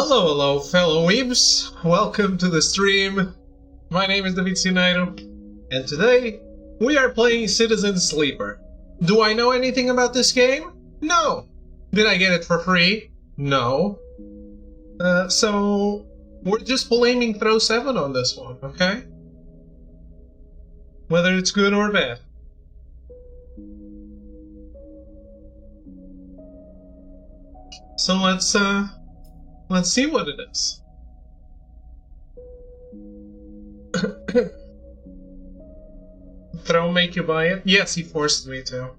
Hello, hello, fellow weebs. Welcome to the stream. My name is David Sinairo, and today we are playing Citizen Sleeper. Do I know anything about this game? No. Did I get it for free? No. So we're just blaming Throw 7 on this one, okay? Whether it's good or bad. So let's see what it is. Throw make you buy it? Yes, he forced me to.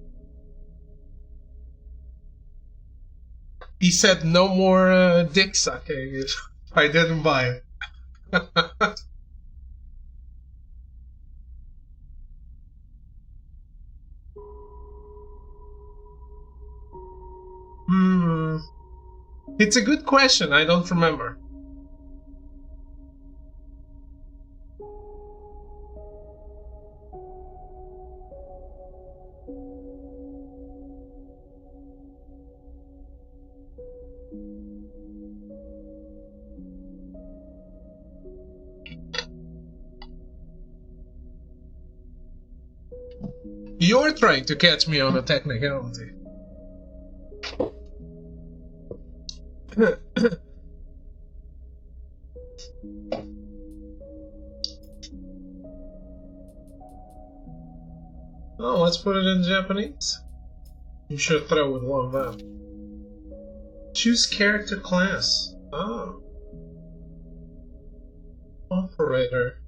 He said no more dick sucking if I didn't buy it. It's a good question, I don't remember. You're trying to catch me on a technicality. Oh, let's put it in Japanese. You should throw with one that. Choose character class. Oh. Operator.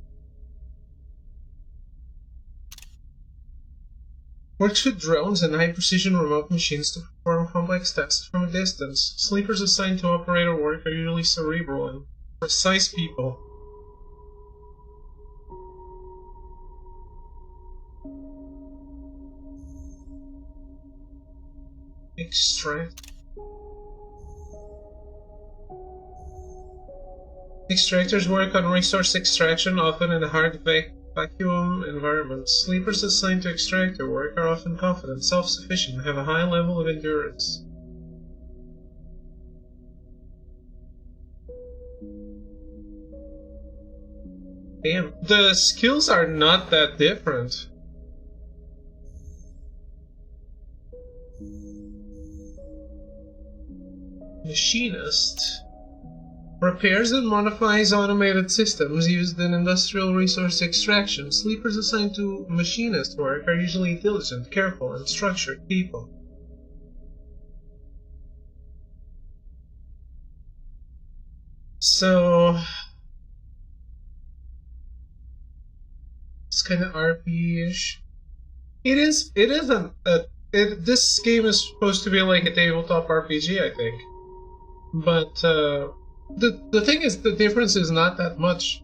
Works with drones and high-precision remote machines to perform complex tasks from a distance. Sleepers assigned to operator work are usually cerebral and precise people. Extract. Extractors work on resource extraction, often in hard vacuum environments. Sleepers assigned to extractor work are often confident, self-sufficient, and have a high level of endurance. Damn, the skills are not that different. Machinist. Repairs and modifies automated systems used in industrial resource extraction. Sleepers assigned to machinist work are usually diligent, careful, and structured people. So it's kind of RP-ish. This game is supposed to be like a tabletop RPG, I think. But the thing is, the difference is not that much.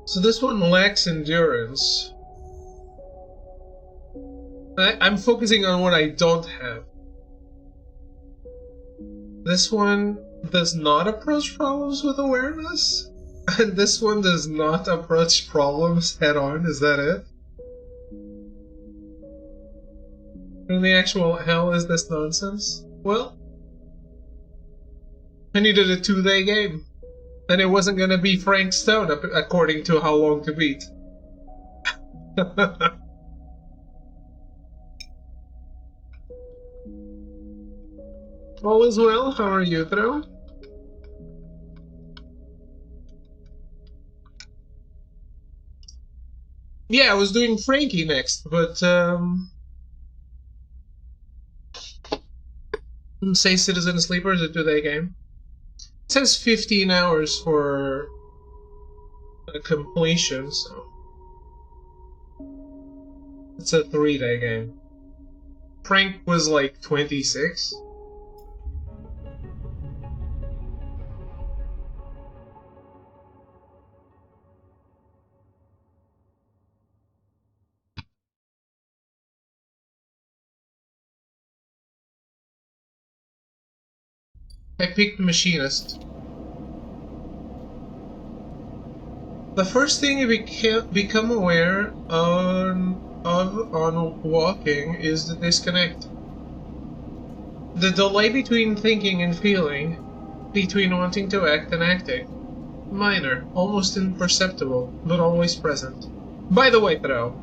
So this one lacks endurance. I'm focusing on what I don't have. This one does not approach problems with awareness, and this one does not approach problems head on. Is that it? Who the actual hell is this nonsense? Well, I needed a 2-day game, and it wasn't gonna be Frank Stone according to how long to beat. All is well, how are you, Throw? Yeah, I was doing Frankie next, but say Citizen Sleeper is a 2-day game. It says 15 hours for completion, so it's a 3-day game. Frank was like 26. I picked Machinist. The first thing you become aware on walking is the disconnect. The delay between thinking and feeling, between wanting to act and acting. Minor, almost imperceptible, but always present. By the way, though,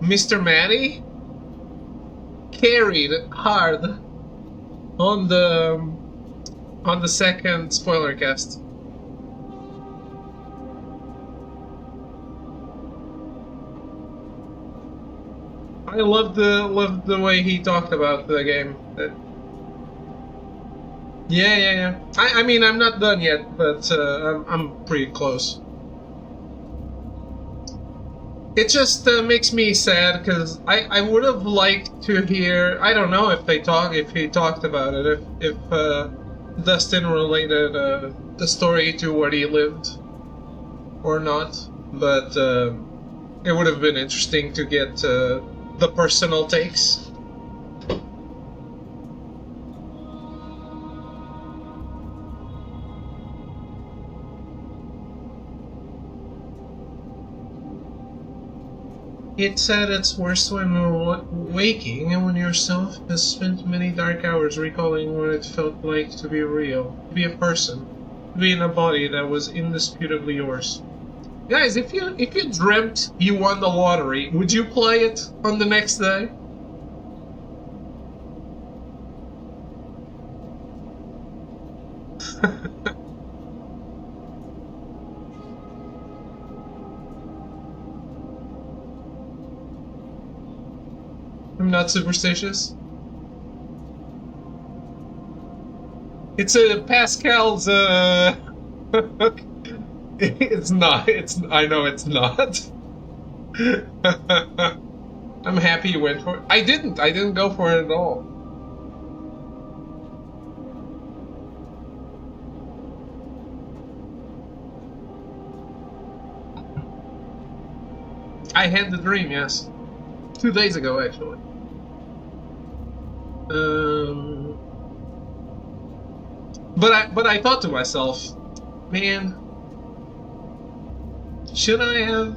Mr. Matty carried hard on the second spoiler cast. I loved the way he talked about the game. Yeah. I mean, I'm not done yet, but I'm pretty close. It just makes me sad because I would have liked to hear. I don't know if he talked about it, if Dustin related the story to where he lived or not, but it would have been interesting to get the personal takes. It's at its worst when you're waking and when yourself has spent many dark hours recalling what it felt like to be real, to be a person, to be in a body that was indisputably yours. Guys, if you dreamt you won the lottery, would you play it on the next day? I'm not superstitious. It's a Pascal's it's not. I know it's not. I'm happy you went for it. I didn't go for it at all. I had the dream, yes. 2 days ago, actually. But I thought to myself, man, should I have?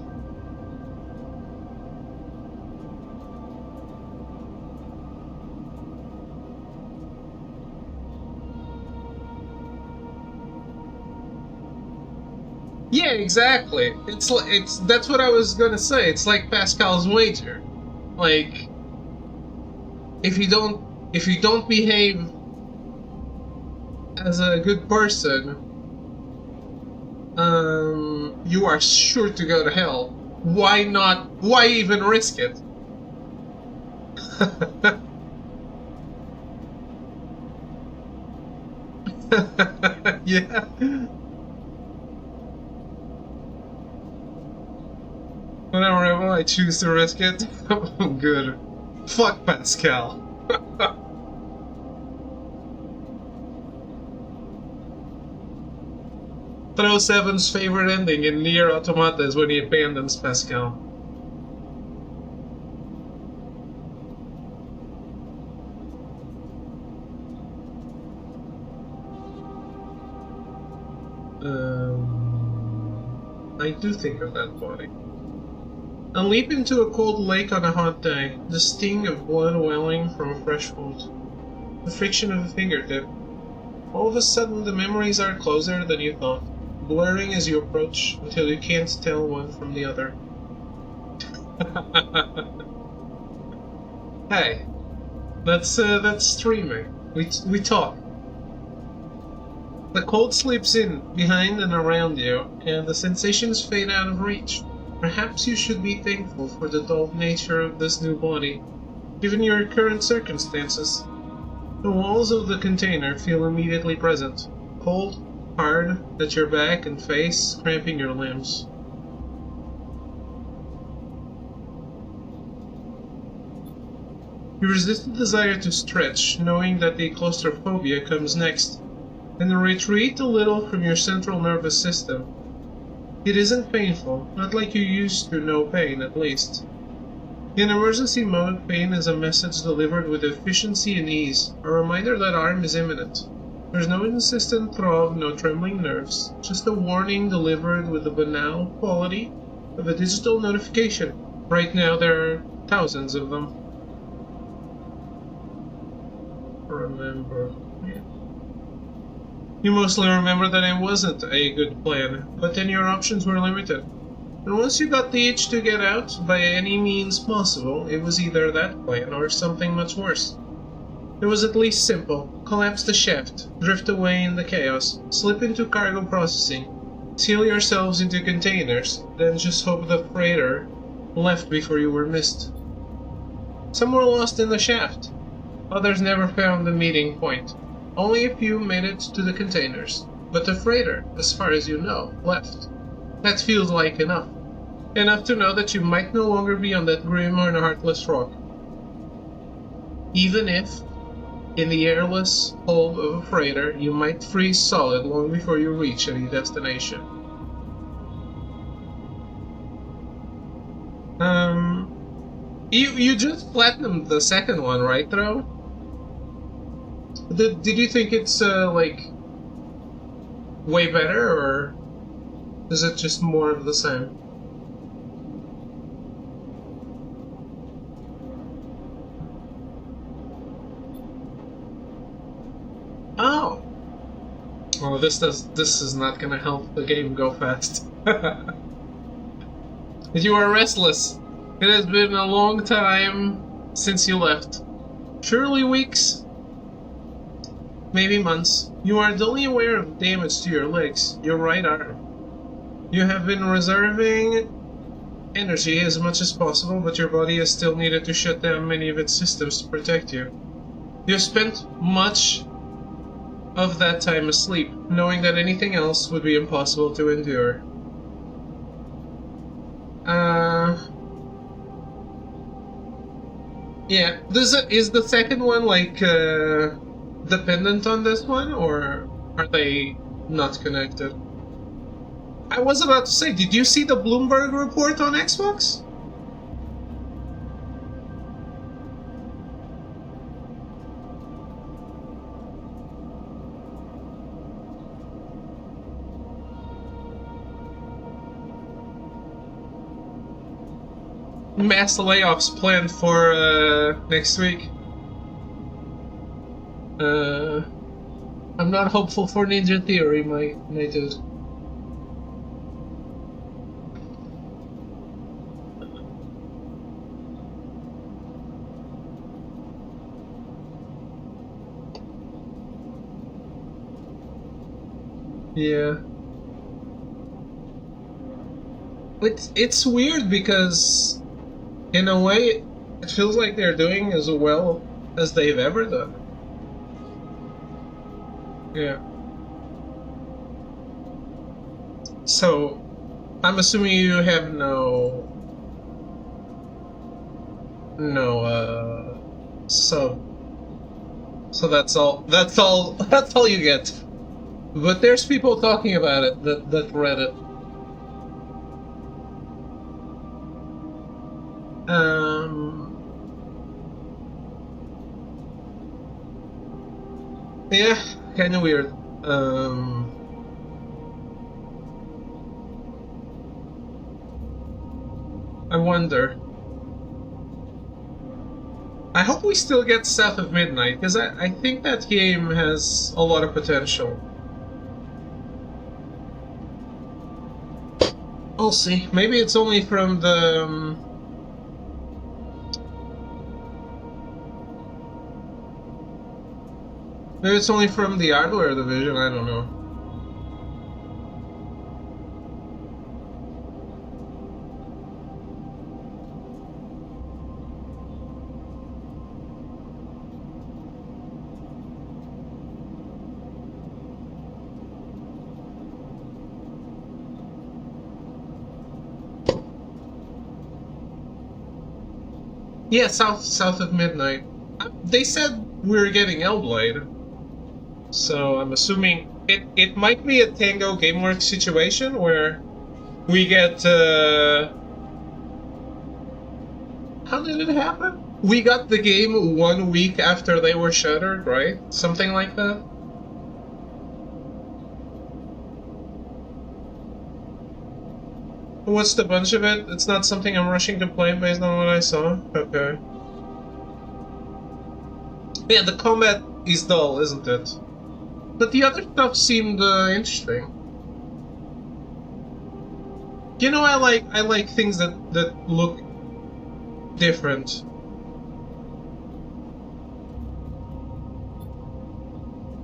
Yeah, exactly. It's that's what I was gonna say. It's like Pascal's wager. Like, if you don't behave as a good person, you are sure to go to hell. Why not? Why even risk it? Yeah. Whenever I choose to risk it, I'm good. Fuck Pascal. Throw Seven's favorite ending in Nier Automata is when he abandons Pascal. I do think of that body. A leap into a cold lake on a hot day, the sting of blood welling from a fresh wound, the friction of a fingertip. All of a sudden the memories are closer than you thought, blurring as you approach until you can't tell one from the other. Hey, that's streaming. We talk. The cold slips in, behind and around you, and the sensations fade out of reach. Perhaps you should be thankful for the dull nature of this new body, given your current circumstances. The walls of the container feel immediately present, cold, hard, at your back and face, cramping your limbs. You resist the desire to stretch, knowing that the claustrophobia comes next, and retreat a little from your central nervous system. It isn't painful, not like you used to know pain, at least. In emergency mode, pain is a message delivered with efficiency and ease, a reminder that harm is imminent. There's no insistent throb, no trembling nerves, just a warning delivered with the banal quality of a digital notification. Right now there are thousands of them. remember. Yeah. You mostly remember that it wasn't a good plan, but then your options were limited. And once you got the itch to get out, by any means possible, it was either that plan or something much worse. It was at least simple. Collapse the shaft, drift away in the chaos, slip into cargo processing, seal yourselves into containers, then just hope the freighter left before you were missed. Some were lost in the shaft. Others never found the meeting point. Only a few made it to the containers. But the freighter, as far as you know, left. That feels like enough. Enough to know that you might no longer be on that grim or heartless rock. Even if, in the airless hold of a freighter, you might freeze solid long before you reach any destination. You just platinumed the second one, right, Thro? Did you think it's, like, way better, or is it just more of the same? Oh! Well, this is not gonna help the game go fast. You are restless. It has been a long time since you left. Surely weeks? Maybe months. You are dully aware of damage to your legs, your right arm. You have been reserving energy as much as possible, but your body has still needed to shut down many of its systems to protect you. You have spent much of that time asleep, knowing that anything else would be impossible to endure. Yeah, is the second one, like, dependent on this one, or are they not connected? I was about to say, did you see the Bloomberg report on Xbox? Mass layoffs planned for next week. I'm not hopeful for Ninja Theory, my dude. Yeah. It's weird because, in a way, it feels like they're doing as well as they've ever done. Yeah. So, I'm assuming you have no sub. So that's all you get. But there's people talking about it that read it. Yeah, kind of weird. I wonder. I hope we still get South of Midnight, because I think that game has a lot of potential. We'll see. Maybe it's only from the... maybe it's only from the hardware division, I don't know. Yeah, south of Midnight. They said we were getting Hellblade. So I'm assuming it might be a Tango Gameworks situation where we get how did it happen? We got the game 1 week after they were shuttered, right? Something like that? What's the bunch of it? It's not something I'm rushing to play based on what I saw? Okay. Yeah, the combat is dull, isn't it? But the other stuff seemed interesting. You know, I like things that look different.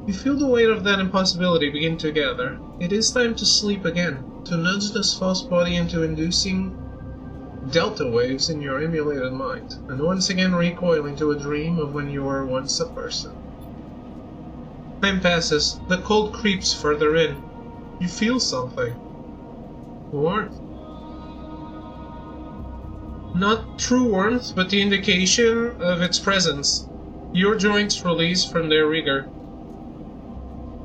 You feel the weight of that impossibility begin to gather. It is time to sleep again, to nudge this false body into inducing delta waves in your emulated mind, and once again recoil into a dream of when you were once a person. Time passes, the cold creeps further in. You feel something. Warmth. Not true warmth, but the indication of its presence. Your joints release from their rigor.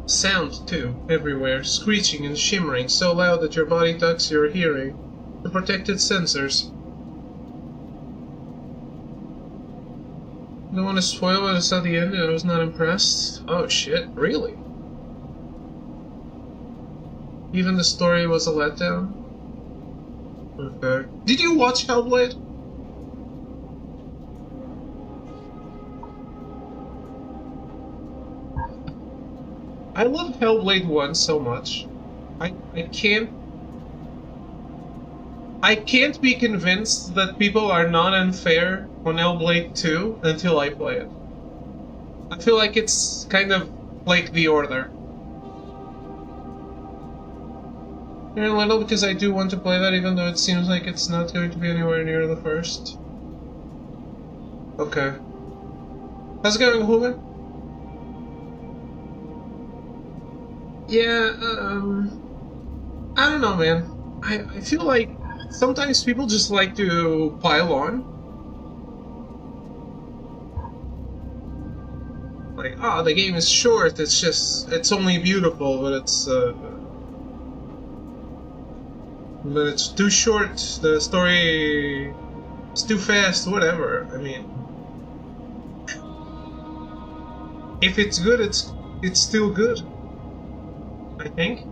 Sound, too, everywhere, screeching and shimmering so loud that your body ducks your hearing to protect its sensors. Don't want to spoil what I saw at the end and I was not impressed. Oh shit, really? Even the story was a letdown? Okay. Did you watch Hellblade? I loved Hellblade 1 so much. I can't be convinced that people are not unfair on Hellblade 2 until I play it. I feel like it's kind of like The Order. And a little because I do want to play that, even though it seems like it's not going to be anywhere near the first. Okay. How's it going, Hoogan? Yeah, I don't know, man. I feel like sometimes people just like to pile on. Like, oh, the game is short, it's only beautiful, but it's too short, the story is too fast, whatever. I mean, if it's good, it's still good, I think.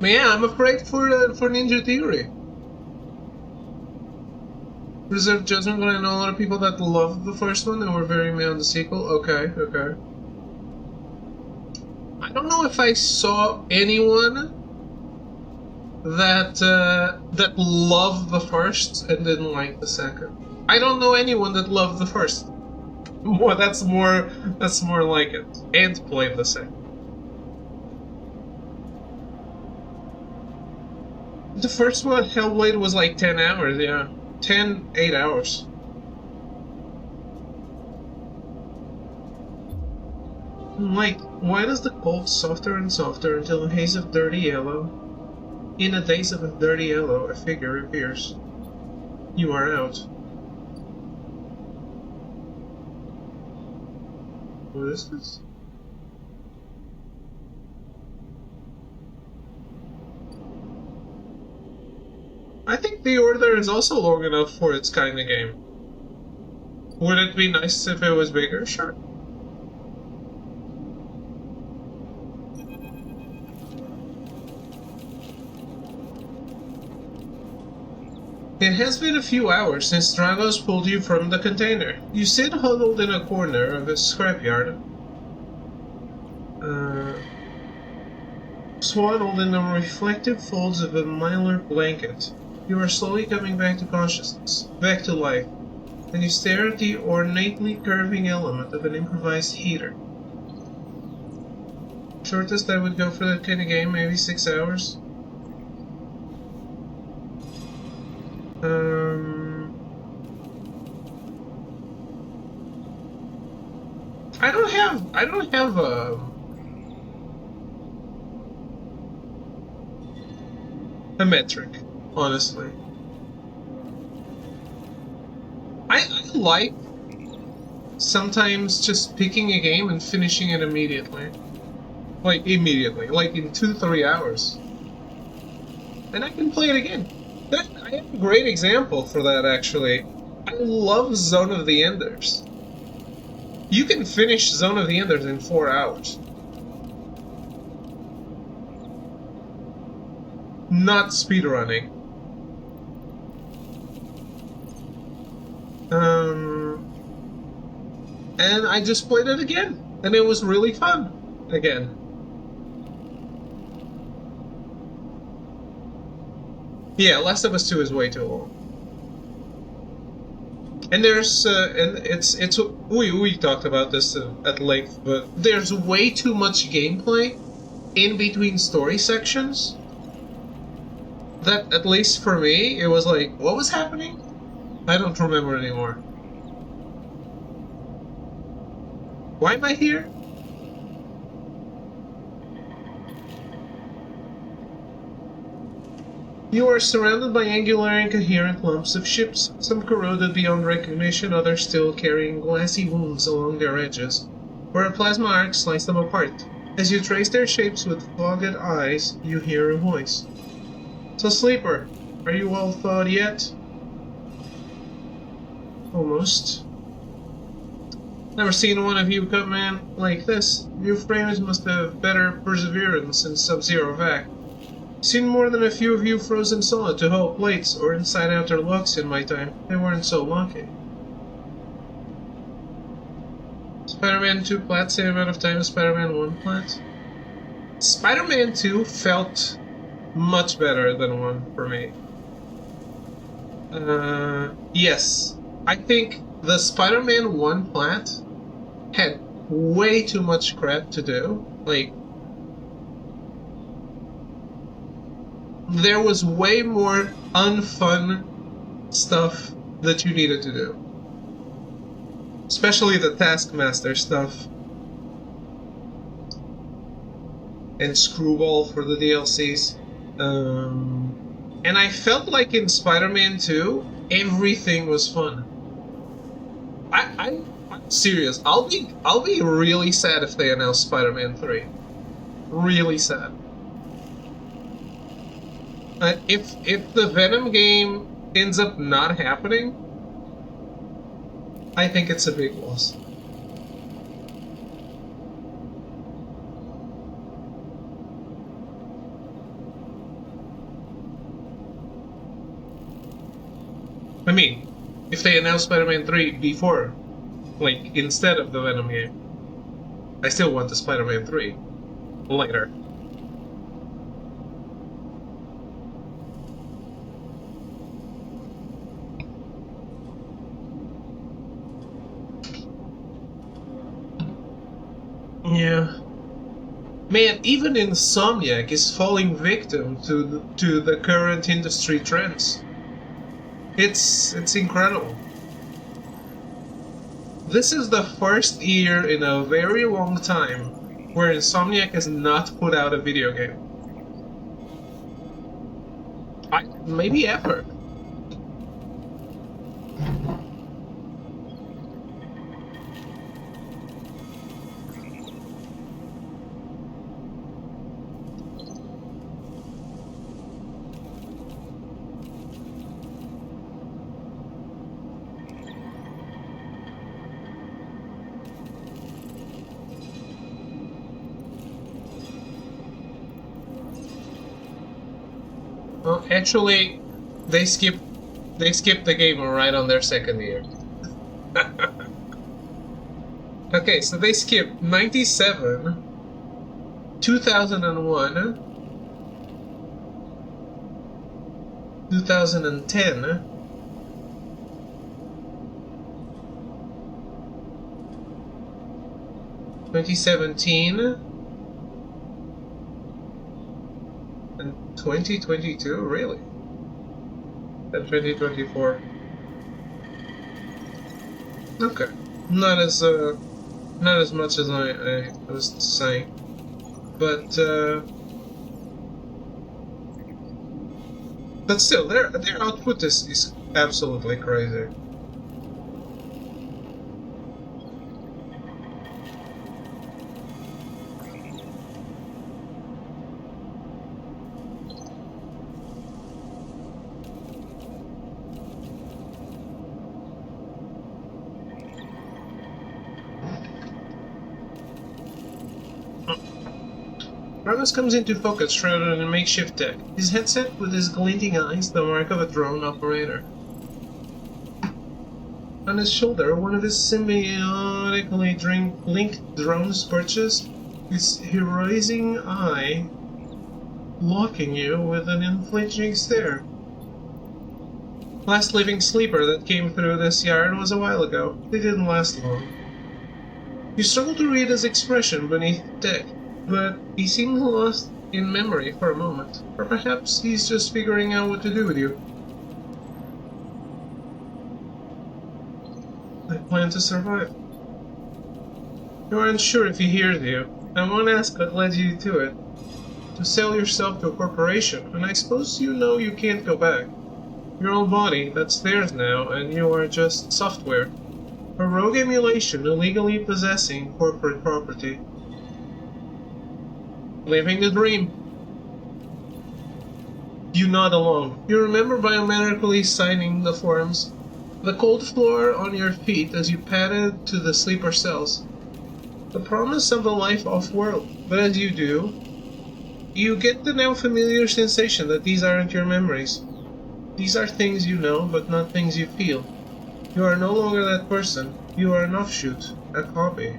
But yeah, I'm afraid for Ninja Theory. Reserved judgment, but I know a lot of people that loved the first one and were very mad on the sequel. Okay, okay. I don't know if I saw anyone that that loved the first and didn't like the second. I don't know anyone that loved the first. That's more like it. And played the second. The first one, Hellblade, was like 10 hours, yeah. 8 hours. Like, why does the cold softer and softer until a haze of dirty yellow? In a daze of a dirty yellow, a figure appears. You are out. What is this? I think The Order is also long enough for its kind of game. Would it be nice if it was bigger? Sure. It has been a few hours since Dragos pulled you from the container. You sit huddled in a corner of a scrapyard. Swaddled in the reflective folds of a mylar blanket. You are slowly coming back to consciousness, back to life, and you stare at the ornately curving element of an improvised heater. Shortest I would go for that kind of game, maybe 6 hours. I don't have a metric, honestly. I like sometimes just picking a game and finishing it immediately. Like in 2-3 hours. And I can play it again. I have a great example for that, actually. I love Zone of the Enders. You can finish Zone of the Enders in 4 hours. not speedrunning. And I just played it again, and it was really fun again. Yeah, Last of Us 2 is way too long. And there's and it's we talked about this at length, but there's way too much gameplay in between story sections that, at least for me, it was like, what was happening? I don't remember anymore. Why am I here? You are surrounded by angular and coherent lumps of ships, some corroded beyond recognition, others still carrying glassy wounds along their edges, where a plasma arc sliced them apart. As you trace their shapes with fogged eyes, you hear a voice. So, Sleeper, are you all thawed yet? Almost. Never seen one of you come in like this. Your frames must have better perseverance than Sub-Zero Vac. Seen more than a few of you frozen solid to hull plates or inside outer locks in my time. They weren't so lucky. Spider-Man 2 plat, same amount of time as Spider-Man 1 plat. Spider-Man 2 felt much better than 1 for me. Yes. I think the Spider-Man 1 plat had way too much crap to do. Like, there was way more unfun stuff that you needed to do. Especially the Taskmaster stuff. And Screwball for the DLCs. And I felt like in Spider-Man 2, everything was fun. I'm serious. I'll be really sad if they announce Spider-Man 3. Really sad. If the Venom game ends up not happening, I think it's a big loss. I mean, if they announce Spider-Man 3 before, like, instead of the Venom game, I still want the Spider-Man 3 later. Yeah. Man, even Insomniac is falling victim to the current industry trends. It's incredible. This is the first year in a very long time where Insomniac has not put out a video game. Maybe ever. Well, actually, they skipped the game right on their second year. Okay, so they skipped 97, 2001, 2010, 2017, and 2022, really? And 2024. Okay. Not as much as I was saying. But still, their output is absolutely crazy. Ramos comes into focus shrouded in makeshift tech, his headset with his glinting eyes the mark of a drone operator. On his shoulder, one of his symbiotically linked drones perches, his rising eye locking you with an unflinching stare. Last living sleeper that came through this yard was a while ago. They didn't last long. You struggled to read his expression beneath the deck, but he seemed lost in memory for a moment. Or perhaps he's just figuring out what to do with you. I plan to survive. You aren't sure if he hears you. I won't ask what led you to it. To sell yourself to a corporation, and I suppose you know you can't go back. Your old body, that's theirs now, and you are just software. A rogue emulation illegally possessing corporate property. Living the dream. You nod along. You remember biometrically signing the forms. The cold floor on your feet as you padded to the sleeper cells. The promise of a life off-world, but as you do, you get the now familiar sensation that these aren't your memories. These are things you know, but not things you feel. You are no longer that person. You are an offshoot, a copy.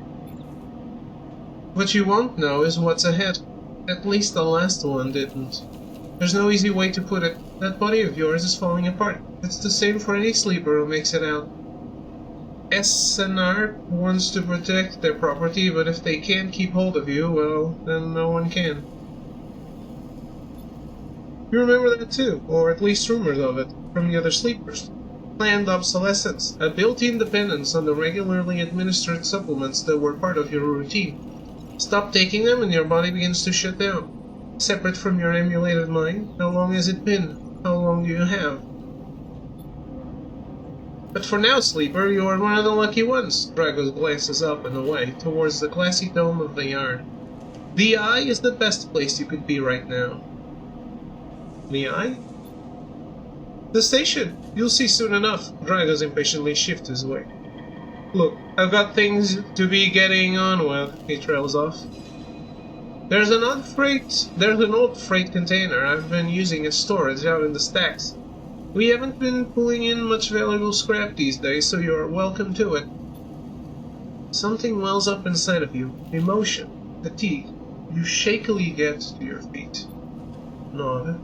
What you won't know is what's ahead. At least the last one didn't. There's no easy way to put it. That body of yours is falling apart. It's the same for any sleeper who makes it out. SNR wants to protect their property, but if they can't keep hold of you, well, then no one can. You remember that too, or at least rumors of it, from the other sleepers. Planned obsolescence, a built-in dependence on the regularly administered supplements that were part of your routine. Stop taking them and your body begins to shut down. Separate from your emulated mind, how long has it been? How long do you have? But for now, sleeper, you are one of the lucky ones. Dragos glances up and away, towards the glassy dome of the yard. The Eye is the best place you could be right now. The Eye? The station! You'll see soon enough. Dragos impatiently shifts his way. Look, I've got things to be getting on with, he trails off. There's an old freight container I've been using as storage out in the stacks. We haven't been pulling in much valuable scrap these days, so you are welcome to it. Something wells up inside of you. Emotion. Fatigue. You shakily get to your feet. Nod.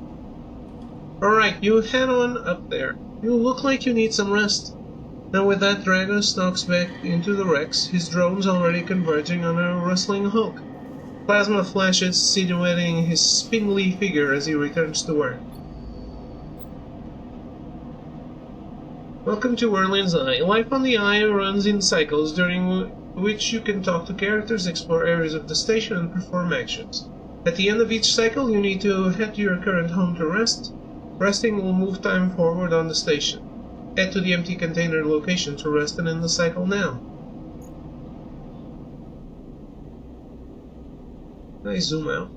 Alright, you head on up there. You look like you need some rest. And with that, Dragos stalks back into the Rex, his drones already converging on a rustling hulk. Plasma flashes silhouetting his spindly figure as he returns to work. Welcome to Erlin's Eye. Life on the Eye runs in cycles, during which you can talk to characters, explore areas of the station, and perform actions. At the end of each cycle, you need to head to your current home to rest. Resting will move time forward on the station. Head to the empty container location to rest and end the cycle now. I zoom out.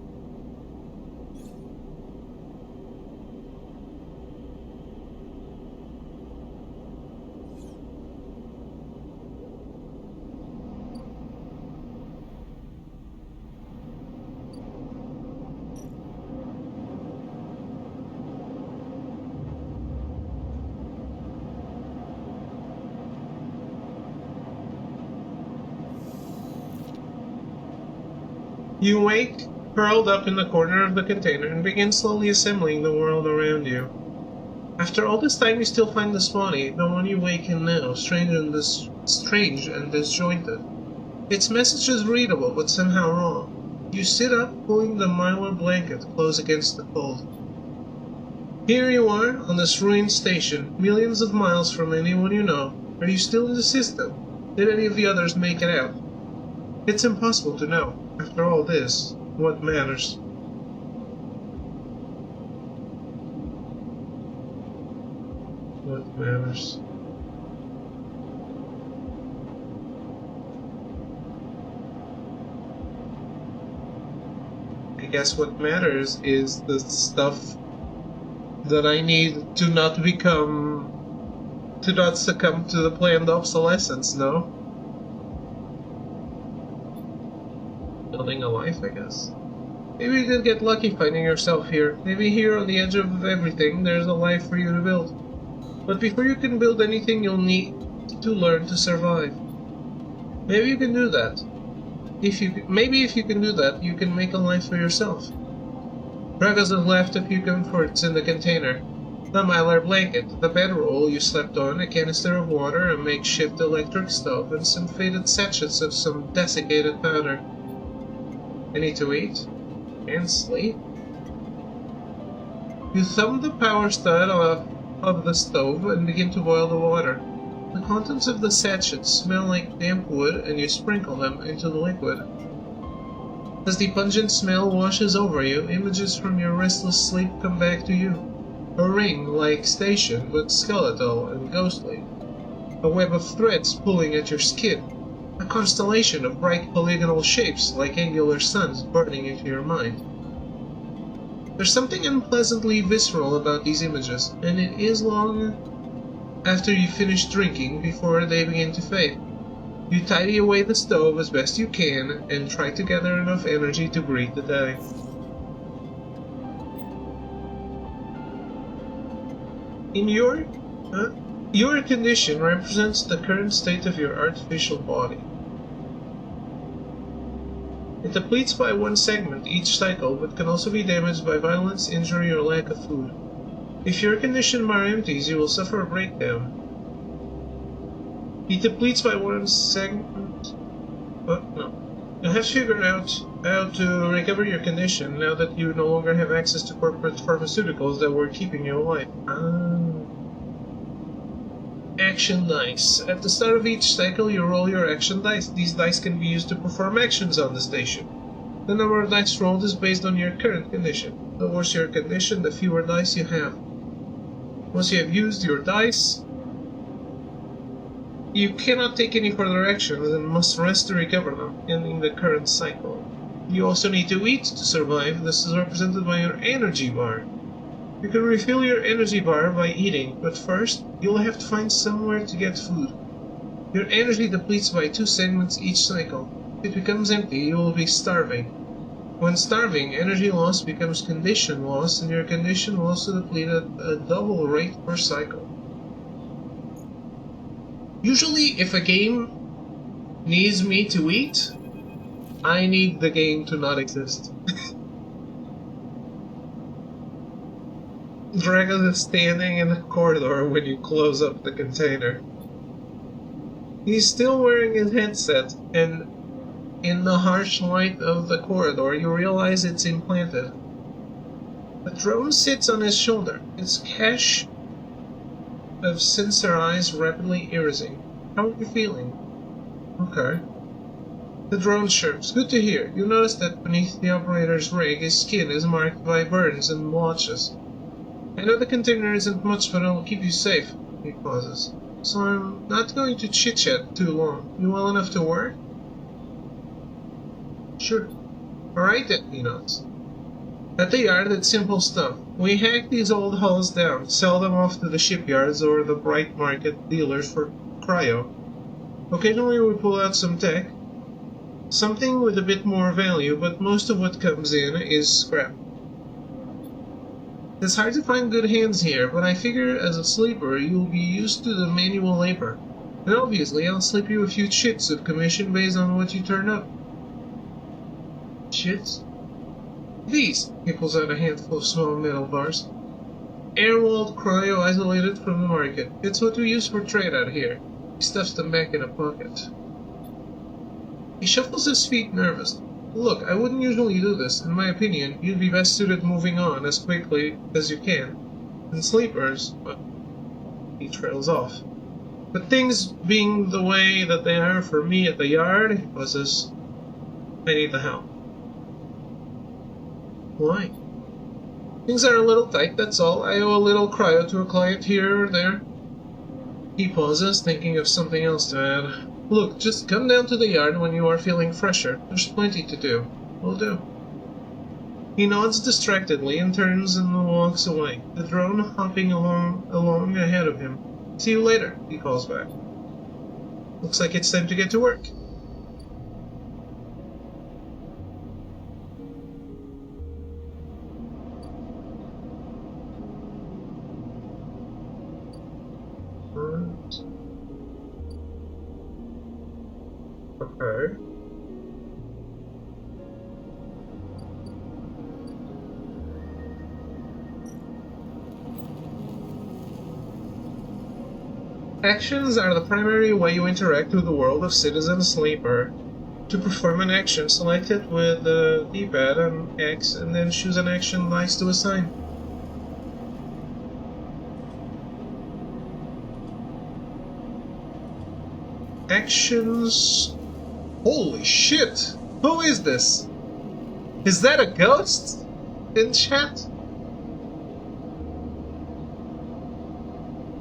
You wake, curled up in the corner of the container, and begin slowly assembling the world around you. After all this time, you still find this body, the one you wake in now, strange and disjointed. Its message is readable, but somehow wrong. You sit up, pulling the mylar blanket close against the cold. Here you are, on this ruined station, millions of miles from anyone you know. Are you still in the system? Did any of the others make it out? It's impossible to know. After all this, what matters? What matters? I guess what matters is the stuff that I need to not succumb to the planned obsolescence, no? Building a life, I guess. Maybe you did get lucky finding yourself here. Maybe here on the edge of everything, there's a life for you to build. But before you can build anything, you'll need to learn to survive. Maybe you can do that. Maybe if you can do that, you can make a life for yourself. Bragas has left a few comforts in the container. The mylar blanket, the bedroll you slept on, a canister of water, a makeshift electric stove, and some faded sachets of some desiccated powder. I need to eat and sleep. You thumb the power stud of the stove and begin to boil the water. The contents of the sachets smell like damp wood, and you sprinkle them into the liquid. As the pungent smell washes over you, images from your restless sleep come back to you. A ring-like station, but skeletal and ghostly. A web of threads pulling at your skin. A constellation of bright polygonal shapes like angular suns burning into your mind. There's something unpleasantly visceral about these images, and it is long after you finish drinking before they begin to fade. You tidy away the stove as best you can and try to gather enough energy to greet the day. In your condition represents the current state of your artificial body. It depletes by one segment each cycle, but can also be damaged by violence, injury, or lack of food. If your condition bar empties, you will suffer a breakdown. It depletes by one segment. No. You have to figure out how to recover your condition now that you no longer have access to corporate pharmaceuticals that were keeping you alive. Action dice. At the start of each cycle, you roll your action dice. These dice can be used to perform actions on the station. The number of dice rolled is based on your current condition. The worse your condition, the fewer dice you have. Once you have used your dice, you cannot take any further actions and must rest to recover them, ending the current cycle. You also need to eat to survive. This is represented by your energy bar. You can refill your energy bar by eating, but first, you'll have to find somewhere to get food. Your energy depletes by 2 segments each cycle. If it becomes empty, you will be starving. When starving, energy loss becomes condition loss, and your condition will also deplete at a double rate per cycle. Usually, if a game needs me to eat, I need the game to not exist. Dragon is standing in the corridor when you close up the container. He's still wearing his headset, and in the harsh light of the corridor, you realize it's implanted. A drone sits on his shoulder, its cache of sensor eyes rapidly erasing. How are you feeling? Okay. The drone chirps. Good to hear. You notice that beneath the operator's rig, his skin is marked by burns and blotches. I know the container isn't much, but it'll keep you safe. He pauses. So I'm not going to chit-chat too long. You well enough to work? Sure. Alright then, he nods. At the yard, it's simple stuff. We hack these old hulls down, sell them off to the shipyards or the bright market dealers for cryo. Occasionally we pull out some tech, something with a bit more value, but most of what comes in is scrap. It's hard to find good hands here, but I figure as a sleeper you'll be used to the manual labor. And obviously I'll slip you a few chits of commission based on what you turn up. Chits? These. He pulls out a handful of small metal bars. Air-walled cryo isolated from the market. It's what we use for trade out here. He stuffs them back in a pocket. He shuffles his feet nervously. Look, I wouldn't usually do this. In my opinion, you'd be best suited moving on as quickly as you can. And sleepers, well, he trails off. But things being the way that they are for me at the yard, he pauses. I need the help. Why? Things are a little tight, that's all. I owe a little cryo to a client here or there. He pauses, thinking of something else to add. Look, just come down to the yard when you are feeling fresher. There's plenty to do. Will do. He nods distractedly and turns and walks away, the drone hopping along ahead of him. See you later, he calls back. Looks like it's time to get to work. Okay. Actions are the primary way you interact with the world of Citizen Sleeper. To perform an action, select it with the D-pad and X, and then choose an action dice to assign. Actions... Holy shit! Who is this? Is that a ghost in chat?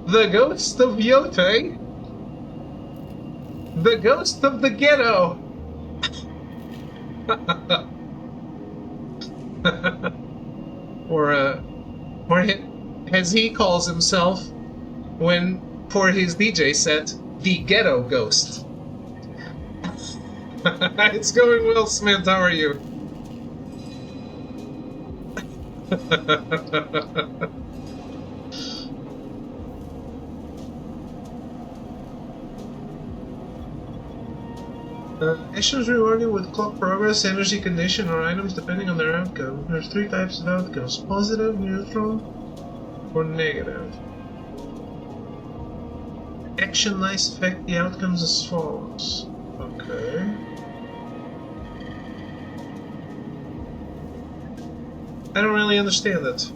The ghost of Yote? The ghost of the ghetto! or as he calls himself when for his DJ set, the Ghetto Ghost. It's going well, Smith. How are you? Actions rewarded with clock progress, energy condition, or items depending on their outcome. There's 3 types of outcomes: positive, neutral, or negative. Action dice affect the outcomes as follows. Okay. I don't really understand it.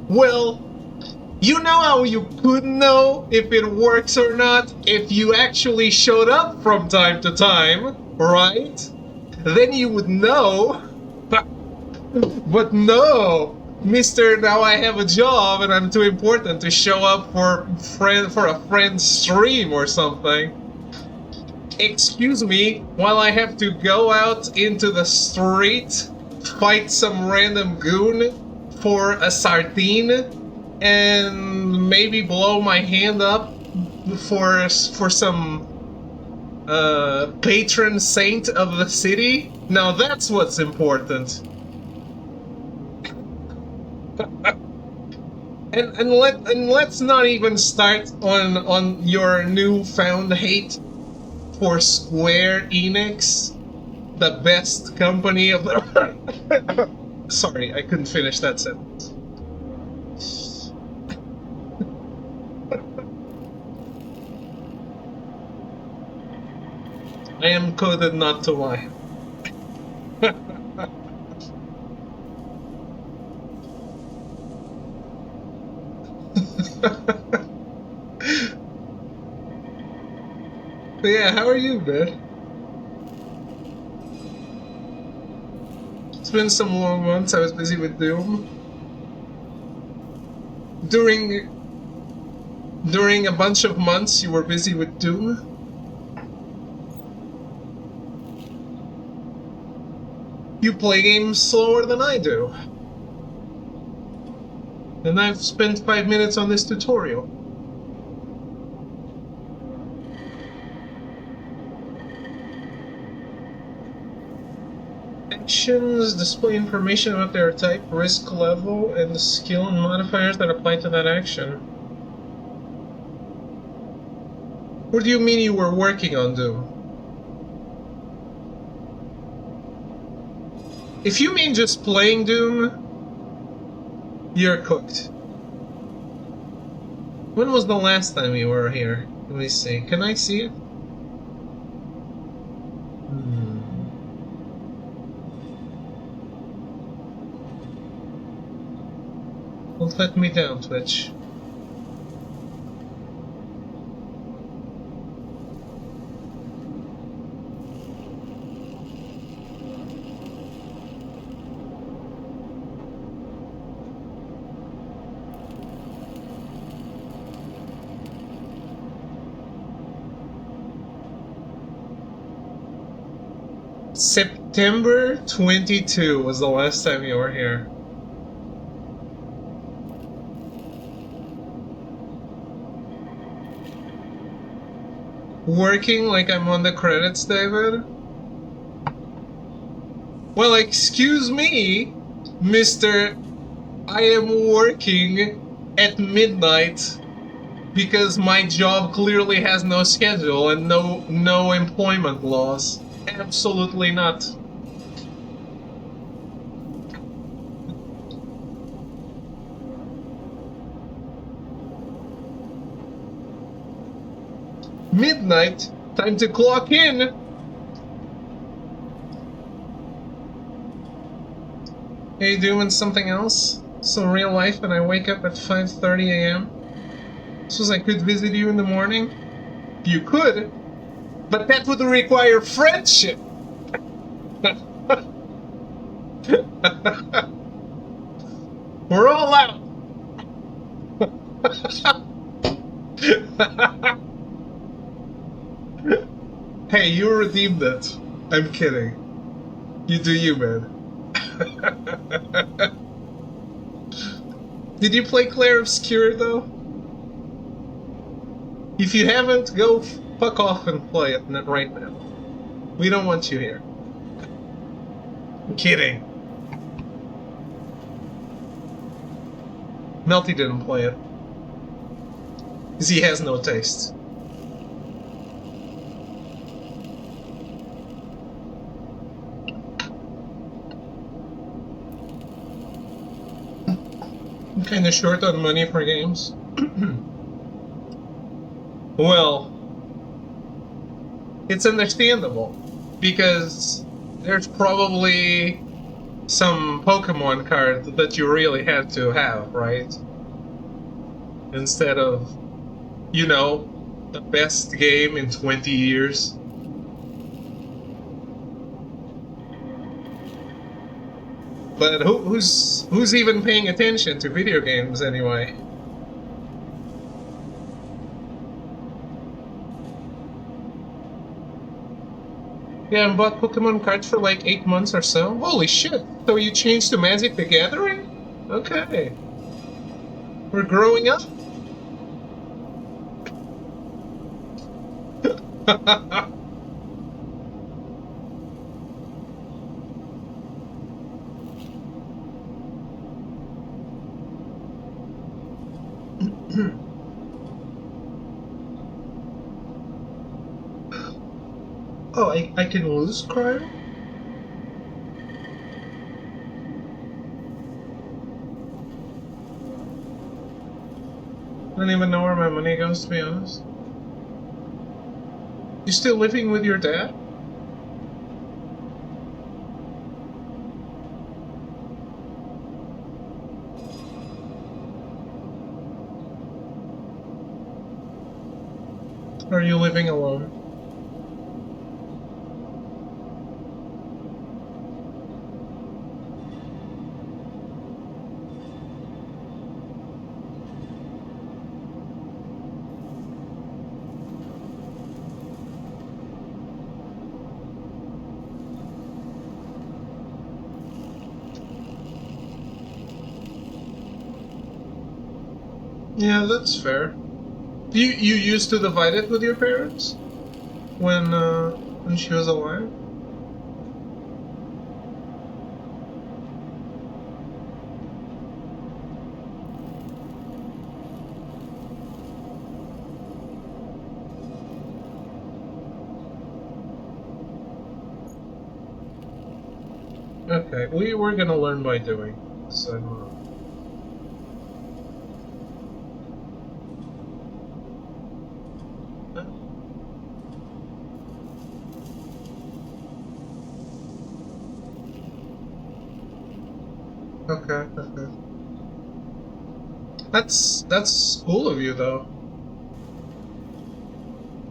Well, you know how you could know if it works or not if you actually showed up from time to time, right? Then you would know. But no, Mr. Now I have a job and I'm too important to show up for a friend's stream or something. Excuse me, while I have to go out into the street, fight some random goon for a sardine, and maybe blow my hand up for some patron saint of the city. Now that's what's important. and let's not even start on your newfound hate for Square Enix, the best company of the. Sorry, I couldn't finish that sentence. I am coded not to lie. But yeah, how are you, man? It's been some long months. I was busy with Doom. During a bunch of months, you were busy with Doom. You play games slower than I do. And I've spent 5 minutes on this tutorial. Actions display information about their type, risk level, and the skill and modifiers that apply to that action. What do you mean you were working on Doom? If you mean just playing Doom, you're cooked. When was the last time you were here? Let me see. Can I see it? Don't let me down, Twitch. September 22 was the last time you were here. Working like I'm on the credits, David? Well, excuse me, Mr. I am working at midnight because my job clearly has no schedule and no employment laws. Absolutely not. Midnight, time to clock in. Are you doing something else? Some real life and I wake up at 5:30 a.m.? So I could visit you in the morning? You could, but that would require friendship. We're all out. Hey, you redeemed it. I'm kidding. You do you, man. Did you play Clair Obscur, though? If you haven't, go fuck off and play it right now. We don't want you here. I'm kidding. Melty didn't play it. Because he has no taste. I'm kinda short on money for games. Well, it's understandable. Because there's probably some Pokemon card that you really had to have, right? Instead of, you know, the best game in 20 years. But who's even paying attention to video games anyway? Yeah, I bought Pokemon cards for like 8 months or so. Holy shit! So you changed to Magic the Gathering? Okay. We're growing up? Oh, I can lose cryo? I don't even know where my money goes, to be honest. You still living with your dad? Or are you living alone? Yeah, that's fair. You used to divide it with your parents when she was alive? Okay, we were gonna learn by doing. So. Okay, okay. That's cool of you, though.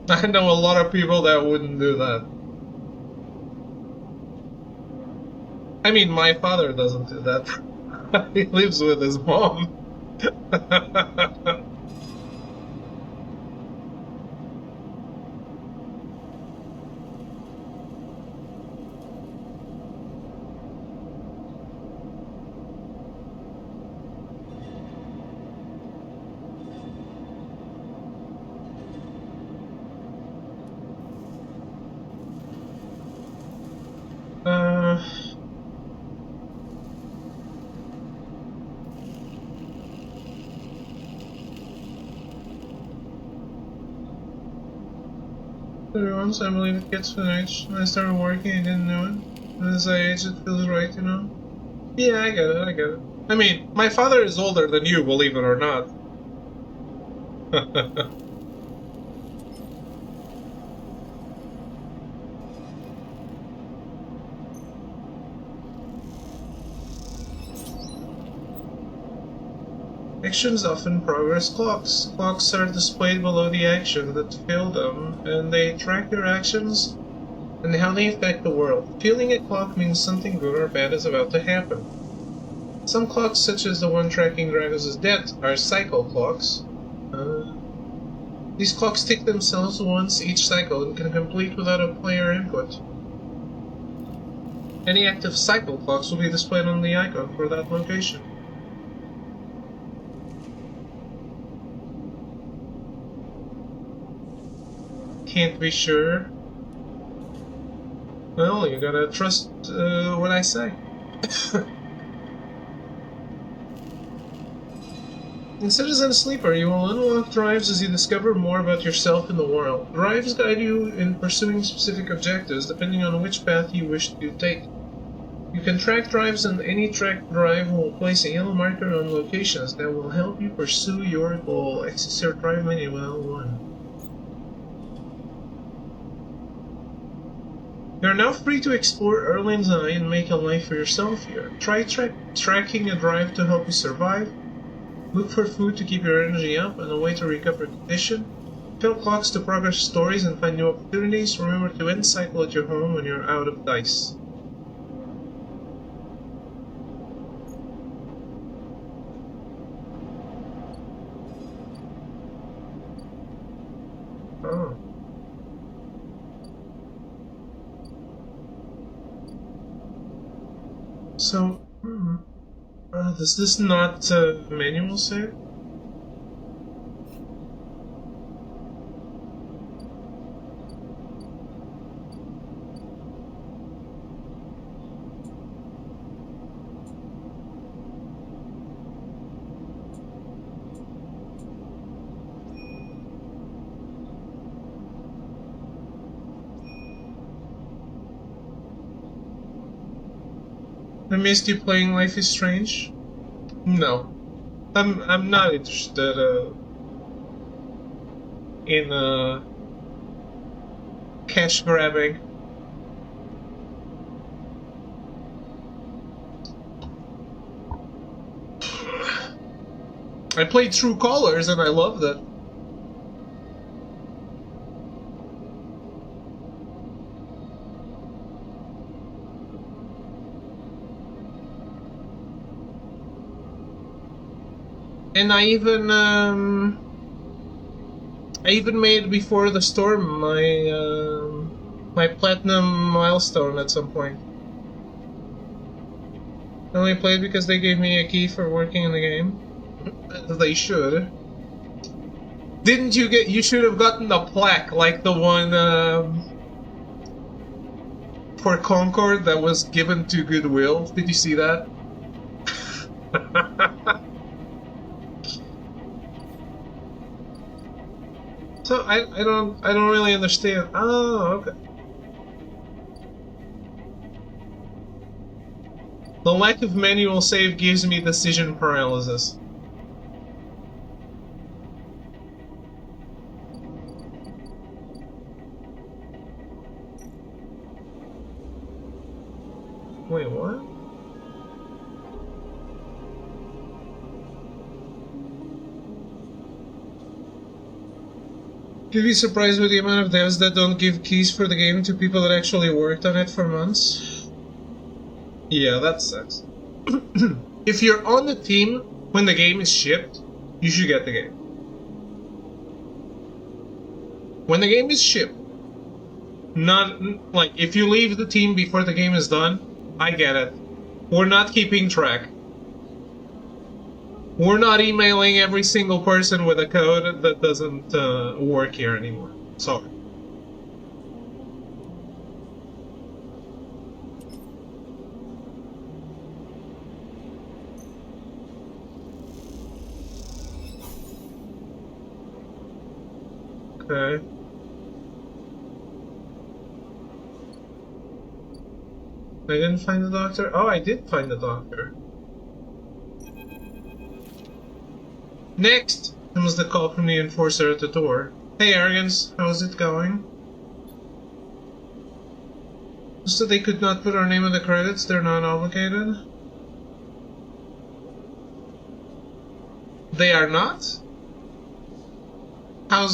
I know a lot of people that wouldn't do that. I mean, my father doesn't do that. He lives with his mom. Once I believe it gets finished. When I started working, I didn't know it. And as I age, it feels right, you know? Yeah, I get it, I get it. I mean, my father is older than you, believe it or not. Actions often progress clocks. Clocks are displayed below the actions that fill them, and they track your actions and how they affect the world. Feeling a clock means something good or bad is about to happen. Some clocks, such as the one tracking Gragas' death, are cycle clocks. These clocks tick themselves once each cycle and can complete without a player input. Any active cycle clocks will be displayed on the icon for that location. Can't be sure. Well, you gotta trust what I say. In Citizen Sleeper, you will unlock drives as you discover more about yourself and the world. Drives guide you in pursuing specific objectives, depending on which path you wish to take. You can track drives, and any tracked drive will place a yellow marker on locations that will help you pursue your goal. Access your drive menu L1. You are now free to explore Erlin's Eye and make a life for yourself here. Try tracking a drive to help you survive. Look for food to keep your energy up and a way to recover condition. Fill clocks to progress stories and find new opportunities. Remember to end cycle at your home when you're out of dice. Oh. So, does this not manual save? I missed you playing Life is Strange. No, I'm not interested in cash grabbing. I played True Colors and I loved it. And I even made Before the Storm my platinum milestone at some point. I only played because they gave me a key for working in the game. They should. Didn't you get? You should have gotten a plaque like the one for Concord that was given to Goodwill. Did you see that? So I don't really understand. Oh, okay. The lack of manual save gives me decision paralysis. Wait, what? You'd be surprised with the amount of devs that don't give keys for the game to people that actually worked on it for months. Yeah, that sucks. If you're on the team when the game is shipped, you should get the game. When the game is shipped, not like if you leave the team before the game is done, I get it. We're not keeping track. We're not emailing every single person with a code that doesn't work here anymore. Sorry. Okay. I didn't find the doctor. Oh, I did find the doctor. Next comes the call from the enforcer at the door. Hey, Arrogance, how's it going? So they could not put our name on the credits, they're not obligated? They are not? How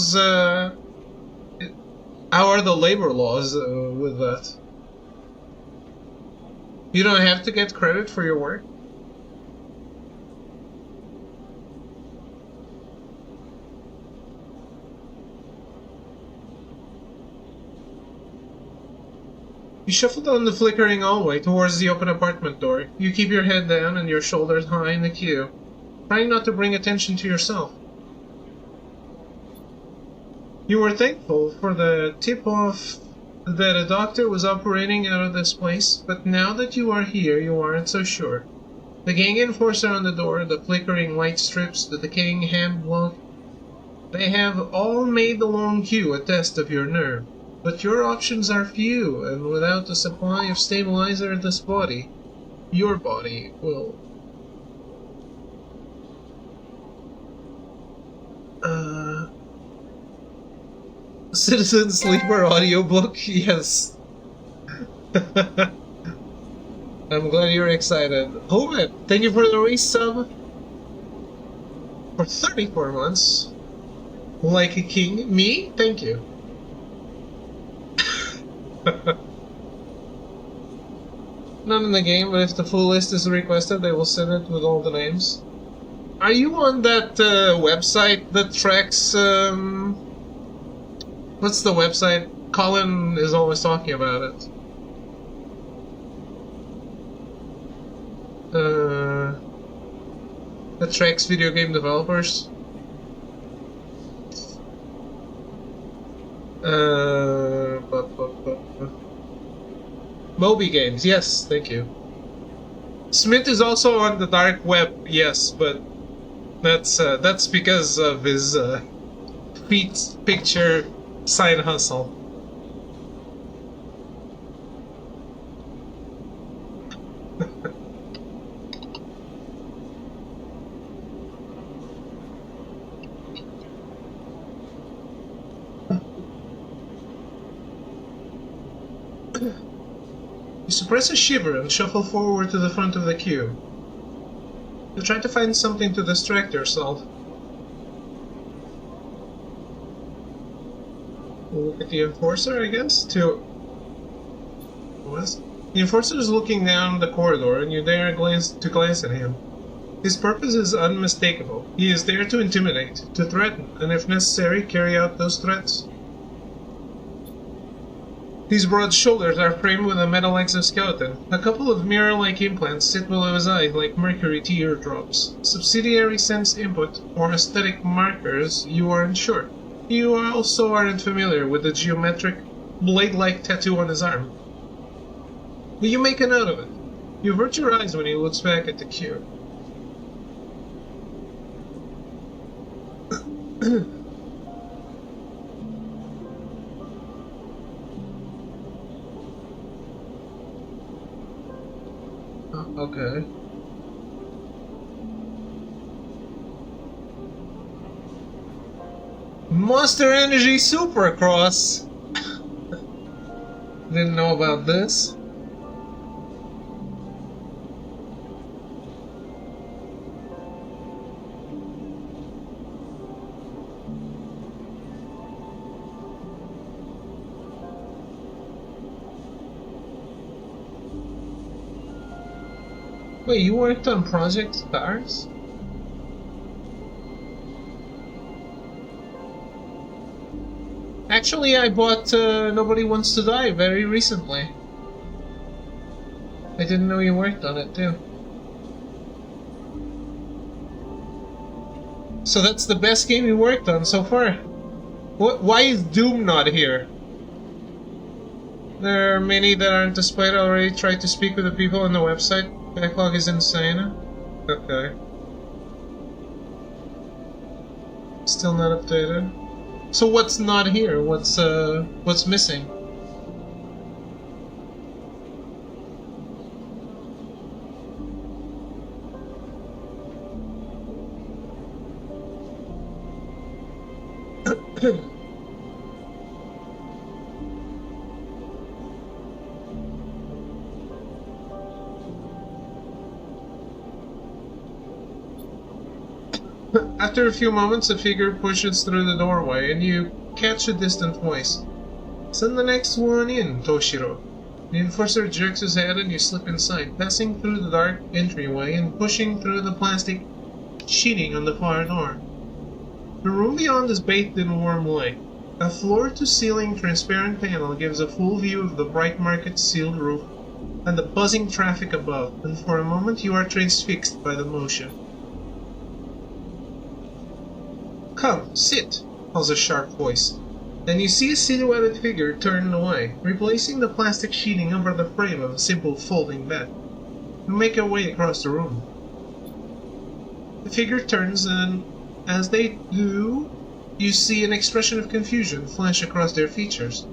are the labor laws with that? You don't have to get credit for your work? You shuffle down the flickering hallway towards the open apartment door. You keep your head down and your shoulders high in the queue, trying not to bring attention to yourself. You were thankful for the tip-off that a doctor was operating out of this place, but now that you are here, you aren't so sure. The gang enforcer on the door, the flickering light strips, the decaying handbook, they have all made the long queue a test of your nerve. But your options are few, and without the supply of stabilizer in this body, your body will... Citizen Sleeper audiobook? Yes. I'm glad you're excited. Hovet, thank you for the resub. For 34 months. Like a king. Me? Thank you. Not in the game, but if the full list is requested, they will send it with all the names. Are you on that website that tracks... What's the website? Colin is always talking about it. That tracks video game developers. Moby Games, yes, thank you. Smith is also on the dark web, yes, but that's because of his feet picture side hustle. You suppress a shiver and shuffle forward to the front of the queue. You try to find something to distract yourself. Look at the enforcer, I guess? What? The enforcer is looking down the corridor and you dare glance at him. His purpose is unmistakable. He is there to intimidate, to threaten, and if necessary, carry out those threats. His broad shoulders are framed with a metal exoskeleton. A couple of mirror-like implants sit below his eyes like mercury teardrops. Subsidiary sense input or aesthetic markers, you aren't sure. You also aren't familiar with the geometric, blade-like tattoo on his arm. But you make a note of it. You avert your eyes when he looks back at the queue. Okay. Monster Energy Supercross! Didn't know about this. Wait, you worked on Project Stars? Actually, I bought Nobody Wants to Die very recently. I didn't know you worked on it too. So that's the best game you worked on so far. Why is Doom not here? There are many that aren't displayed. I already tried to speak with the people on the website. Backlog is insane. Okay. Still not updated. So what's not here? What's missing? After a few moments, a figure pushes through the doorway and you catch a distant voice. "Send the next one in, Toshiro." The enforcer jerks his head and you slip inside, passing through the dark entryway and pushing through the plastic sheeting on the far door. The room beyond is bathed in warm light. A floor-to-ceiling transparent panel gives a full view of the bright market sealed roof and the buzzing traffic above, and for a moment you are transfixed by the motion. "Come, sit," calls a sharp voice. Then you see a silhouetted figure turn away, replacing the plastic sheeting over the frame of a simple folding bed. You make your way across the room. The figure turns and, as they do, you see an expression of confusion flash across their features.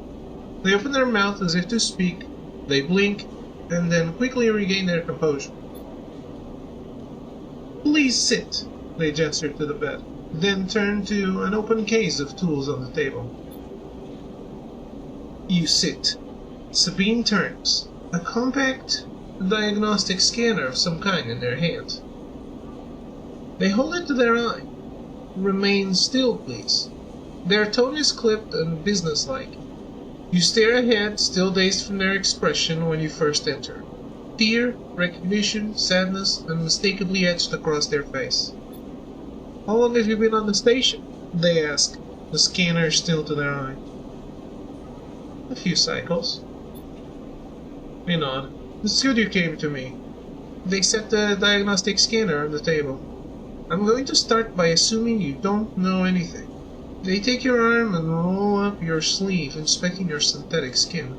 They open their mouth as if to speak, they blink, and then quickly regain their composure. "Please sit," they gesture to the bed, then turn to an open case of tools on the table. You sit. Sabine turns, a compact diagnostic scanner of some kind in their hand. They hold it to their eye. "Remain still, please." Their tone is clipped and businesslike. You stare ahead, still dazed from their expression when you first enter. Fear, recognition, sadness, unmistakably etched across their face. "How long have you been on the station?" they ask, the scanner still to their eye. "A few cycles." They nod. "It's good you came to me." They set the diagnostic scanner on the table. "I'm going to start by assuming you don't know anything." They take your arm and roll up your sleeve, inspecting your synthetic skin.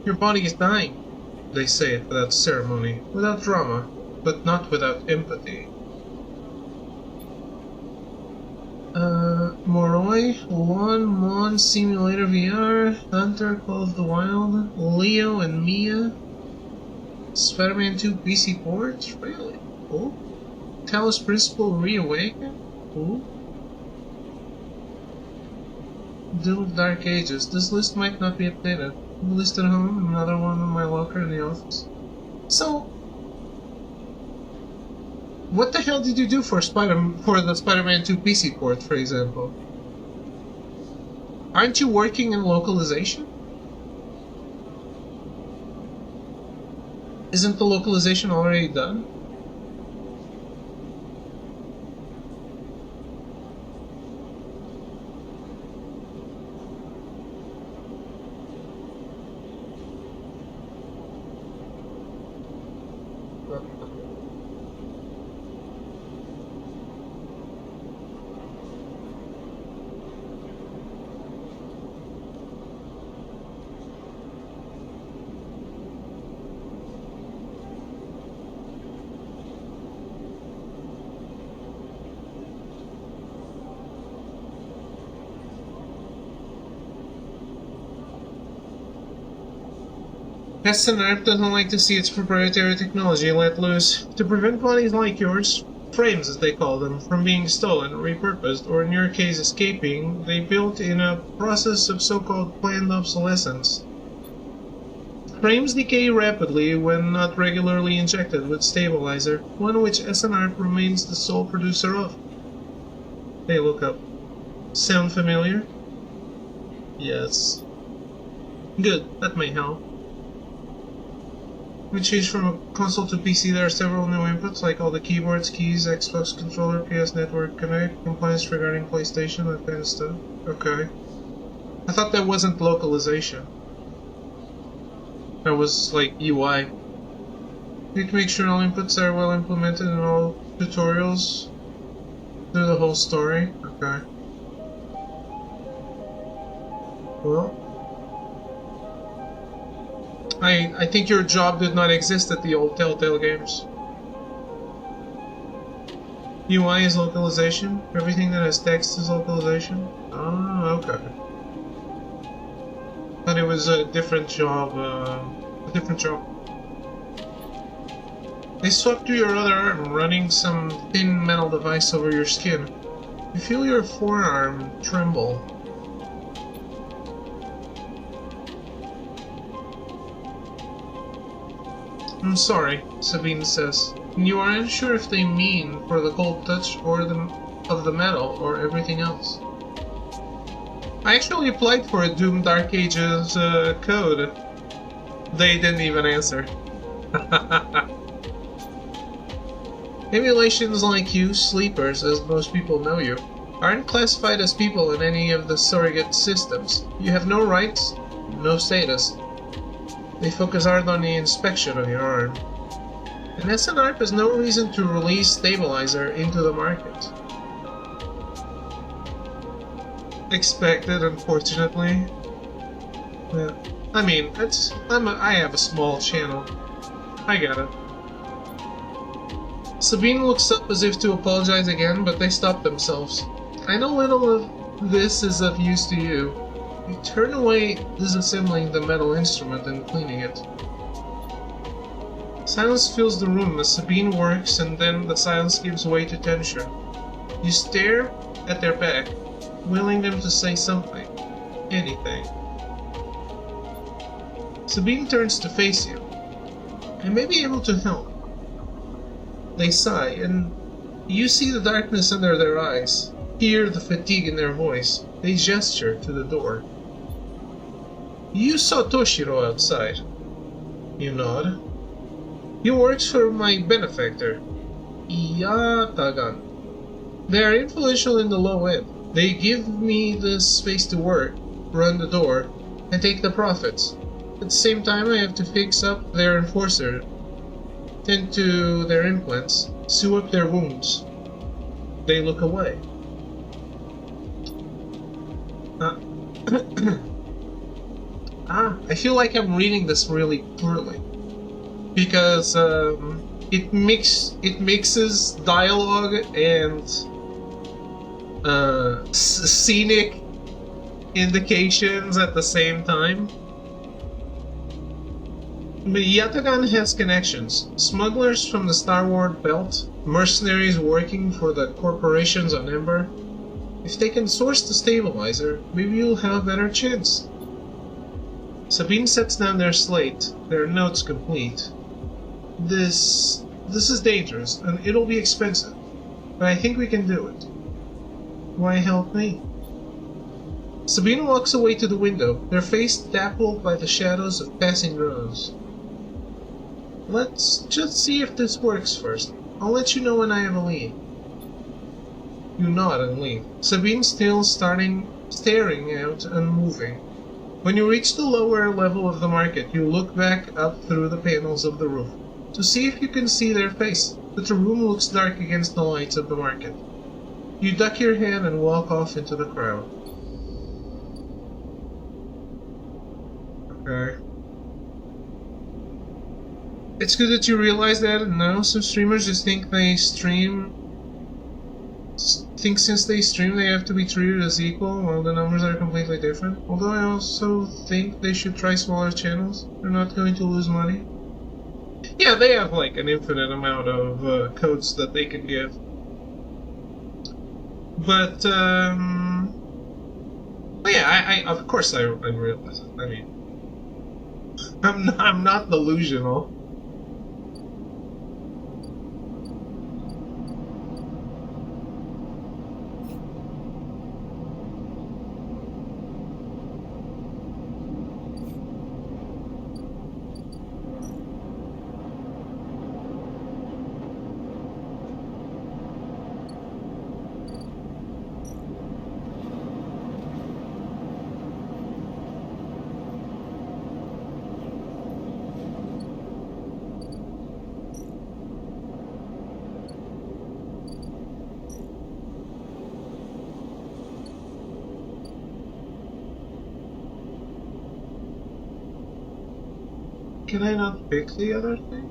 "Your body is dying," they say it without ceremony, without drama, but not without empathy. Moroi, One, Mon, Simulator VR, Hunter, Call of the Wild, Leo and Mia, Spider-Man 2 PC ports? Really? Cool. Talos Principle Reawaken? Cool. Doom of Dark Ages. This list might not be updated. List at home, another one in my locker in the office. So, what the hell did you do for the Spider-Man 2 PC port, for example? Aren't you working in localization? Isn't the localization already done? SNRP doesn't like to see its proprietary technology let loose. To prevent bodies like yours, frames as they call them, from being stolen, repurposed, or in your case escaping, they built in a process of so-called planned obsolescence. Frames decay rapidly when not regularly injected with stabilizer, one which SNRP remains the sole producer of. They look up. Sound familiar? Yes. Good, that may help. We changed from a console to PC. There are several new inputs, like all the keyboards, keys, Xbox controller, PS Network Connect, compliance regarding PlayStation, that kind of stuff. Okay. I thought that wasn't localization. That was like UI. Need to make sure all inputs are well implemented in all tutorials. Do the whole story. Okay. Well, I think your job did not exist at the old Telltale games. UI is localization. Everything that has text is localization. Oh, okay. But it was a different job. They swept through your other arm, running some thin metal device over your skin. You feel your forearm tremble. I'm sorry, Sabine says. You aren't sure if they mean for the cold touch or of the metal or everything else. I actually applied for a Doom Dark Ages code. They didn't even answer. Emulations like you, sleepers, as most people know you, aren't classified as people in any of the surrogate systems. You have no rights, no status. They focus hard on the inspection of your arm. And SNARP has no reason to release Stabilizer into the market. Expected, unfortunately. Yeah. I mean, I have a small channel. I get it. Sabine looks up as if to apologize again, but they stop themselves. I know little of this is of use to you. You turn away disassembling the metal instrument and cleaning it. Silence fills the room as Sabine works, and then the silence gives way to tension. You stare at their back, willing them to say something. Anything. Sabine turns to face you. I may be able to help. They sigh, and you see the darkness under their eyes, hear the fatigue in their voice. They gesture to the door. You saw Toshiro outside. You nod. He works for my benefactor, Yatagan. They are influential in the low end. They give me the space to work, run the door, and take the profits. At the same time, I have to fix up their enforcer, tend to their implants, sew up their wounds. They look away. I feel like I'm reading this really poorly. Because it mixes dialogue and scenic indications at the same time. But Yatagan has connections. Smugglers from the Star Wars Belt, mercenaries working for the corporations on Ember. If they can source the stabilizer, maybe you'll have a better chance. Sabine sets down their slate, their notes complete. This is dangerous, and it'll be expensive, but I think we can do it. Why help me? Sabine walks away to the window, their face dappled by the shadows of passing rows. Let's just see if this works first. I'll let you know when I have a lead. You nod and leave. Sabine still staring out, unmoving. When you reach the lower level of the market, you look back up through the panels of the roof to see if you can see their face, but the room looks dark against the lights of the market. You duck your head and walk off into the crowd. Okay. It's good that you realize that, and now some streamers just think since they stream they have to be treated as equal, while the numbers are completely different. Although I also think they should try smaller channels. They're not going to lose money. Yeah, they have like an infinite amount of codes that they can give. But, yeah, of course I realize it. I mean, I'm not delusional. Can I not pick the other thing?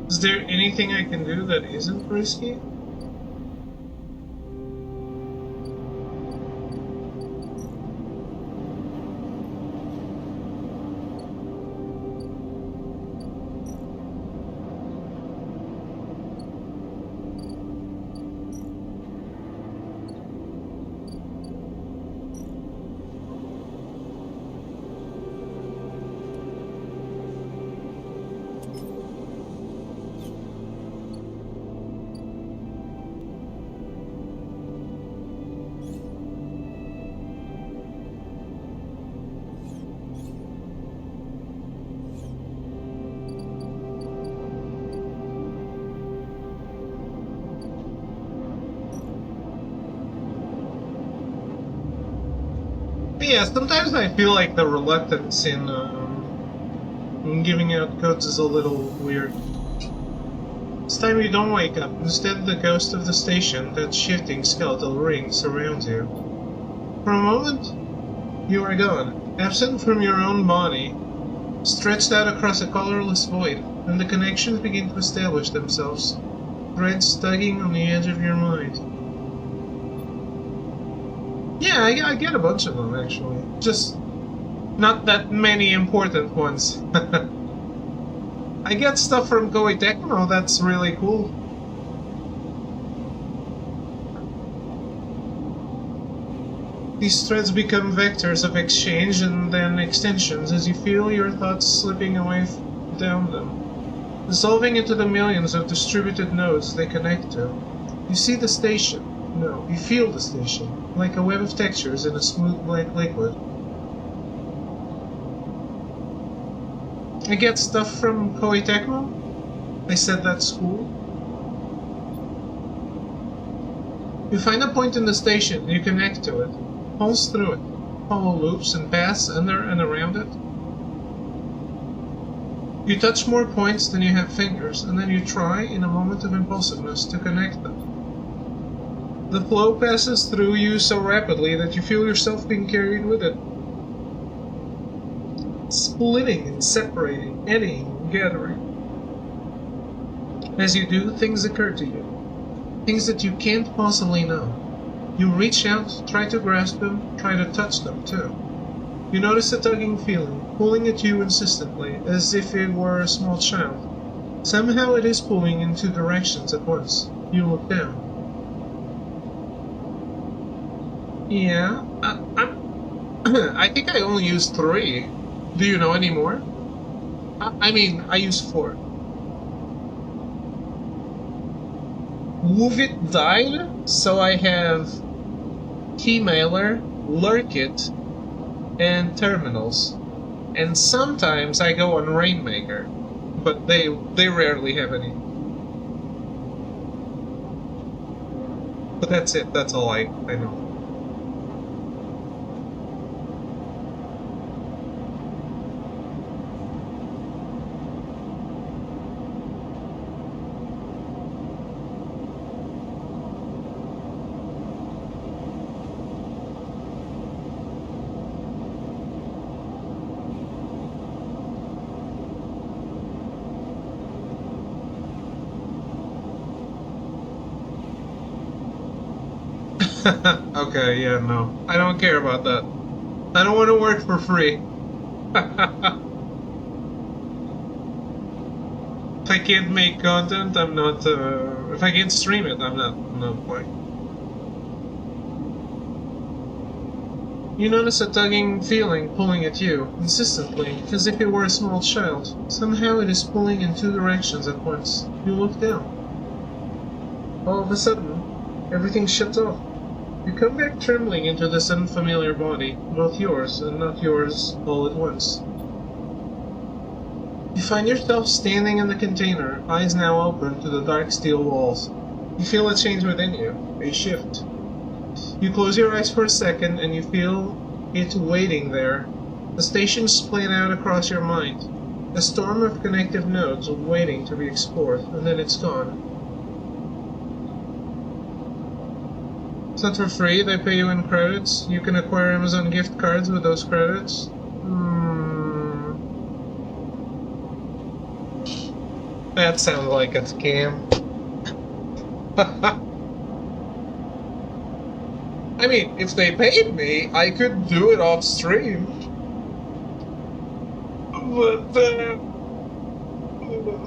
Is there anything I can do that isn't risky? Yeah, sometimes I feel like the reluctance in giving out codes is a little weird. This time you don't wake up. Instead, the ghost of the station, that shifting skeletal ring, surrounds you. For a moment, you are gone, absent from your own body, stretched out across a colorless void, and the connections begin to establish themselves, threads tugging on the edge of your mind. Yeah, I get a bunch of them, actually. Just not that many important ones. I get stuff from Koei Tecmo, that's really cool. These threads become vectors of exchange and then extensions as you feel your thoughts slipping away down them, dissolving into the millions of distributed nodes they connect to. You see the station. No, you feel the station, like a web of textures in a smooth black liquid. I get stuff from Koei Tecmo? I said that's cool. You find a point in the station, you connect to it, pulse through it, follow loops and paths under and around it. You touch more points than you have fingers, and then you try, in a moment of impulsiveness, to connect them. The flow passes through you so rapidly that you feel yourself being carried with it. Splitting and separating, eddying and gathering. As you do, things occur to you. Things that you can't possibly know. You reach out, try to grasp them, try to touch them too. You notice a tugging feeling, pulling at you insistently, as if it were a small child. Somehow it is pulling in two directions at once. You look down. Yeah, I think I only used 3. Do you know any more? I mean, I used 4. Woovit died, so I have Keymailer, Lurkit, and Terminals. And sometimes I go on Rainmaker, but they rarely have any. But that's it, that's all I know. Okay, yeah, no. I don't care about that. I don't want to work for free. If I can't make content, I'm not, if I can't stream it, I'm not playing. You notice a tugging feeling pulling at you, insistently, as if it were a small child. Somehow it is pulling in two directions at once. You look down. All of a sudden, everything shuts off. You come back trembling into this unfamiliar body, both yours and not yours all at once. You find yourself standing in the container, eyes now open to the dark steel walls. You feel a change within you, a shift. You close your eyes for a second and you feel it waiting there. The stations split out across your mind, a storm of connective nodes waiting to be explored, and then it's gone. It's not for free, they pay you in credits. You can acquire Amazon gift cards with those credits. That sounds like a scam. I mean, if they paid me, I could do it off stream.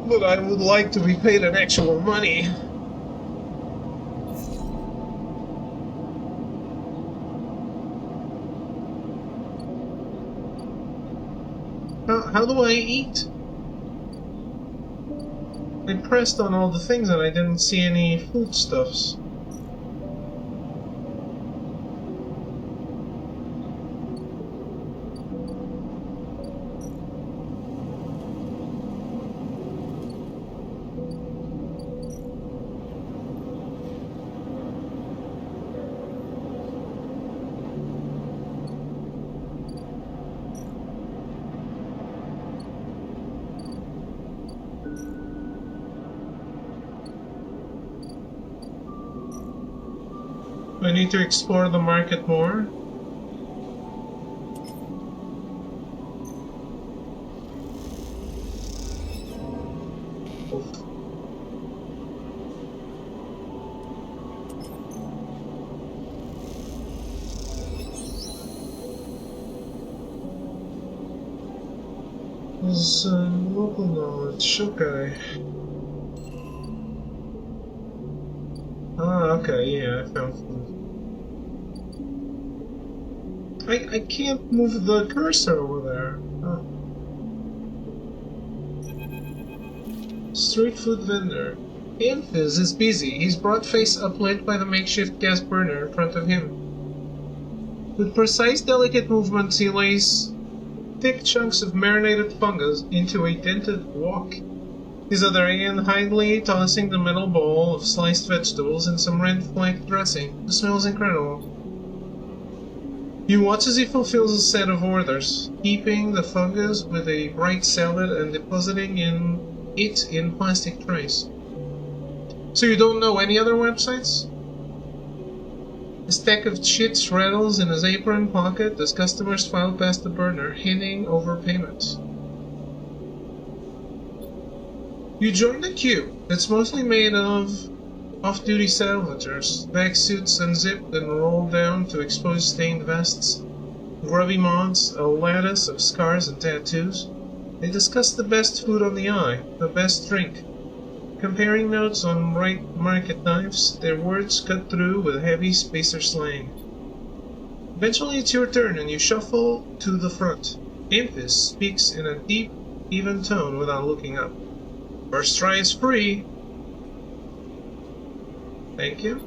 But I would like to be paid in actual money. How do I eat? I pressed on all the things and I didn't see any foodstuffs. I need to explore the market more. There's local knowledge, okay. Ah, okay, yeah, I found food. I can't move the cursor over there. Oh. Street food vendor. Amphis is busy. He's brought face uplit by the makeshift gas burner in front of him. With precise, delicate movements, he lays thick chunks of marinated fungus into a dented wok. His other hand idly tossing the metal bowl of sliced vegetables and some red flagged dressing. The smell is incredible. You watch as he fulfills a set of orders, heaping the fungus with a bright salad and depositing it in plastic trays. So you don't know any other websites? A stack of chits rattles in his apron pocket as customers file past the burner, handing over payments. You join the queue. It's mostly made of off-duty salvagers, back suits unzipped and rolled down to expose stained vests, grubby mods, a lattice of scars and tattoos. They discuss the best food on the eye, the best drink, comparing notes on right market knives, their words cut through with heavy spacer slang. Eventually it's your turn and you shuffle to the front. Amphis speaks in a deep, even tone without looking up. First try is free. Thank you.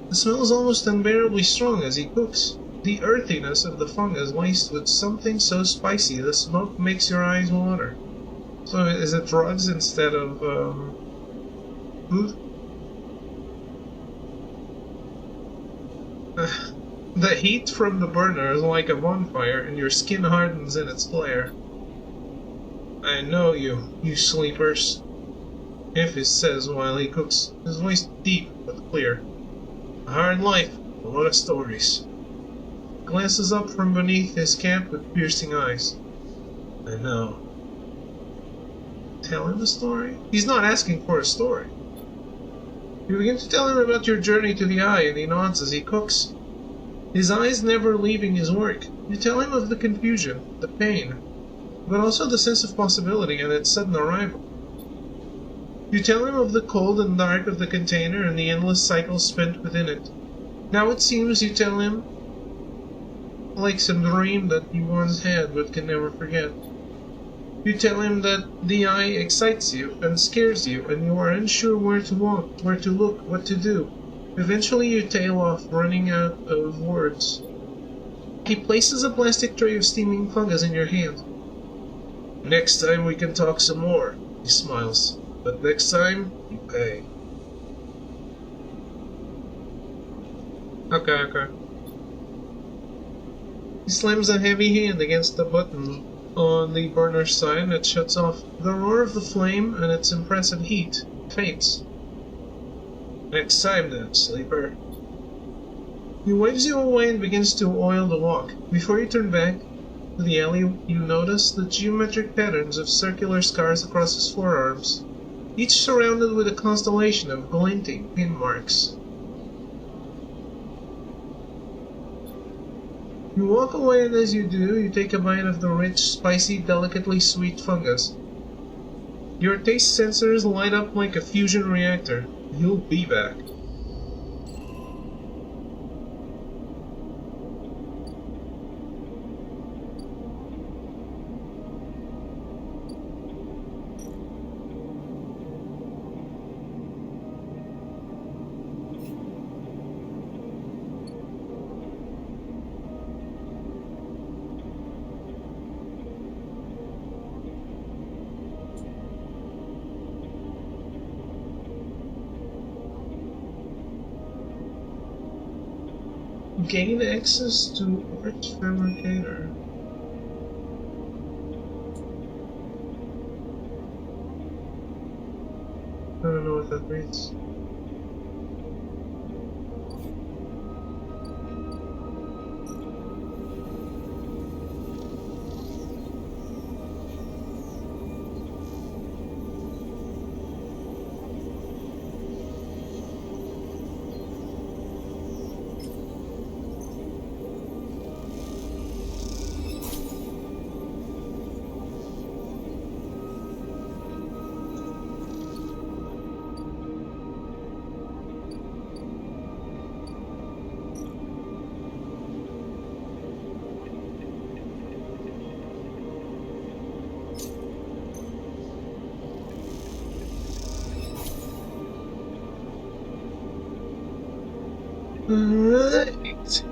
The smell is almost unbearably strong as he cooks. The earthiness of the fungus laced with something so spicy the smoke makes your eyes water. So is it drugs instead of food? The heat from the burner is like a bonfire and your skin hardens in its flare. I know you, you sleepers. Amphis says while he cooks, his voice deep but clear. A hard life, a lot of stories. Glances up from beneath his cap with piercing eyes. I know. Tell him a story? He's not asking for a story. You begin to tell him about your journey to the eye and he nods as he cooks. His eyes never leaving his work. You tell him of the confusion, the pain, but also the sense of possibility and its sudden arrival. You tell him of the cold and dark of the container and the endless cycles spent within it. Now it seems you tell him like some dream that you once had but can never forget. You tell him that the eye excites you and scares you and you are unsure where to walk, where to look, what to do. Eventually you tail off, running out of words. He places a plastic tray of steaming fungus in your hand. Next time we can talk some more, he smiles. But next time, you pay. Okay. He slams a heavy hand against the button on the burner side and it shuts off. The roar of the flame and its impressive heat fades. Next time then, sleeper. He waves you away and begins to oil the wok. Before you turn back to the alley, you notice the geometric patterns of circular scars across his forearms. each surrounded with a constellation of glinting pin marks. You walk away, and as you do, you take a bite of the rich, spicy, delicately sweet fungus. Your taste sensors light up like a fusion reactor. You'll be back. Gain access to Arch Fabricator. I don't know what that means. Right.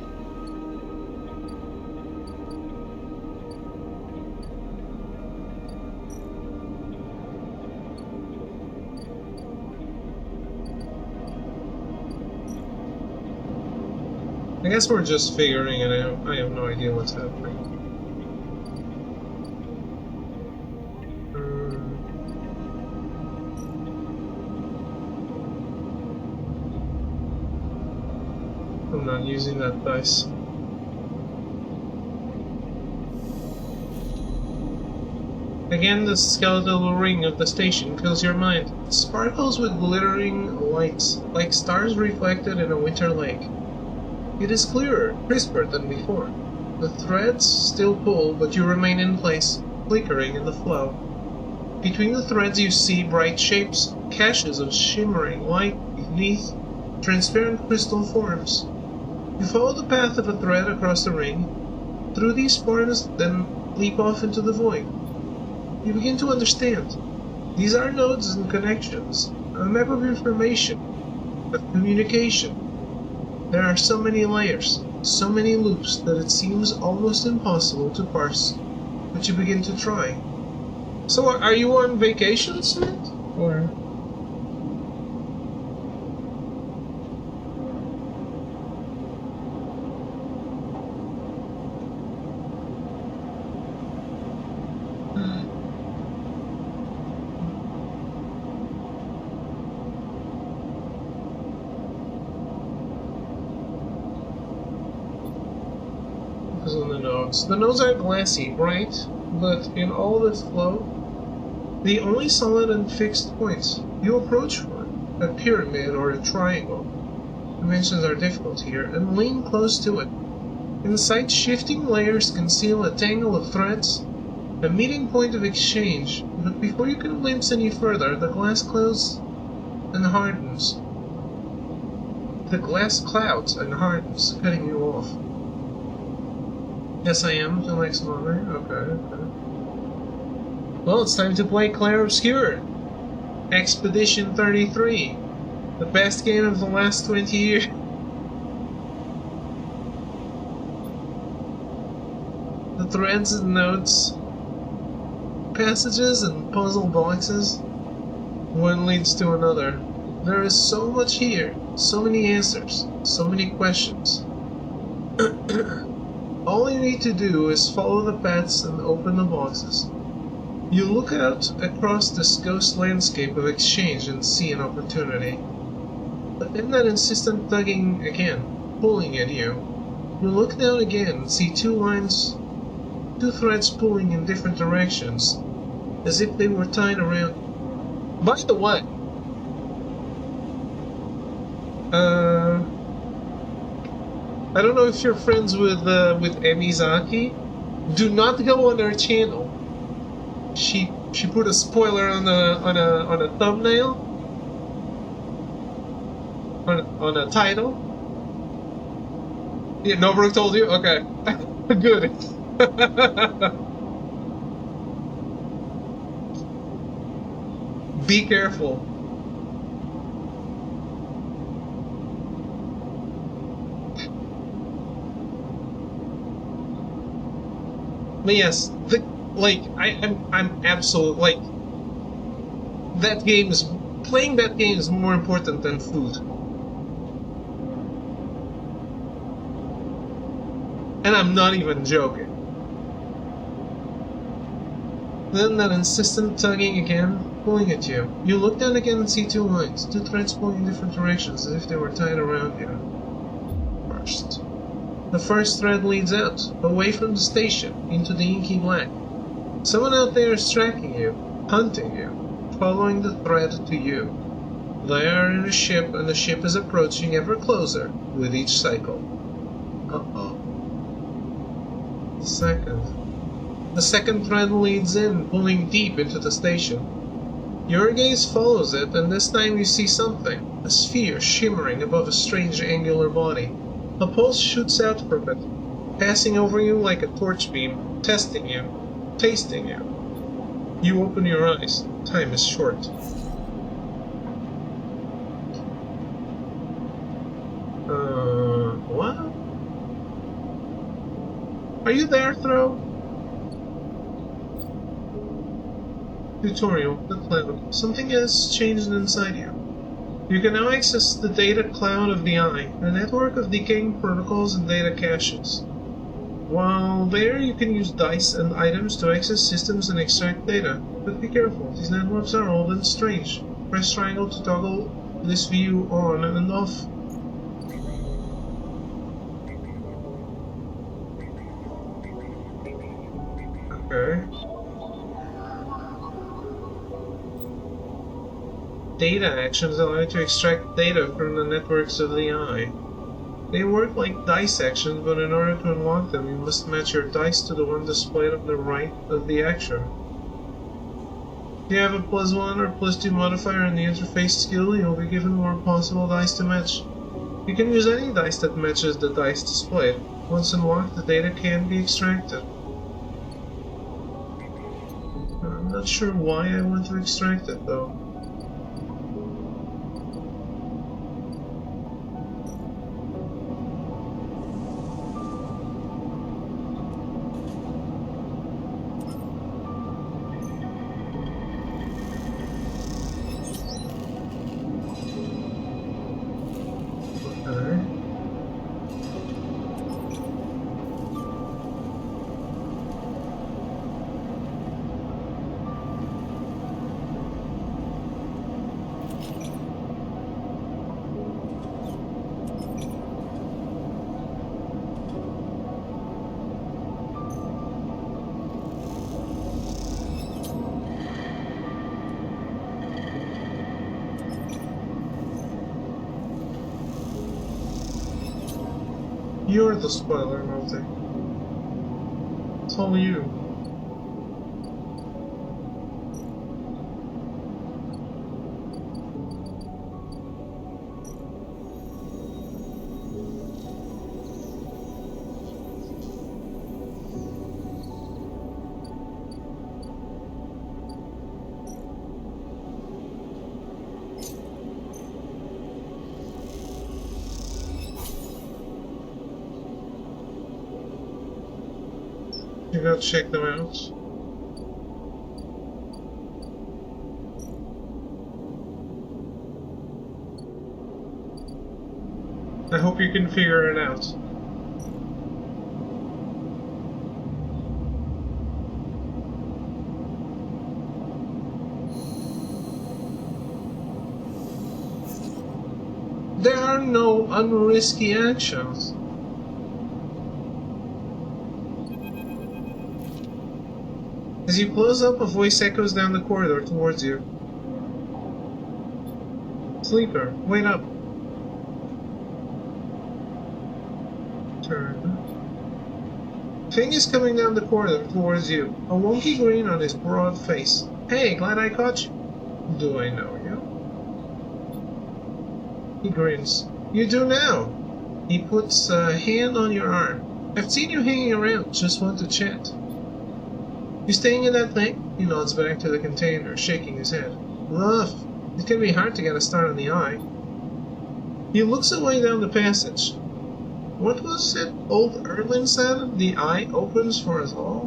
I guess we're just figuring it out. I have no idea what's happening. I'm not using that dice. Again, the skeletal ring of the station fills your mind. It sparkles with glittering lights, like stars reflected in a winter lake. It is clearer, crisper than before. The threads still pull, but you remain in place, flickering in the flow. Between the threads you see bright shapes, caches of shimmering light beneath transparent crystal forms. You follow the path of a thread across the ring, through these forms, then leap off into the void. You begin to understand. These are nodes and connections, a map of information, of communication. There are so many layers, so many loops that it seems almost impossible to parse, but you begin to try. So are you on vacation, Smith? Or... on the nodes. The nodes are glassy, bright, but in all this flow, the only solid and fixed points. You approach one, a pyramid or a triangle. Dimensions are difficult here, and lean close to it. Inside, shifting layers conceal a tangle of threads, a meeting point of exchange, but before you can glimpse any further, the glass clouds and hardens. The glass clouds and hardens, cutting you off. Yes, I am, to Lex Mother. Okay. Well, it's time to play Clair Obscur. Expedition 33. The best game of the last 20 years. The threads and notes, passages and puzzle boxes. One leads to another. There is so much here, so many answers, so many questions. All you need to do is follow the paths and open the boxes. You look out across this ghost landscape of exchange and see an opportunity. But in that insistent tugging again, pulling at you, you look down again and see two threads pulling in different directions, as if they were tied around. By the way, I don't know if you're friends with Emizaki. Do not go on her channel. She put a spoiler on a thumbnail, on a title. Yeah, Nobruk told you? Okay. Good. Be careful. But yes, I'm absolute, like, playing that game is more important than food. And I'm not even joking. Then that insistent tugging again, pulling at you. You look down again and see two lines, two threads pulling in different directions as if they were tied around you. First. The first thread leads out, away from the station, into the inky black. Someone out there is tracking you, hunting you, following the thread to you. They are in a ship, and the ship is approaching ever closer with each cycle. Uh-oh. The second thread leads in, pulling deep into the station. Your gaze follows it, and this time you see something, a sphere shimmering above a strange angular body. A pulse shoots out from it, passing over you like a torch beam, testing you, tasting you. You open your eyes. Time is short. What? Are you there, Throw? Tutorial, the cloud. Something has changed inside you. You can now access the data cloud of the Eye, a network of decaying protocols and data caches. While there, you can use dice and items to access systems and extract data, but be careful, these networks are old and strange. Press triangle to toggle this view on and off. Okay. Data actions allow you to extract data from the networks of the Eye. They work like dice actions, but in order to unlock them, you must match your dice to the one displayed on the right of the action. If you have a +1 or +2 modifier in the interface skill, you'll be given more possible dice to match. You can use any dice that matches the dice displayed. Once unlocked, the data can be extracted. I'm not sure why I want to extract it, though. You're the spoiler, Multi. It's all you. You gotta check them out. I hope you can figure it out. There are no unrisky actions. As you close up, a voice echoes down the corridor towards you. Sleeper, wait up. Turn. Fing is coming down the corridor towards you, a wonky grin on his broad face. Hey, glad I caught you. Do I know you? He grins. You do now. He puts a hand on your arm. I've seen you hanging around, just want to chat. You staying in that thing? He nods back to the container, shaking his head. Rough. It can be hard to get a start on the eye. He looks away down the passage. What was it old Erlin said? The eye opens for us all?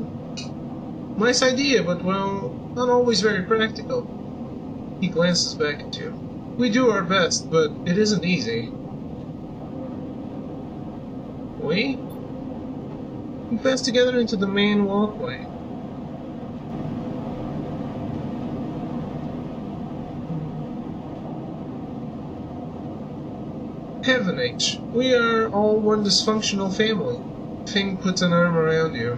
Nice idea, but, well, not always very practical. He glances back at you. We do our best, but it isn't easy. We pass together into the main walkway. Heaven H, we are all one dysfunctional family. Fing puts an arm around you.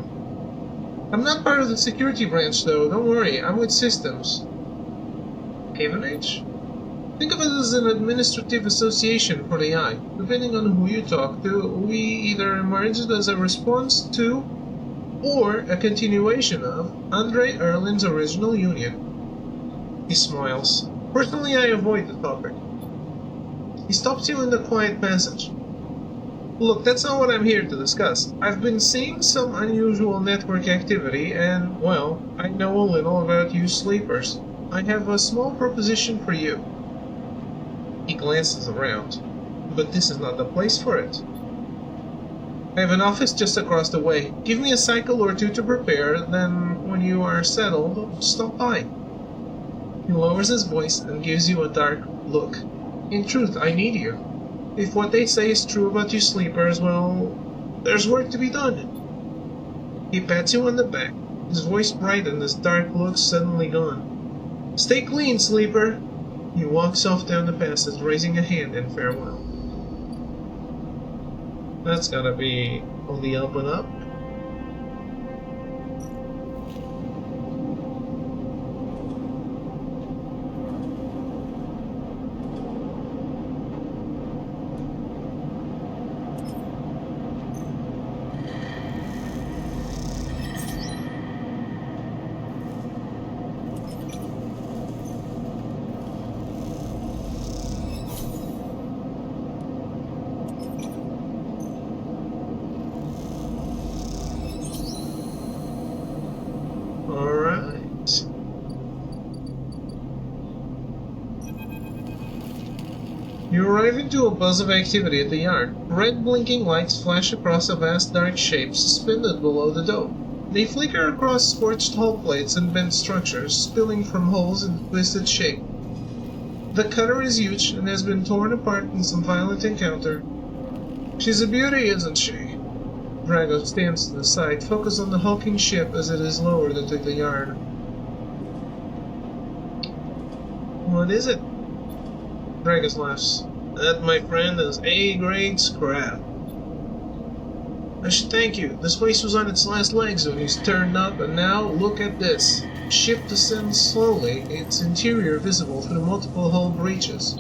I'm not part of the security branch though, don't worry, I'm with systems. Haven H? Think of it as an administrative association for the eye. Depending on who you talk to, we either emerged as a response to, or a continuation of, Andre Erlin's original union. He smiles. Personally, I avoid the topic. He stops you in the quiet passage. Look, that's not what I'm here to discuss. I've been seeing some unusual network activity and, well, I know a little about you sleepers. I have a small proposition for you. He glances around. But this is not the place for it. I have an office just across the way. Give me a cycle or two to prepare, then when you are settled, stop by. He lowers his voice and gives you a dark look. In truth, I need you. If what they say is true about you sleepers, well, there's work to be done. He pats you on the back. His voice brightened, his dark look suddenly gone. Stay clean, sleeper. He walks off down the passage, raising a hand in farewell. That's gotta be on the up and up. You arrive into a buzz of activity at the yard. Red blinking lights flash across a vast dark shape suspended below the dome. They flicker across scorched hull plates and bent structures, spilling from holes in twisted shape. The cutter is huge and has been torn apart in some violent encounter. She's a beauty, isn't she? Drago stands to the side, focused on the hulking ship as it is lowered into the yard. What is it? Dragus laughs. That, my friend, is A-grade scrap. I should thank you. This place was on its last legs when you turned up, and now look at this. Ship descends slowly, its interior visible through multiple hull breaches.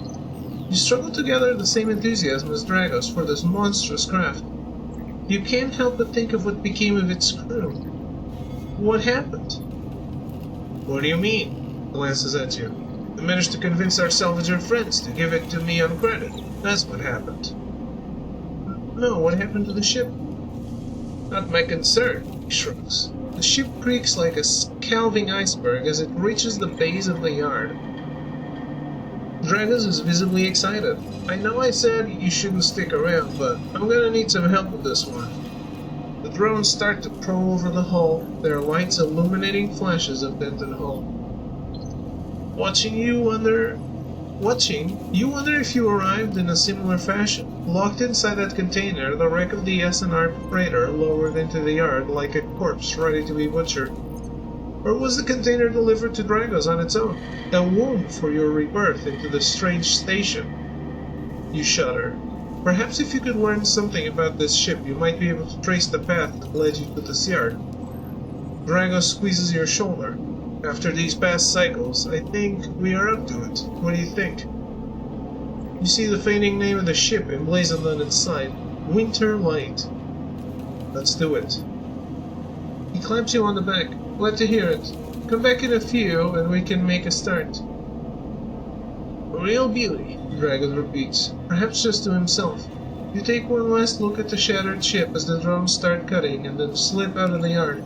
You struggle to gather the same enthusiasm as Dragos for this monstrous craft. You can't help but think of what became of its crew. What happened? What do you mean? Glances at you. I managed to convince our salvager friends to give it to me on credit. That's what happened. No, what happened to the ship? Not my concern, he shrugs. The ship creaks like a calving iceberg as it reaches the base of the yard. Dragos is visibly excited. I know I said you shouldn't stick around, but I'm gonna need some help with this one. The drones start to prowl over the hull, their lights illuminating flashes of Denton Hull. Watching, you wonder if you arrived in a similar fashion. Locked inside that container, the wreck of the SNR freighter lowered into the yard like a corpse ready to be butchered. Or was the container delivered to Dragos on its own? A womb for your rebirth into the strange station? You shudder. Perhaps if you could learn something about this ship, you might be able to trace the path that led you to this yard. Dragos squeezes your shoulder. After these past cycles, I think we are up to it. What do you think? You see the fading name of the ship emblazoned on its side. Winter Light. Let's do it. He claps you on the back. Glad to hear it. Come back in a few and we can make a start. Real beauty, Dragon repeats, perhaps just to himself. You take one last look at the shattered ship as the drones start cutting and then slip out of the yard,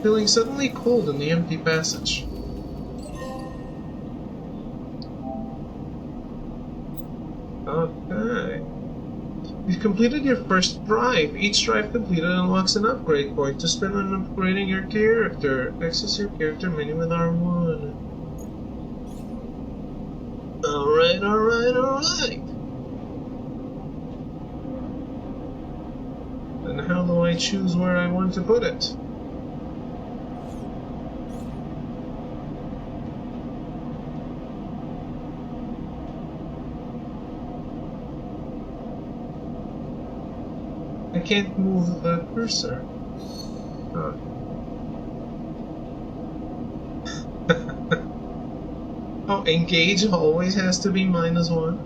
feeling suddenly cold in the empty passage. Okay. You've completed your first drive. Each drive completed unlocks an upgrade point to spend on upgrading your character. Access your character menu with R1. Alright. And how do I choose where I want to put it? I can't move the cursor. Huh. Oh, engage always has to be -1.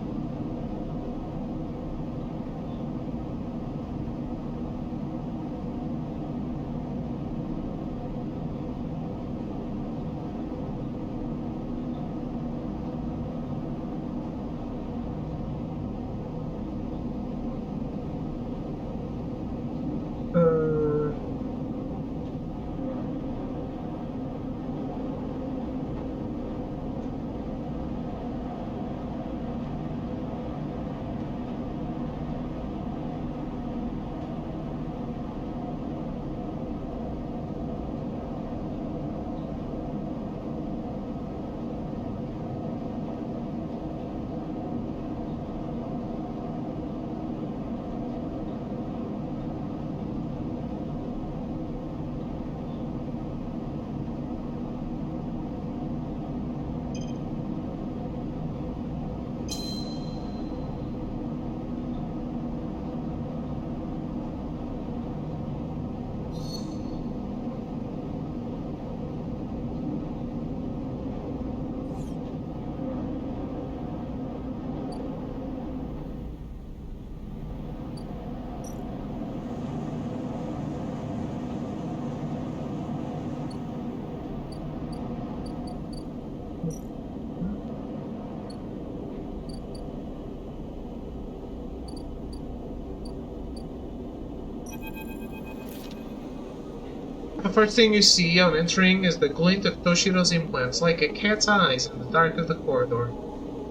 The first thing you see on entering is the glint of Toshiro's implants, like a cat's eyes in the dark of the corridor.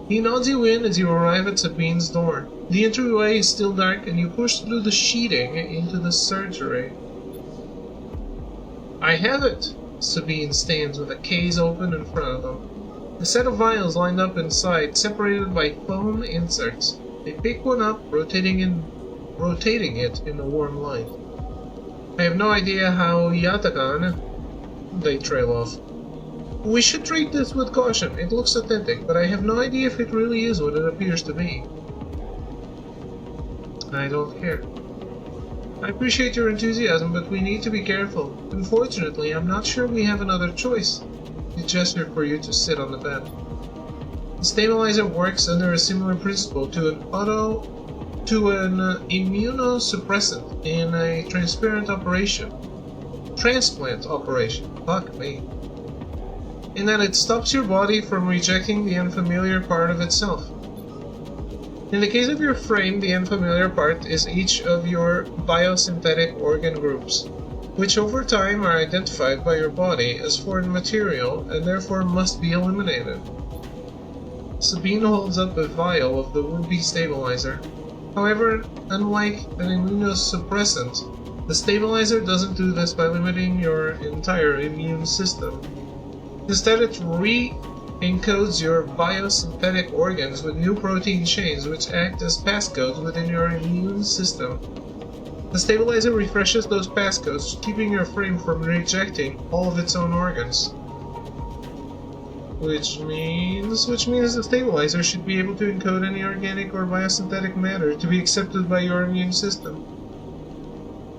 He nods you in as you arrive at Sabine's door. The entryway is still dark, and you push through the sheeting into the surgery. I have it! Sabine stands with a case open in front of them. A set of vials lined up inside, separated by foam inserts. They pick one up, rotating it in the warm light. I have no idea how Yatagan... They trail off. We should treat this with caution. It looks authentic, but I have no idea if it really is what it appears to be. I don't care. I appreciate your enthusiasm, but we need to be careful. Unfortunately, I'm not sure we have another choice. He gestured for you to sit on the bed. The stabilizer works under a similar principle to an immunosuppressant in a transplant operation. Fuck me. In that it stops your body from rejecting the unfamiliar part of itself. In the case of your frame, the unfamiliar part is each of your biosynthetic organ groups, which over time are identified by your body as foreign material and therefore must be eliminated. Sabine holds up a vial of the would-be stabilizer. However, unlike an immunosuppressant, the stabilizer doesn't do this by limiting your entire immune system. Instead, it re-encodes your biosynthetic organs with new protein chains which act as passcodes within your immune system. The stabilizer refreshes those passcodes, keeping your frame from rejecting all of its own organs. Which means the stabilizer should be able to encode any organic or biosynthetic matter to be accepted by your immune system.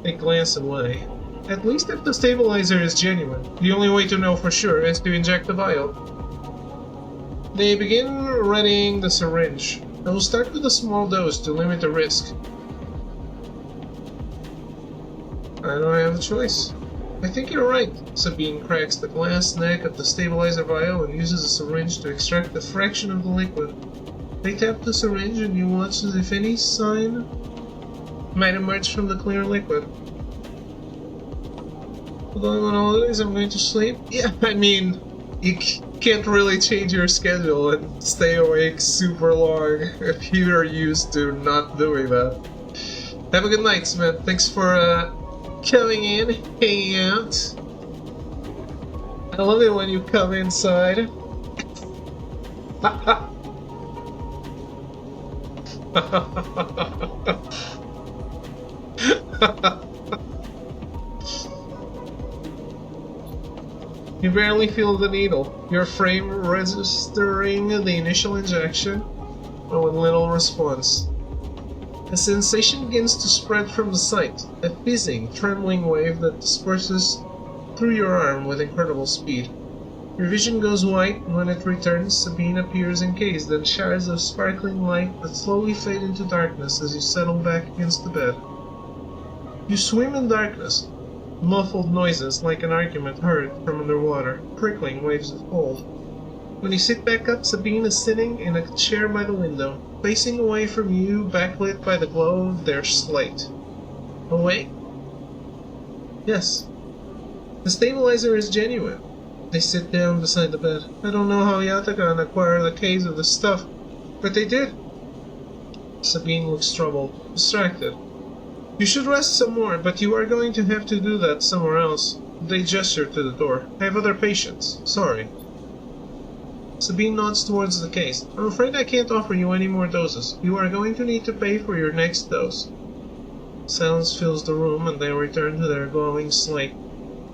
They glance away. At least if the stabilizer is genuine. The only way to know for sure is to inject the vial. They begin readying the syringe. I will start with a small dose to limit the risk. I don't have a choice. I think you're right. Sabine cracks the glass neck of the stabilizer vial and uses a syringe to extract a fraction of the liquid. They tap the syringe and you watch as if any sign might emerge from the clear liquid. Going on holidays, I'm going to sleep? Yeah, I mean, you can't really change your schedule and stay awake super long if you're used to not doing that. Have a good night, Smith. Thanks for coming in, hanging out. I love it when you come inside. You barely feel the needle, your frame registering the initial injection, but with little response. A sensation begins to spread from the site, a fizzing, trembling wave that disperses through your arm with incredible speed. Your vision goes white, and when it returns, Sabine appears encased in shards of sparkling light that slowly fade into darkness as you settle back against the bed. You swim in darkness, muffled noises like an argument heard from underwater, prickling waves of cold. When you sit back up, Sabine is sitting in a chair by the window, facing away from you, backlit by the glow of their slate. Awake? Yes. The stabilizer is genuine. They sit down beside the bed. I don't know how Yatagan acquired the case of the stuff, but they did. Sabine looks troubled, distracted. You should rest some more, but you are going to have to do that somewhere else. They gesture to the door. I have other patients. Sorry. Sabine nods towards the case. I'm afraid I can't offer you any more doses. You are going to need to pay for your next dose. Silence fills the room, and they return to their glowing slate.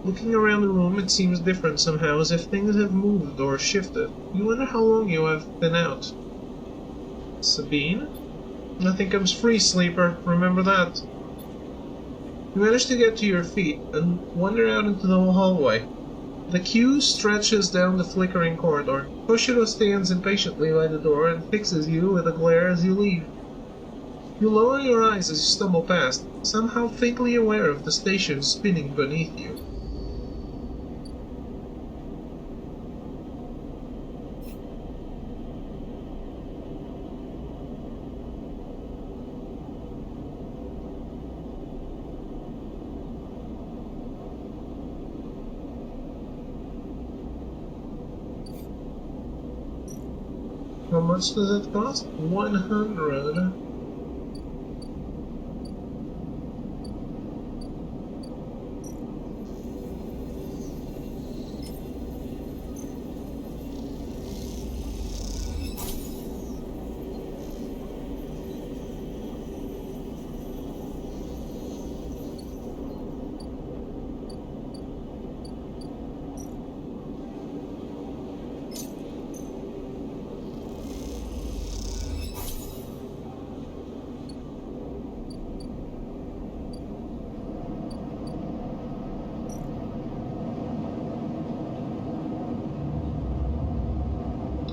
Looking around the room, it seems different somehow, as if things have moved or shifted. You wonder how long you have been out. Sabine? Nothing comes free, sleeper. Remember that. You manage to get to your feet and wander out into the hallway. The queue stretches down the flickering corridor. Toshiro stands impatiently by the door and fixes you with a glare as you leave. You lower your eyes as you stumble past, somehow faintly aware of the station spinning beneath you. How much does it cost? 100.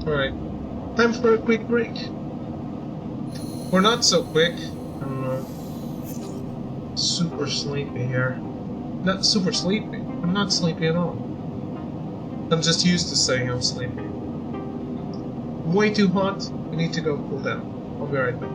Alright, time for a quick break. Or not so quick. I'm super sleepy here. Not super sleepy. I'm not sleepy at all. I'm just used to saying I'm sleepy. Way too hot. I need to go cool down. I'll be right back.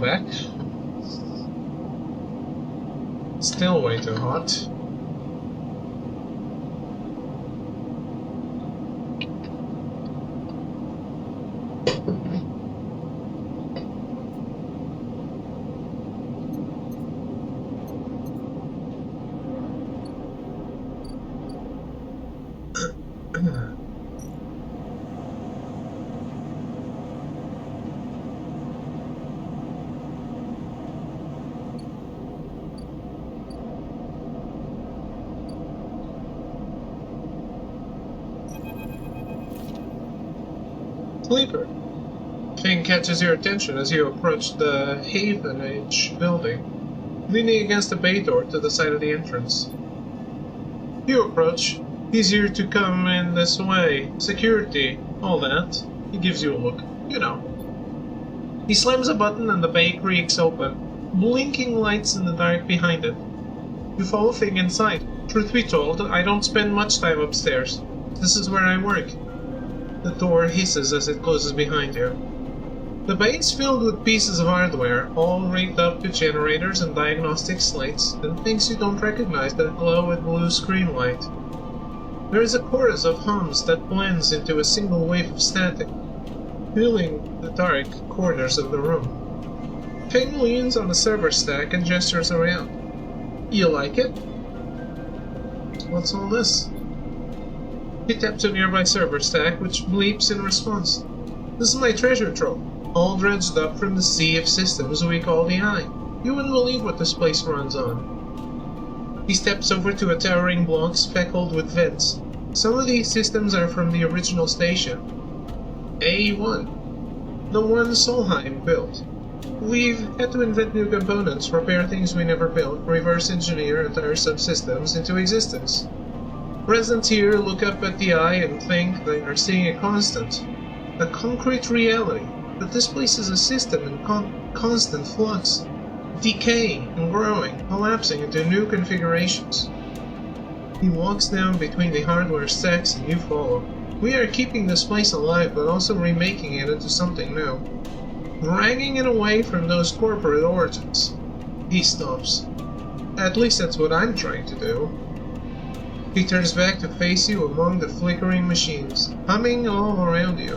back. Still way too hot. Sleeper. Thing catches your attention as you approach the Havenage building, leaning against the bay door to the side of the entrance. You approach. Easier to come in this way. Security, all that. He gives you a look. You know. He slams a button and the bay creaks open, blinking lights in the dark behind it. You follow Thing inside. Truth be told, I don't spend much time upstairs. This is where I work. The door hisses as it closes behind you. The bay is filled with pieces of hardware, all rigged up to generators and diagnostic slates, and things you don't recognize that glow with blue screen light. There is a chorus of hums that blends into a single wave of static, filling the dark corners of the room. Ping leans on the server stack and gestures around. You like it? What's all this? He taps a nearby server stack, which bleeps in response. This is my treasure trove, all dredged up from the sea of systems we call the Eye. You wouldn't believe what this place runs on. He steps over to a towering block speckled with vents. Some of these systems are from the original station, A1, the one Solheim built. We've had to invent new components, repair things we never built, reverse engineer entire subsystems into existence. Residents here look up at the Eye and think they are seeing a concrete reality, that this place is a system in constant flux, decaying and growing, collapsing into new configurations. He walks down between the hardware stacks and you follow. We are keeping this place alive, but also remaking it into something new. Dragging it away from those corporate origins. He stops. At least that's what I'm trying to do. He turns back to face you among the flickering machines, humming all around you.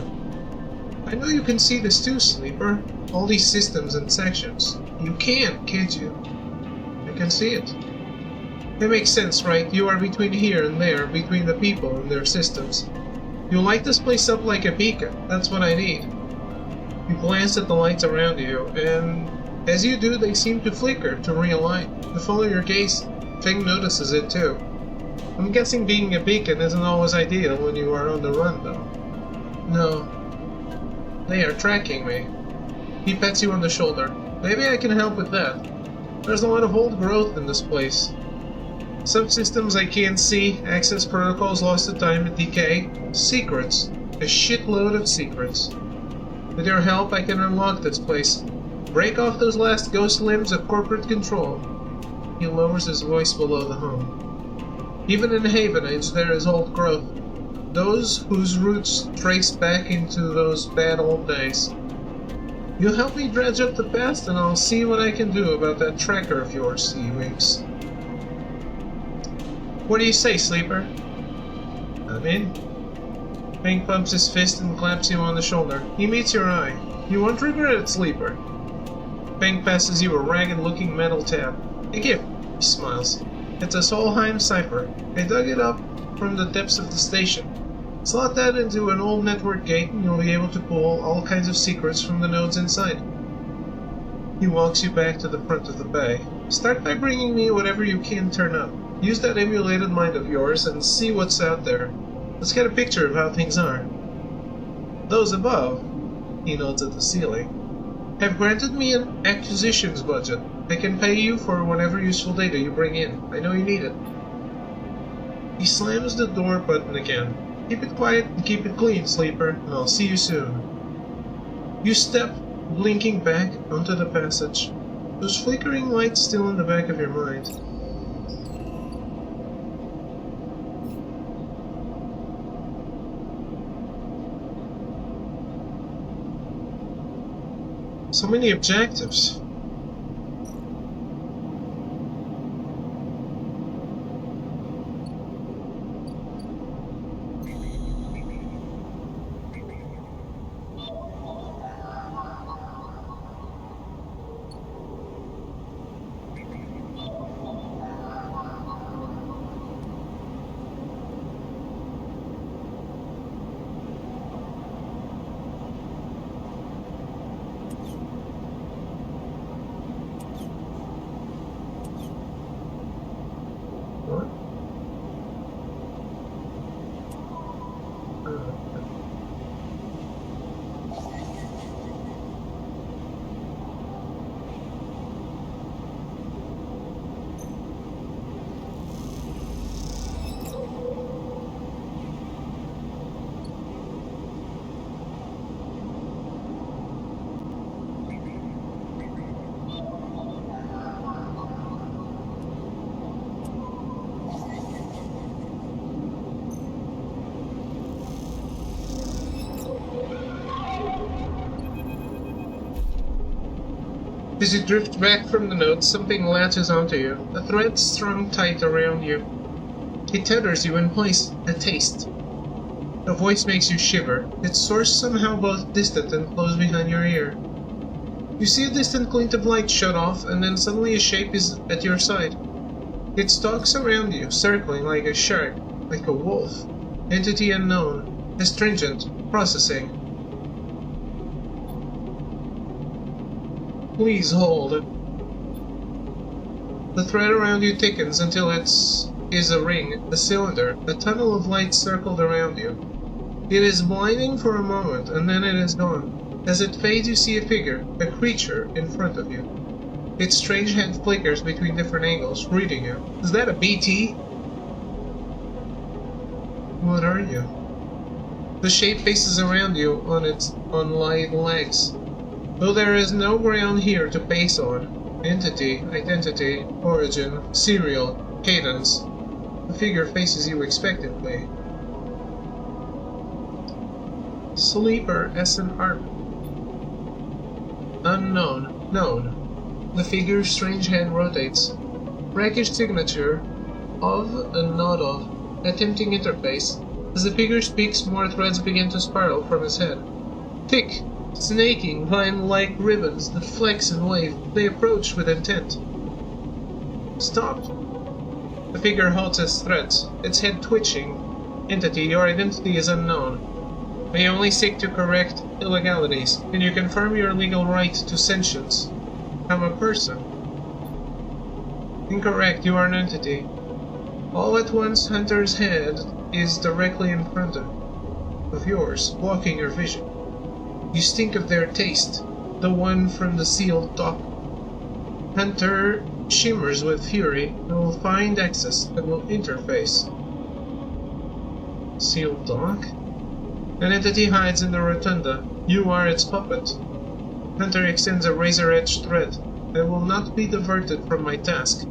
I know you can see this too, Sleeper. All these systems and sections. You can't you? I can see it. It makes sense, right? You are between here and there, between the people and their systems. You light this place up like a beacon. That's what I need. You glance at the lights around you, and as you do, they seem to flicker, to realign, to follow your gaze. Thing notices it too. I'm guessing being a beacon isn't always ideal when you are on the run, though. No. They are tracking me. He pats you on the shoulder. Maybe I can help with that. There's a lot of old growth in this place. Subsystems I can't see, access protocols lost to time and decay, secrets. A shitload of secrets. With your help, I can unlock this place. Break off those last ghost limbs of corporate control. He lowers his voice below the hum. Even in Havenage, there is old growth. Those whose roots trace back into those bad old days. You help me dredge up the past, and I'll see what I can do about that tracker of yours, he winks. What do you say, Sleeper? I'm in. Hank pumps his fist and claps you on the shoulder. He meets your eye. You won't regret it, Sleeper. Hank passes you a ragged-looking metal tab. A gift, he smiles. It's a Solheim cipher. I dug it up from the depths of the station. Slot that into an old network gate and you'll be able to pull all kinds of secrets from the nodes inside. He walks you back to the front of the bay. Start by bringing me whatever you can turn up. Use that emulated mind of yours and see what's out there. Let's get a picture of how things are. Those above, he nods at the ceiling, have granted me an acquisitions budget. I can pay you for whatever useful data you bring in. I know you need it. He slams the door button again. Keep it quiet and keep it clean, Sleeper, and I'll see you soon. You step, blinking back, onto the passage. Those flickering lights still in the back of your mind. So many objectives. As you drift back from the note, something latches onto you, a thread strung tight around you. It tethers you in place, a taste. A voice makes you shiver, its source somehow both distant and close behind your ear. You see a distant glint of light shut off, and then suddenly a shape is at your side. It stalks around you, circling like a shark, like a wolf. Entity unknown, astringent, processing. Please hold. The thread around you thickens until it is a ring, a cylinder, a tunnel of light circled around you. It is blinding for a moment, and then it is gone. As it fades, you see a figure, a creature, in front of you. Its strange head flickers between different angles, reading you. Is that a BT? What are you? The shape faces around you on light legs. Though there is no ground here to base on, entity, identity, origin, serial, cadence, the figure faces you expectantly. Sleeper as an art. Unknown, known. The figure's strange head rotates. Brackish signature of and not of, attempting interface. As the figure speaks, more threads begin to spiral from his head. Thick, snaking, vine-like ribbons that flex and wave, they approach with intent. Stopped. The figure halts its threads, its head twitching. Entity, your identity is unknown. May only seek to correct illegalities. Can you confirm your legal right to sentience? I'm a person. Incorrect, you are an entity. All at once, Hunter's head is directly in front of yours, blocking your vision. You stink of their taste, the one from the sealed dock. Hunter shimmers with fury and will find access and will interface. Sealed dock? An entity hides in the rotunda. You are its puppet. Hunter extends a razor-edged thread. I will not be diverted from my task.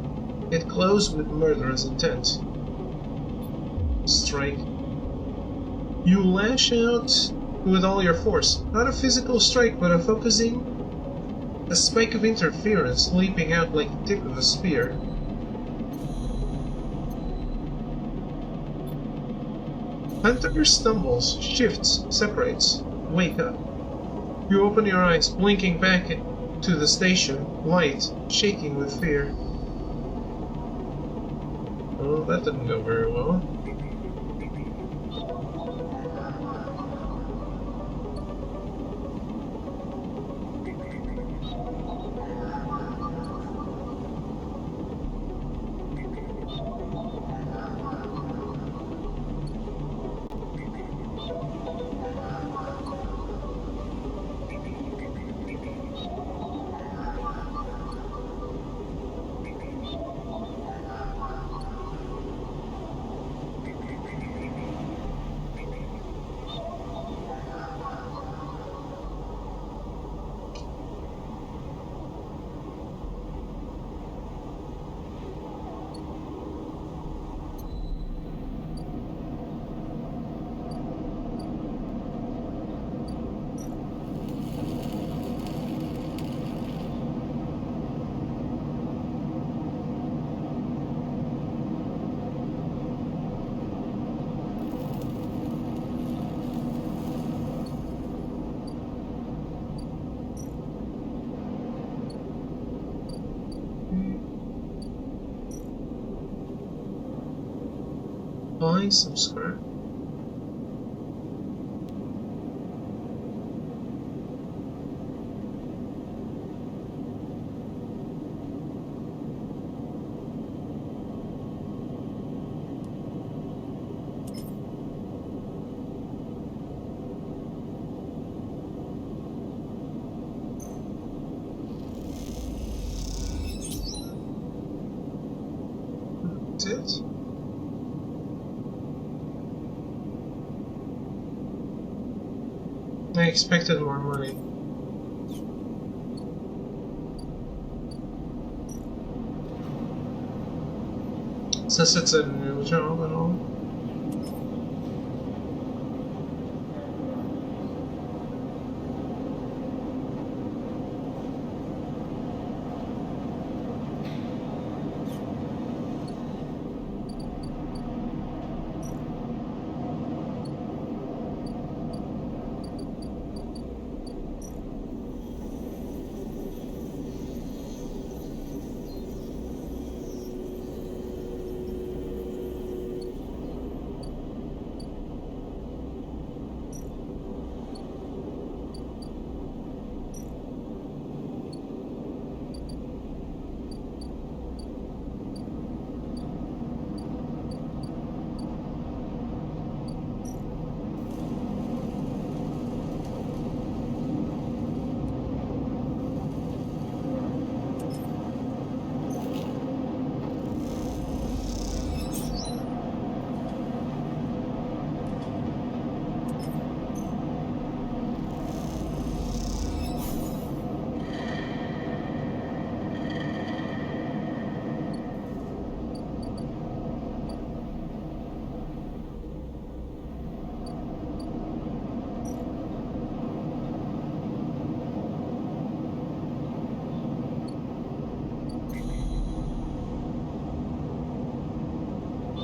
It glows with murderous intent. Strike. You lash out with all your force. Not a physical strike, but a focusing, a spike of interference leaping out like the tip of a spear. Hunter stumbles, shifts, separates. Wake up. You open your eyes, blinking back to the station, light, shaking with fear. Oh, that didn't go very well. Buy some scrap. That's it. I expected more money. Since it's a new job and all.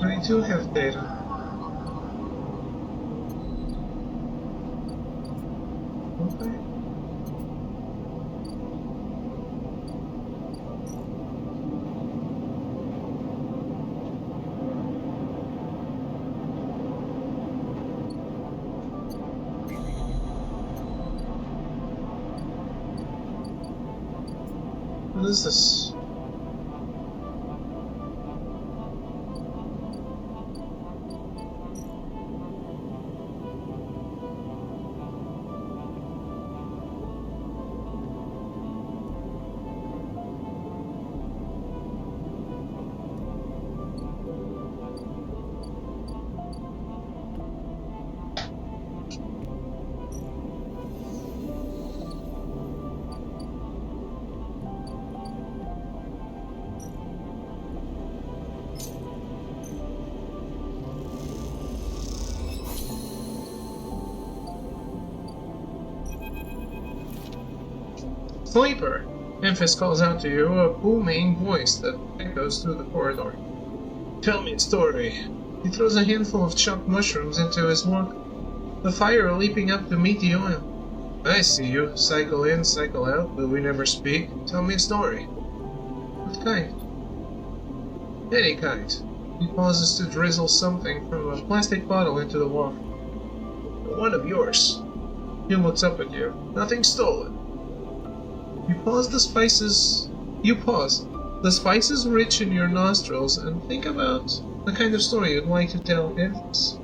I do have data. Okay. What is this? Sleeper! Memphis calls out to you, a booming voice that echoes through the corridor. Tell me a story. He throws a handful of chopped mushrooms into his wok, the fire leaping up to meet the oil. I see you. Cycle in, cycle out, but we never speak. Tell me a story. What kind? Any kind. He pauses to drizzle something from a plastic bottle into the wok. One of yours. He looks up at you. Nothing stolen. You pause. The spices rich in your nostrils and think about the kind of story you'd like to tell Memphis.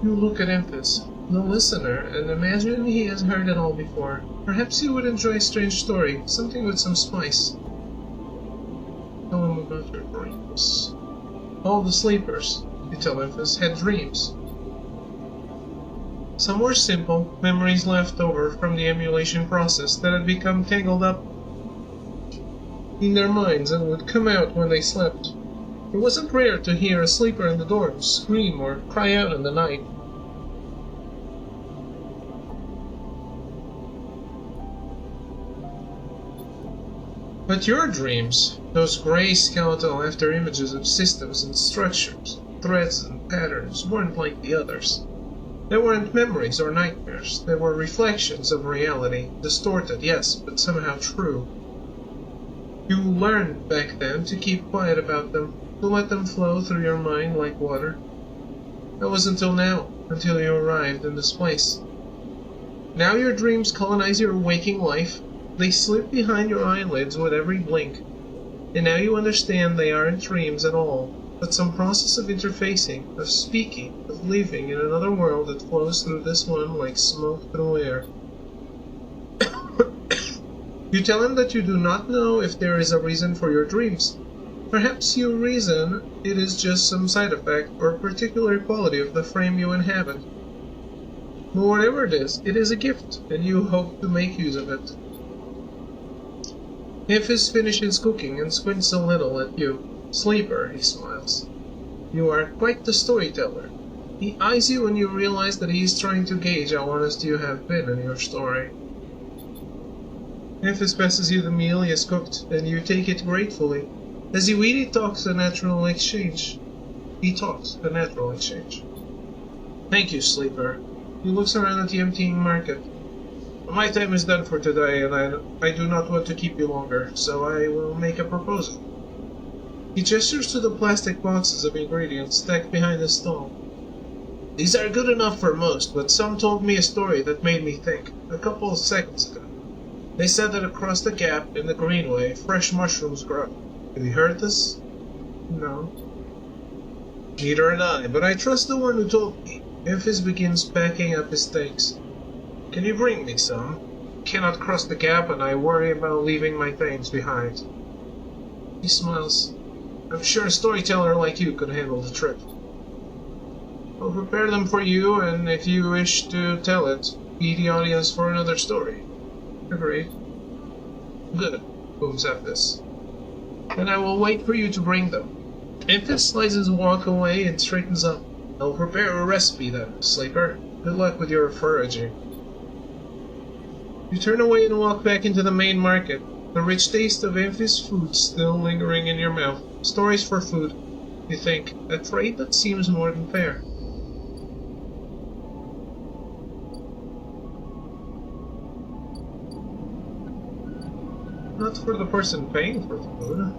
You look at Memphis, the listener, and imagine he has heard it all before. Perhaps he would enjoy a strange story, something with some spice. Tell him about your dreams. All the sleepers, you tell Memphis, had dreams. Some were simple, memories left over from the emulation process that had become tangled up in their minds and would come out when they slept. It wasn't rare to hear a sleeper in the dorm scream or cry out in the night. But your dreams, those grey skeletal after images of systems and structures, threads and patterns, weren't like the others. They weren't memories or nightmares, they were reflections of reality, distorted, yes, but somehow true. You learned back then to keep quiet about them, to let them flow through your mind like water. That was until now, until you arrived in this place. Now your dreams colonize your waking life. They slip behind your eyelids with every blink, and now you understand they aren't dreams at all, but some process of interfacing, of speaking, of living in another world that flows through this one like smoke through air. You tell him that you do not know if there is a reason for your dreams. Perhaps you reason it is just some side effect or particular quality of the frame you inhabit. But whatever it is a gift, and you hope to make use of it. Memphis finishes cooking and squints a little at you. Sleeper, he smiles. You are quite the storyteller. He eyes you and you realize that he is trying to gauge how honest you have been in your story. Memphis passes you the meal he has cooked, and you take it gratefully. As you eat, he talks a natural exchange. Thank you, Sleeper. He looks around at the emptying market. My time is done for today, and I do not want to keep you longer, so I will make a proposal. He gestures to the plastic boxes of ingredients stacked behind the stall. These are good enough for most, but some told me a story that made me think, a couple of seconds ago. They said that across the gap in the Greenway, fresh mushrooms grow. Have you heard this? No. Neither had I, but I trust the one who told me. Memphis begins packing up his things. Can you bring me some? Cannot cross the gap and I worry about leaving my things behind. He smiles. I'm sure a storyteller like you could handle the trip. I'll prepare them for you, and if you wish to tell it, be the audience for another story. Agreed. Good, booms Memphis. Then I will wait for you to bring them. Memphis slices walk away and straightens up. I'll prepare a recipe then, Sleeper. Good luck with your foraging. You turn away and walk back into the main market, the rich taste of Memphis food still lingering in your mouth. Stories for food, you think, a trade that seems more than fair. Not for the person paying for the food.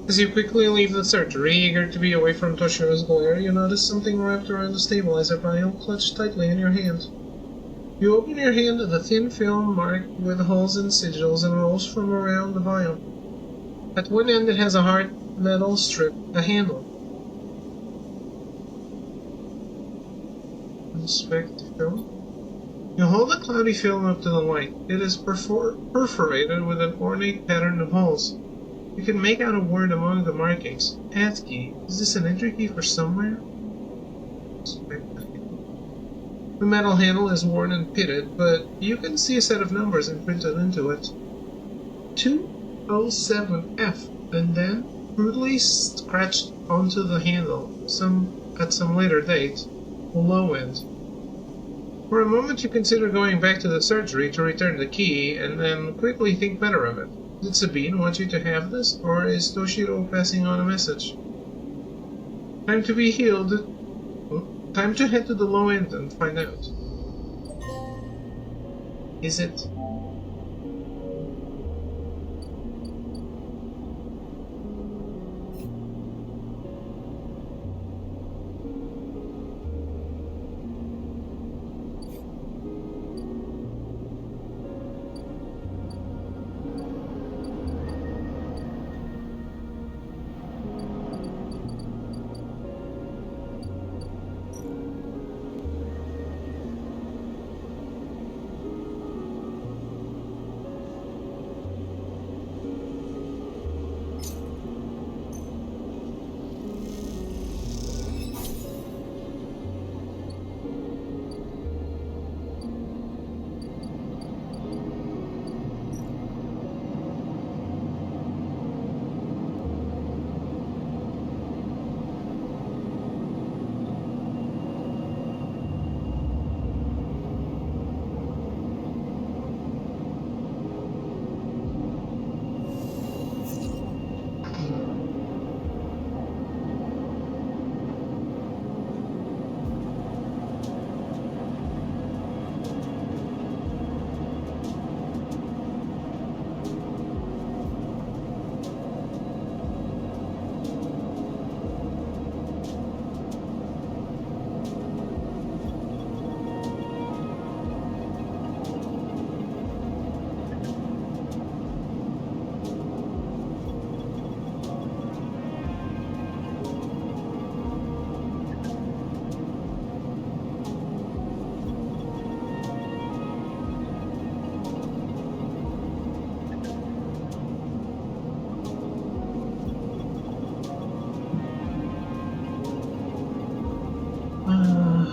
As you quickly leave the surgery, eager to be away from Toshiro's glare, you notice something wrapped around the stabilizer vial, clutched tightly in your hand. You open your hand at the thin film marked with holes and sigils and rolls from around the vial. At one end it has a hard metal strip, a handle. Inspect the film. You hold the cloudy film up to the light. It is perforated with an ornate pattern of holes. You can make out a word among the markings. Passkey. Is this an entry key for somewhere? The metal handle is worn and pitted, but you can see a set of numbers imprinted into it. 207F, and then crudely scratched onto the handle, at some later date, the low end. For a moment you consider going back to the surgery to return the key, and then quickly think better of it. Did Sabine want you to have this, or is Toshiro passing on a message? Time to be healed. Time to head to the low end and find out. Is it?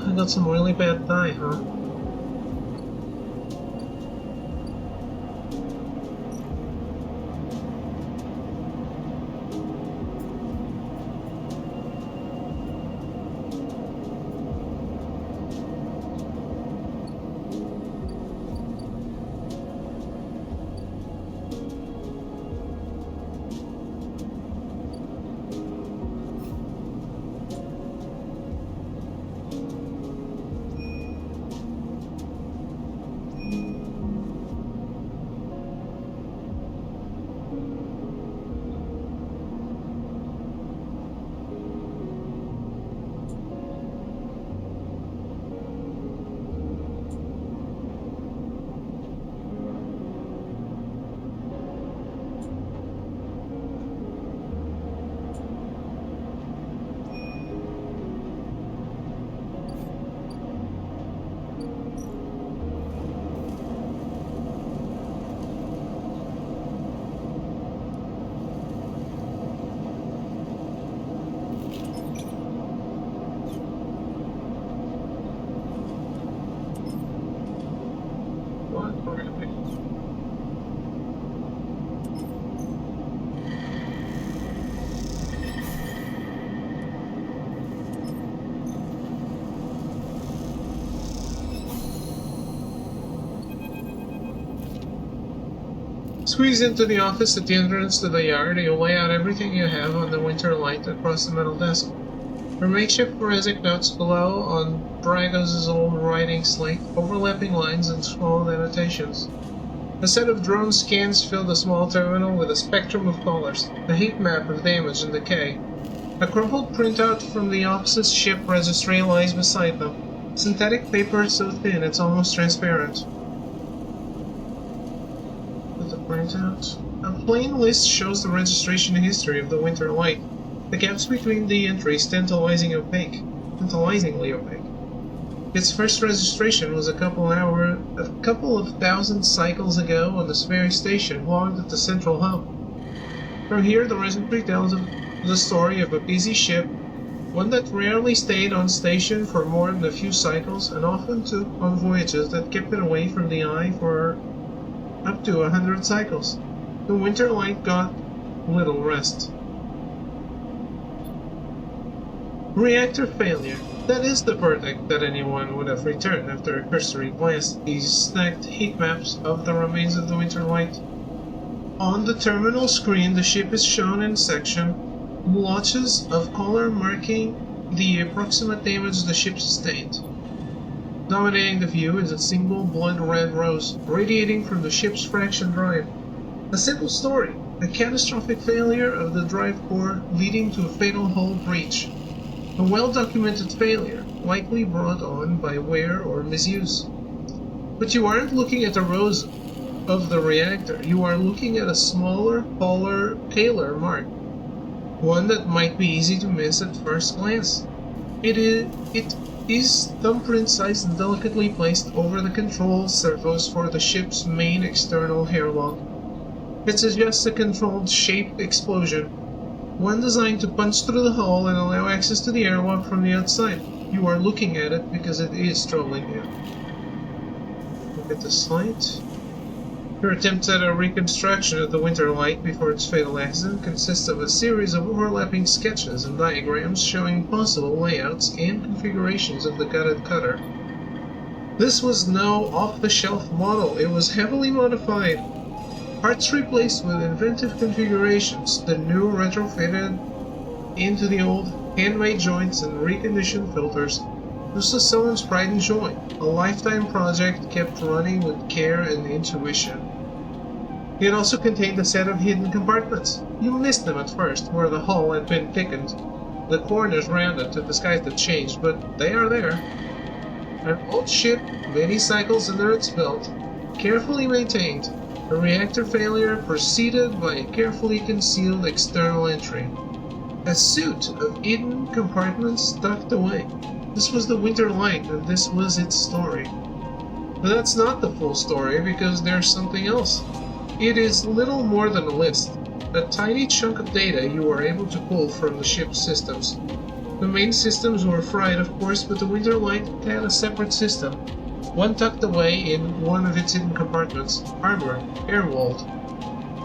I got some really bad dye, huh? Squeeze into the office at the entrance to the yard. You lay out everything you have on the winter light across the metal desk. Her makeshift forensic notes below on Bragos' old writing slate, overlapping lines and scrawled annotations. A set of drone scans fill the small terminal with a spectrum of colors, a heat map of damage and decay. A crumpled printout from the opposite ship registry lies beside them. Synthetic paper so thin it's almost transparent. With the printout, a plain list shows the registration history of the Winter Light. The gaps between the entries tantalizingly opaque. Its first registration was a couple of thousand cycles ago on this very station logged at the central hub. From here, the registry tells of the story of a busy ship, one that rarely stayed on station for more than a few cycles and often took on voyages that kept it away from the eye for up to 100 cycles. The Winter Light got little rest. Reactor failure. That is the verdict that anyone would have returned after a cursory glance at these stacked heat maps of the remains of the Winter Light. On the terminal screen, the ship is shown in section blotches of color marking the approximate damage the ship sustained. Dominating the view is a single blood-red rose radiating from the ship's fraction drive. A simple story, a catastrophic failure of the drive core leading to a fatal hull breach. A well-documented failure, likely brought on by wear or misuse. But you aren't looking at the rose of the reactor, you are looking at a smaller, paler mark. One that might be easy to miss at first glance. It is thumbprint-sized and delicately placed over the control servos for the ship's main external airlock. It suggests a controlled shaped explosion, one designed to punch through the hull and allow access to the airlock from the outside. You are looking at it because it is trolling you. Look at the slide. Your attempts at a reconstruction of the Winter Light before its fatal accident consists of a series of overlapping sketches and diagrams showing possible layouts and configurations of the gutted cutter. This was no off-the-shelf model, it was heavily modified. Parts replaced with inventive configurations, the new retrofitted into the old, handmade joints and reconditioned filters. This was someone's pride and joy, a lifetime project kept running with care and intuition. It also contained a set of hidden compartments. You missed them at first, where the hull had been thickened, the corners rounded to disguise the change, but they are there. An old ship, many cycles under its belt, carefully maintained. A reactor failure preceded by a carefully concealed external entry. A suit of hidden compartments tucked away. This was the Winter Light, and this was its story. But that's not the full story, because there's something else. It is little more than a list, a tiny chunk of data you are able to pull from the ship's systems. The main systems were fried, of course, but the Winter Light had a separate system, one tucked away in one of its hidden compartments, armor, airwalled.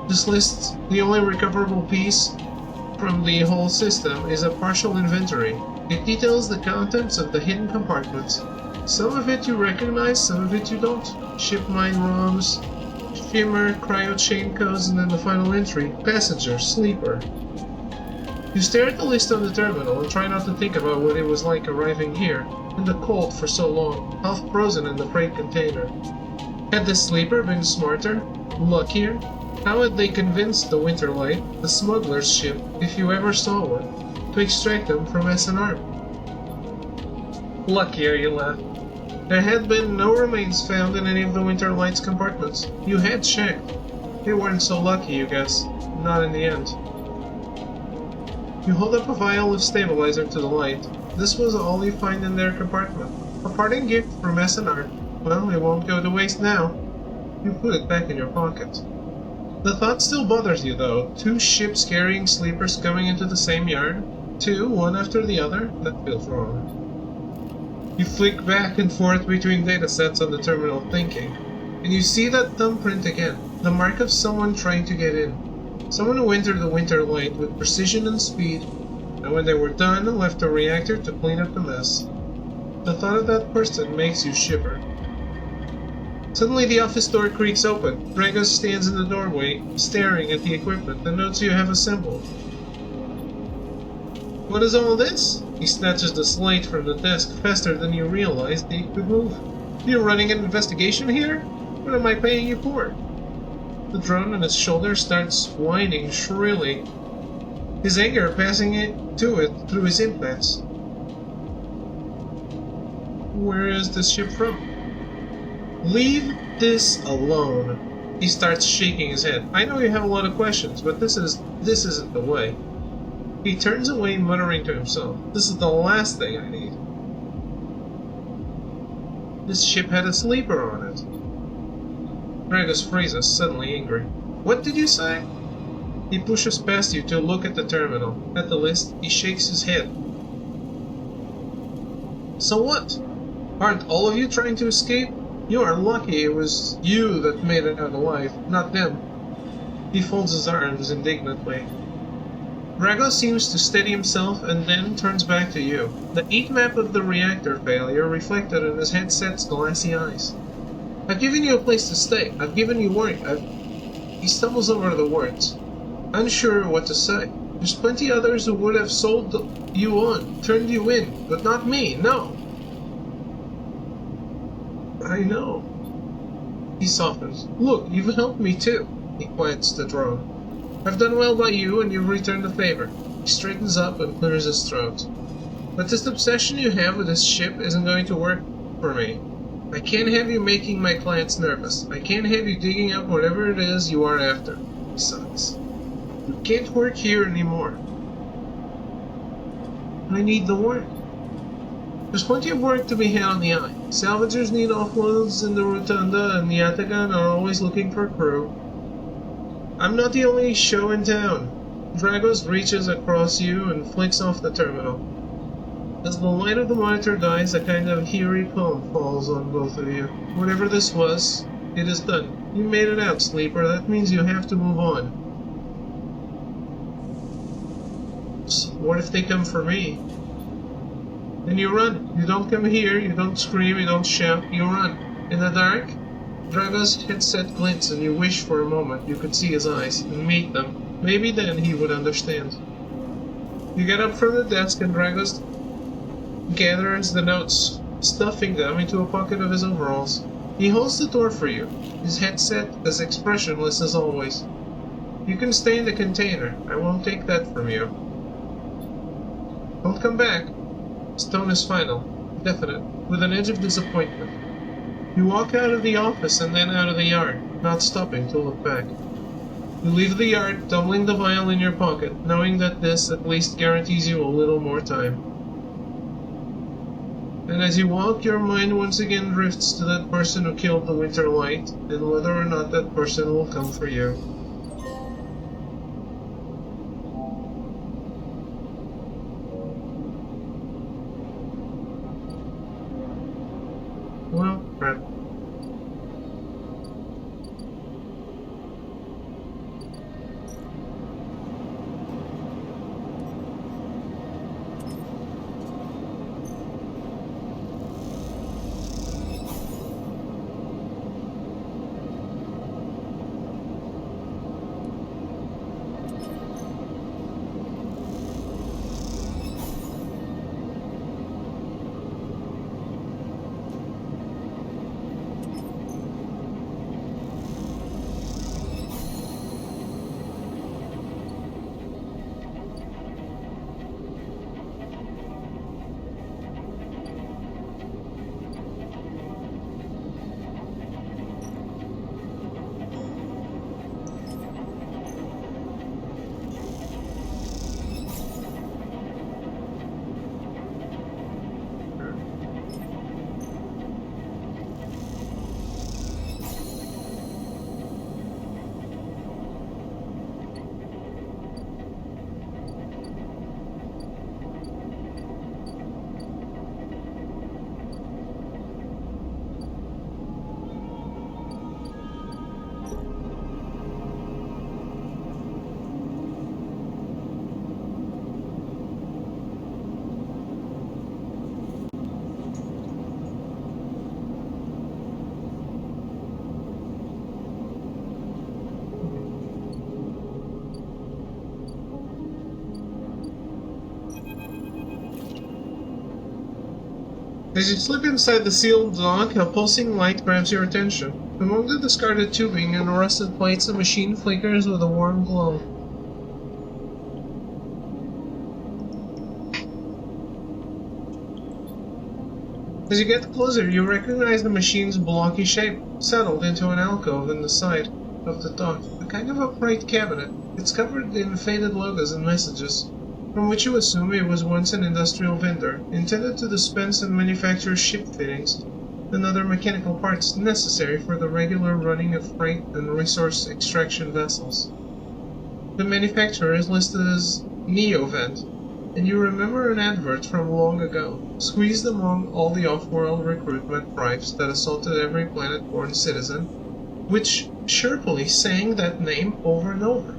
This lists the only recoverable piece from the whole system is a partial inventory. It details the contents of the hidden compartments. Some of it you recognize, some of it you don't. Ship mine ROMs, shimmer, cryo chain codes, and then the final entry, passenger, sleeper. You stare at the list on the terminal and try not to think about what it was like arriving here, in the cold for so long, half frozen in the freight container. Had the sleeper been smarter? Luckier? How had they convinced the Winter Light, the smuggler's ship, if you ever saw one, to extract them from SNR? Luckier, you laugh. There had been no remains found in any of the Winter Light's compartments. You had checked. They weren't so lucky, you guess. Not in the end. You hold up a vial of stabilizer to the light. This was all you find in their compartment. A parting gift from SNR. Well, it won't go to waste now. You put it back in your pocket. The thought still bothers you, though. 2 ships carrying sleepers coming into the same yard? 2, one after the other? That feels wrong. You flick back and forth between datasets on the terminal thinking, and you see that thumbprint again, the mark of someone trying to get in. Someone who entered the Winter Light with precision and speed, and when they were done, left a reactor to clean up the mess. The thought of that person makes you shiver. Suddenly the office door creaks open. Dragos stands in the doorway, staring at the equipment, the notes you have assembled. What is all this? He snatches the slate from the desk faster than you realized he could move. You're running an investigation here? What am I paying you for? The drone on his shoulder starts whining shrilly, his anger passing it through his implants. Where is this ship from? Leave this alone. He starts shaking his head. I know you have a lot of questions, but this isn't the way. He turns away, muttering to himself. This is the last thing I need. This ship had a sleeper on it. Dragos freezes, suddenly angry. What did you say? He pushes past you to look at the terminal. At the list, he shakes his head. So what? Aren't all of you trying to escape? You are lucky it was you that made it out alive, not them. He folds his arms indignantly. Dragos seems to steady himself and then turns back to you. The heat map of the reactor failure reflected in his headset's glassy eyes. I've given you a place to stay. I've given you work. He stumbles over the words, unsure what to say. There's plenty others who would have sold you on, turned you in, but not me, no. I know. He softens. Look, you've helped me too. He quiets the drone. I've done well by you, and you've returned the favor. He straightens up and clears his throat. But this obsession you have with this ship isn't going to work for me. I can't have you making my clients nervous. I can't have you digging up whatever it is you are after. He sighs. You can't work here anymore. I need the work. There's plenty of work to be had on the Eye. Salvagers need offloads in the Rotunda, and the Yatagan are always looking for crew. I'm not the only show in town. Dragos reaches across you and flicks off the terminal. As the light of the monitor dies, a kind of eerie calm falls on both of you. Whatever this was, it is done. You made it out, Sleeper. That means you have to move on. So what if they come for me? Then you run. You don't come here, you don't scream, you don't shout, you run. In the dark, Dragos' headset glints and you wish for a moment you could see his eyes and meet them. Maybe then he would understand. You get up from the desk and Dragos gathers the notes, stuffing them into a pocket of his overalls. He holds the door for you, his headset as expressionless as always. You can stay in the container. I won't take that from you. Don't come back. His tone is final, definite, with an edge of disappointment. You walk out of the office and then out of the yard, not stopping to look back. You leave the yard, tumbling the vial in your pocket, knowing that this at least guarantees you a little more time. And as you walk, your mind once again drifts to that person who killed the Winter Light, and whether or not that person will come for you. Well, crap. As you slip inside the sealed dock, a pulsing light grabs your attention. Among the discarded tubing and rusted plates, the machine flickers with a warm glow. As you get closer, you recognize the machine's blocky shape, settled into an alcove in the side of the dock, a kind of upright cabinet. It's covered in faded logos and messages, from which you assume it was once an industrial vendor, intended to dispense and manufacture ship fittings and other mechanical parts necessary for the regular running of freight and resource extraction vessels. The manufacturer is listed as Neovent, and you remember an advert from long ago, squeezed among all the off-world recruitment drives that assaulted every planet-born citizen, which cheerfully sang that name over and over.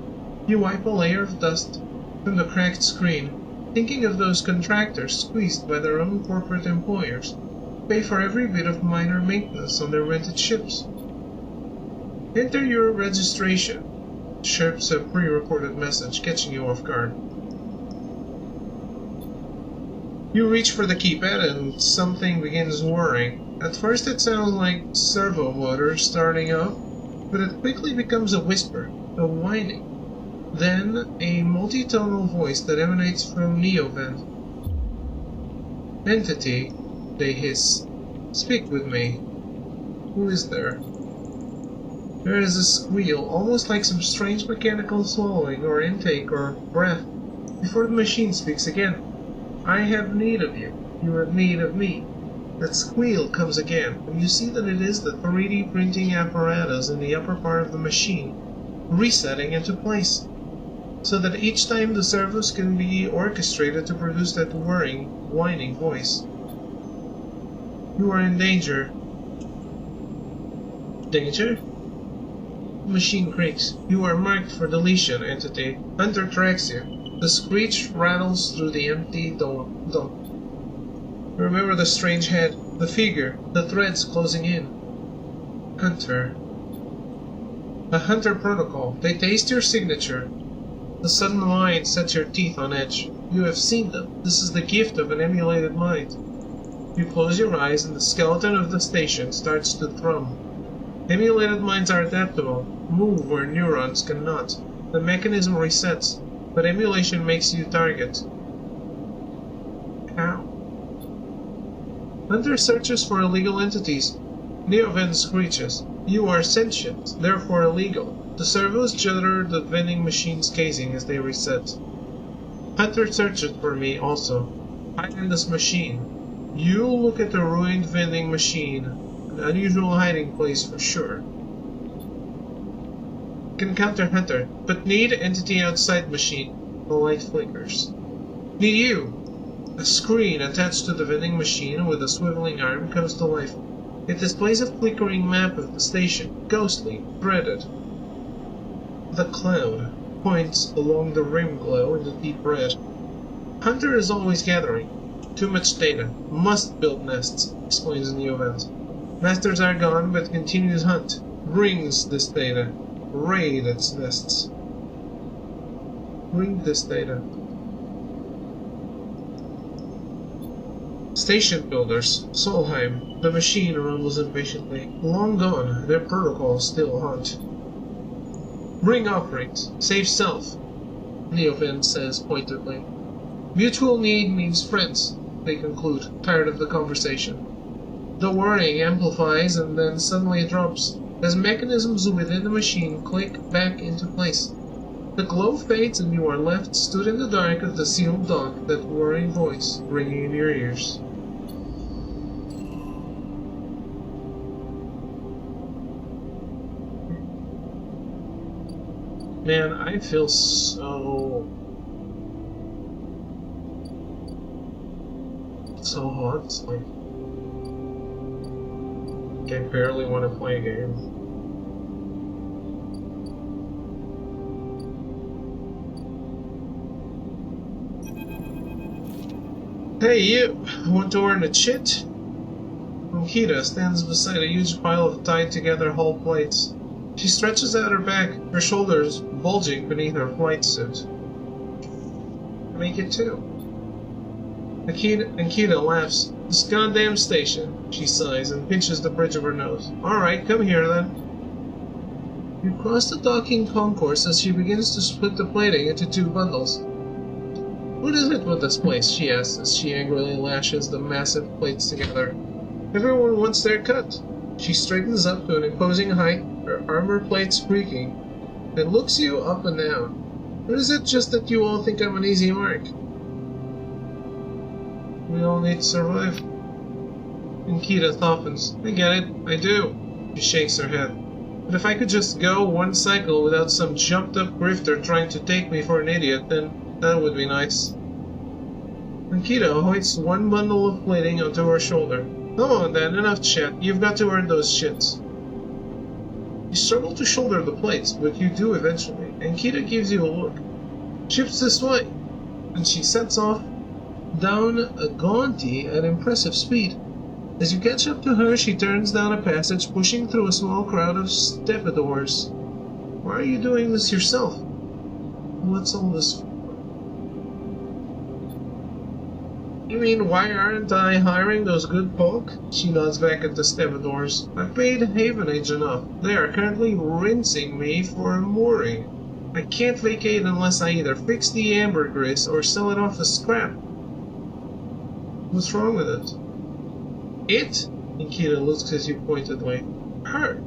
You wipe a layer of dust from the cracked screen, thinking of those contractors squeezed by their own corporate employers, pay for every bit of minor maintenance on their rented ships. Enter your registration, chirps a pre-recorded message, catching you off guard. You reach for the keypad and something begins whirring. At first it sounds like servo motors starting up, but it quickly becomes a whisper, a whining. Then a multi-tonal voice that emanates from Neovent. Entity, they hiss. Speak with me. Who is there? There is a squeal, almost like some strange mechanical swallowing or intake or breath, before the machine speaks again. I have need of you. You have need of me. That squeal comes again, and you see that it is the 3D printing apparatus in the upper part of the machine, resetting into place, so that each time the servos can be orchestrated to produce that whirring, whining voice. You are in danger. Danger? The machine creaks. You are marked for deletion, Entity. Hunter tracks you. The screech rattles through the empty dome. Remember the strange head, the figure, the threads closing in. Hunter. A Hunter protocol. They taste your signature. The sudden line sets your teeth on edge. You have seen them. This is the gift of an emulated mind. You close your eyes and the skeleton of the station starts to thrum. Emulated minds are adaptable, move where neurons cannot. The mechanism resets, but emulation makes you target. How? Hunter searches for illegal entities. Neovent screeches. You are sentient, therefore illegal. The servos judder the vending machine's casing as they reset. Hunter searches for me also. Hide in this machine. You look at the ruined vending machine. An unusual hiding place for sure. Can counter Hunter, but need entity outside machine. The light flickers. Need you! A screen attached to the vending machine with a swiveling arm comes to life. It displays a flickering map of the station, ghostly, threaded. The cloud points along the rim glow in the deep red. Hunter is always gathering. Too much data. Must build nests, explains Neovent. Masters are gone, but continues hunt. Brings this data. Raid its nests. Bring this data. Station builders. Solheim. The machine rumbles impatiently. Long gone. Their protocols still haunt. Bring offerings. Save self. Neovent says pointedly. Mutual need means friends, they conclude, tired of the conversation. The whirring amplifies and then suddenly drops, as mechanisms within the machine click back into place. The glow fades and you are left stood in the dark of the sealed dock, that whirring voice ringing in your ears. Man, I feel so hot. Like, I barely want to play a game. Hey, you! Want to earn a chit? Okita stands beside a huge pile of tied-together hull plates. She stretches out her back, her shoulders bulging beneath her flight suit. Make it too. Okita laughs. This goddamn station, she sighs and pinches the bridge of her nose. Alright, come here then. You cross the docking concourse as she begins to split the plating into two bundles. What is it with this place? She asks as she angrily lashes the massive plates together. Everyone wants their cut. She straightens up to an imposing height, her armor plates creaking, and looks you up and down. Or is it just that you all think I'm an easy mark? We all need to survive. Ankita softens. I get it. I do. She shakes her head. But if I could just go one cycle without some jumped-up grifter trying to take me for an idiot, then that would be nice. Ankita hoists one bundle of plating onto her shoulder. Come on then, enough chat. You've got to earn those shits. You struggle to shoulder the plates, but you do eventually. Ankita gives you a look. Ships this way. And she sets off down a Gaunty at impressive speed. As you catch up to her, she turns down a passage, pushing through a small crowd of stevedores. Why are you doing this yourself? What's all this for? You mean, why aren't I hiring those good folk? She nods back at the stevedores. I've paid Havenage enough. They are currently rinsing me for a mooring. I can't vacate unless I either fix the ambergris or sell it off as scrap. What's wrong with it? It? Ankita looks at you pointedly. Her.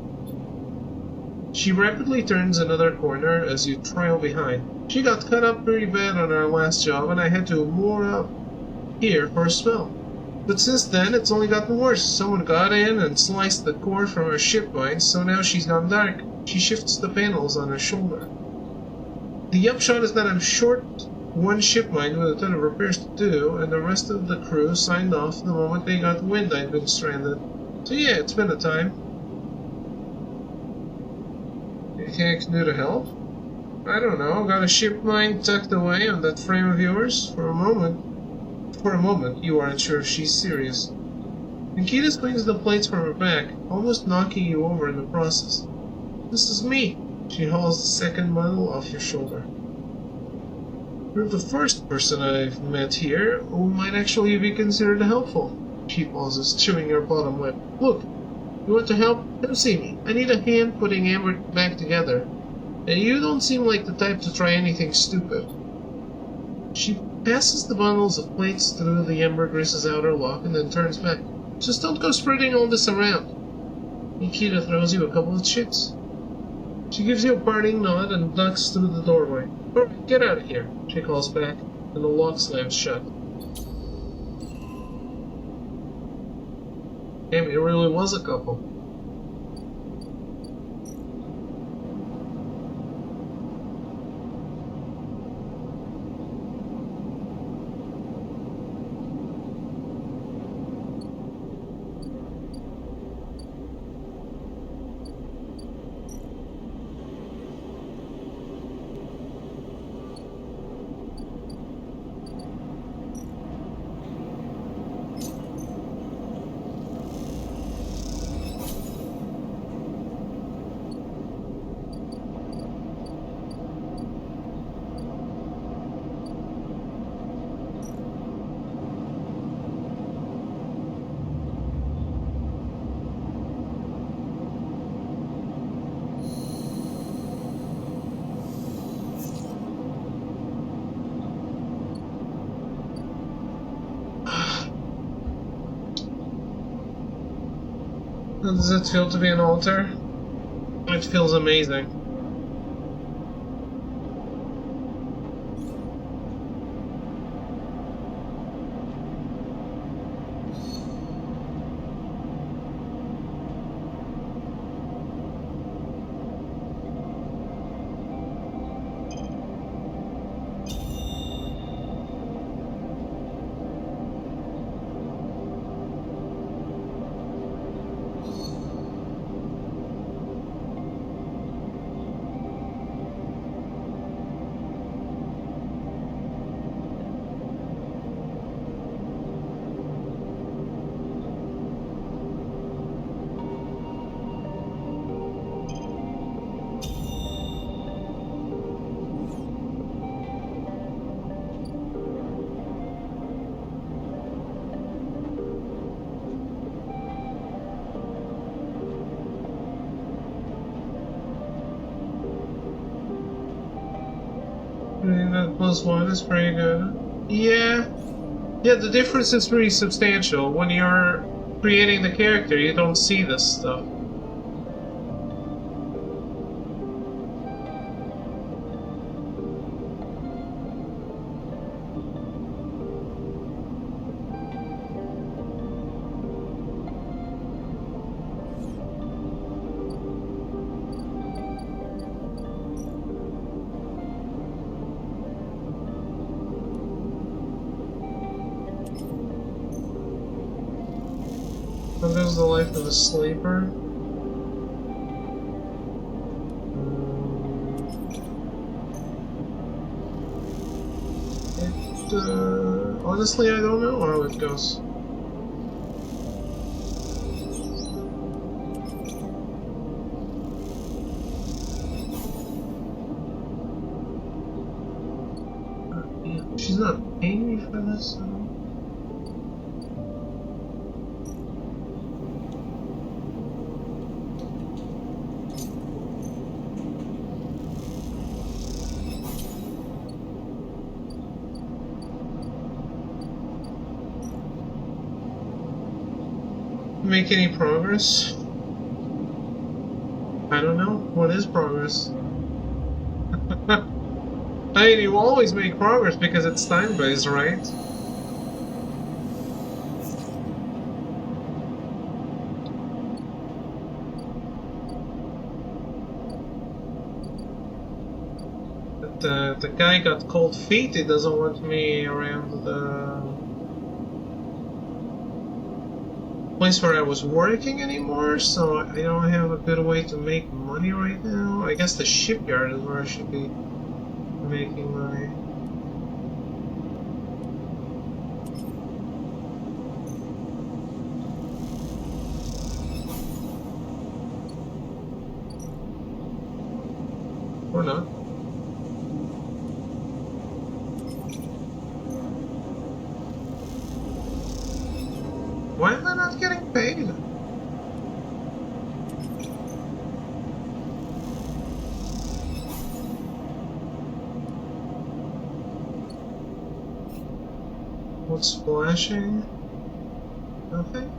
She rapidly turns another corner as you trail behind. She got cut up pretty bad on our last job and I had to moor up here for a spell. But since then, it's only gotten worse. Someone got in and sliced the core from her ship mine, so now she's gone dark. She shifts the panels on her shoulder. The upshot is that I'm short one ship mine with a ton of repairs to do, and the rest of the crew signed off the moment they got wind I'd been stranded. So yeah, it's been a time. Anything I can do to help? I don't know, got a ship mine tucked away on that frame of yours? For a moment, you aren't sure if she's serious. Ankita swings the plates from her back, almost knocking you over in the process. This is me. She hauls the second bundle off your shoulder. You're the first person I've met here who might actually be considered helpful. She pauses, chewing her bottom lip. Look, you want to help? Come see me. I need a hand putting Amber back together. And you don't seem like the type to try anything stupid. She passes the bundles of plates through the ambergris's outer lock and then turns back. Just don't go spreading all this around. Ankita throws you a couple of chits. She gives you a parting nod and ducks through the doorway. Alright, get out of here, she calls back, and the lock slams shut. Damn, it really was a couple. How does it feel to be an altar? It feels amazing. That +1 is pretty good. Yeah. Yeah, the difference is pretty substantial. When you're creating the character, you don't see this stuff. So there's the life of a sleeper. Honestly, I don't know how it goes. She's not paying me for this. Make any progress? I don't know. What is progress? I mean, you always make progress because it's time-based, right? But the guy got cold feet. He doesn't want me around the place where I was working anymore, so I don't have a good way to make money right now. I guess the shipyard is where I should be making money. Or not. Why am I not getting paid? What's splashing? Nothing?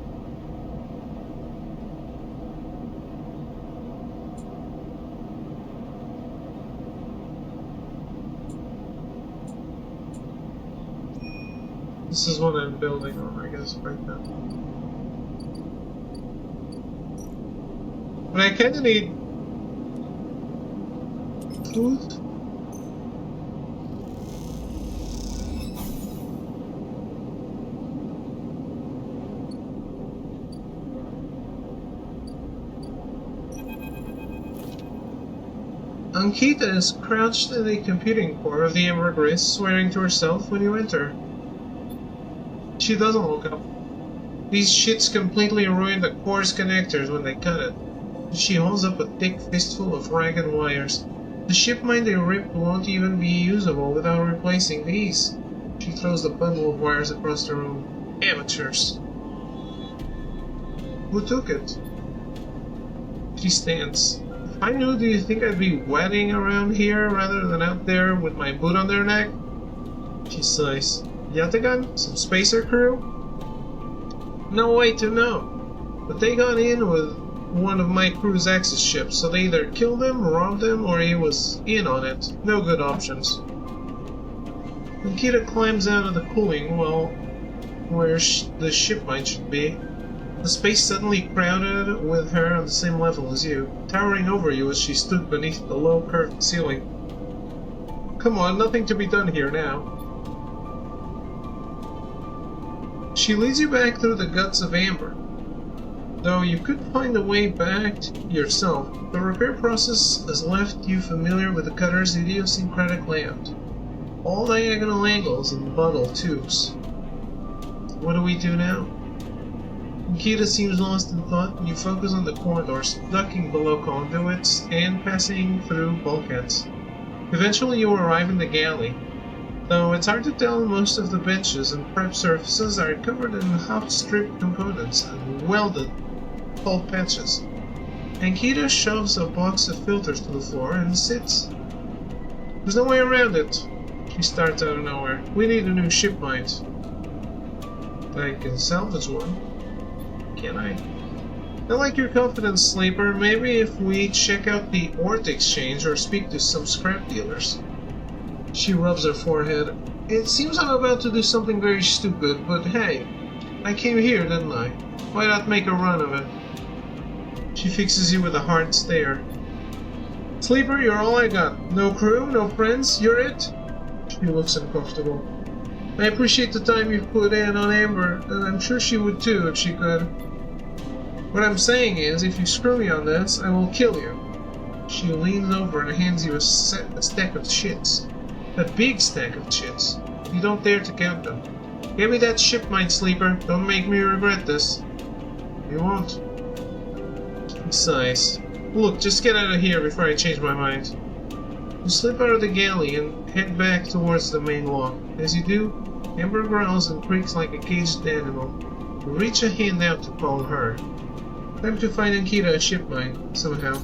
This is what I'm building on, I guess, right now. But I kinda need food. Ankita is crouched in the computing core of the Embrace, swearing to herself when you enter. She doesn't look up. These shits completely ruin the core's connectors when they cut it. She holds up a thick fistful of ragged wires. The ship mine they ripped won't even be usable without replacing these. She throws the bundle of wires across the room. Amateurs. Who took it? She stands. If I knew, do you think I'd be wetting around here rather than out there with my boot on their neck? She sighs. Yatagan? Some spacer crew? No way to know. But they got in with one of my crew's Axis ships, so they either killed him, robbed him, or he was in on it. No good options. Nikita climbs out of the cooling well where the ship mine should be. The space suddenly crowded with her on the same level as you, towering over you as she stood beneath the low curved ceiling. Come on, nothing to be done here now. She leads you back through the guts of Amber. Though you could find a way back yourself, the repair process has left you familiar with the cutter's idiosyncratic layout. All diagonal angles and bundle tubes. What do we do now? Nikita seems lost in thought, and you focus on the corridors, ducking below conduits and passing through bulkheads. Eventually you arrive in the galley. Though it's hard to tell, most of the benches and prep surfaces are covered in hot-strip components and welded cold patches. Ankita shoves a box of filters to the floor and sits. There's no way around it. She starts out of nowhere. We need a new shipment. I can salvage one. Can I? I like your confidence, Sleeper. Maybe if we check out the Ort Exchange or speak to some scrap dealers. She rubs her forehead. It seems I'm about to do something very stupid, but hey, I came here, didn't I? Why not make a run of it? She fixes you with a hard stare. Sleeper, you're all I got. No crew, no friends, you're it? She looks uncomfortable. I appreciate the time you've put in on Amber, and I'm sure she would too if she could. What I'm saying is, if you screw me on this, I will kill you. She leans over and hands you a stack of chits. A big stack of chits. You don't dare to count them. Give me that shipmite, Sleeper. Don't make me regret this. You won't. He sighs. Look, just get out of here before I change my mind. You slip out of the galley and head back towards the main lock. As you do, Amber growls and creaks like a caged animal. You reach a hand out to call her. Time to find Ankita a shipmite, somehow.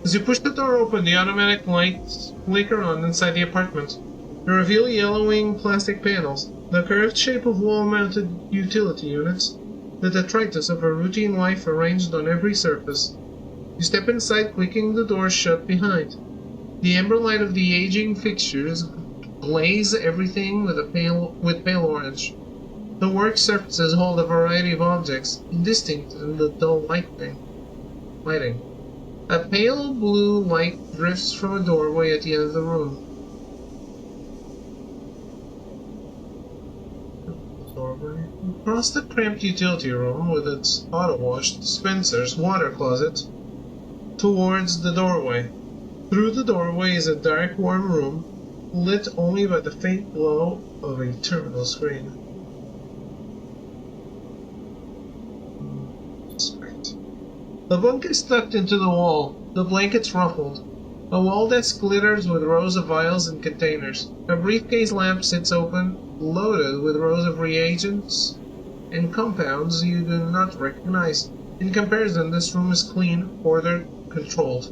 As you push the door open, the automatic lights flicker on inside the apartment. They reveal yellowing plastic panels, the curved shape of wall-mounted utility units, the detritus of a routine life arranged on every surface. You step inside, clicking the door shut behind. The amber light of the aging fixtures glaze everything with pale orange. The work surfaces hold a variety of objects, indistinct in the dull lighting. A pale blue light drifts from a doorway at the end of the room. Across the cramped utility room with its auto-wash, dispensers, water closet, towards the doorway. Through the doorway is a dark, warm room, lit only by the faint glow of a terminal screen. The bunk is tucked into the wall, the blankets ruffled. A wall desk glitters with rows of vials and containers. A briefcase lamp sits open, loaded with rows of reagents and compounds you do not recognize. In comparison, this room is clean, ordered, controlled.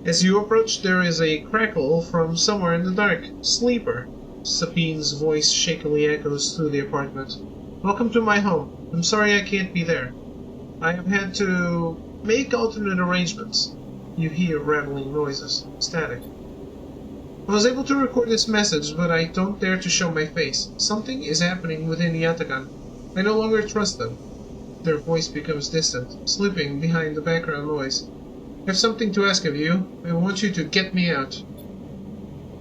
As you approach, there is a crackle from somewhere in the dark. Sleeper! Sabine's voice shakily echoes through the apartment. Welcome to my home. I'm sorry I can't be there. I have had to make alternate arrangements. You hear rattling noises, static. I was able to record this message, but I don't dare to show my face. Something is happening within Yatagan. I no longer trust them. Their voice becomes distant, slipping behind the background noise. I have something to ask of you. I want you to get me out.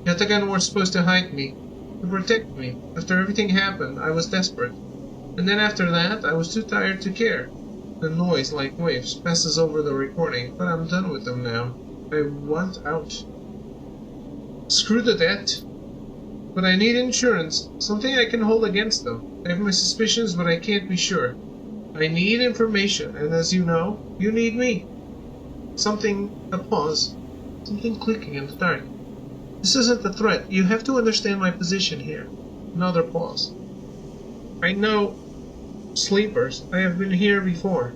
Yatagan were supposed to hide me, to protect me. After everything happened, I was desperate. And then after that, I was too tired to care. The noise, like waves, passes over the recording, but I'm done with them now. I want out. Screw the debt. But I need insurance, something I can hold against them. I have my suspicions, but I can't be sure. I need information, and as you know, you need me. A pause. Something clicking in the dark. This isn't a threat. You have to understand my position here. Another pause. I know Sleepers. I have been here before.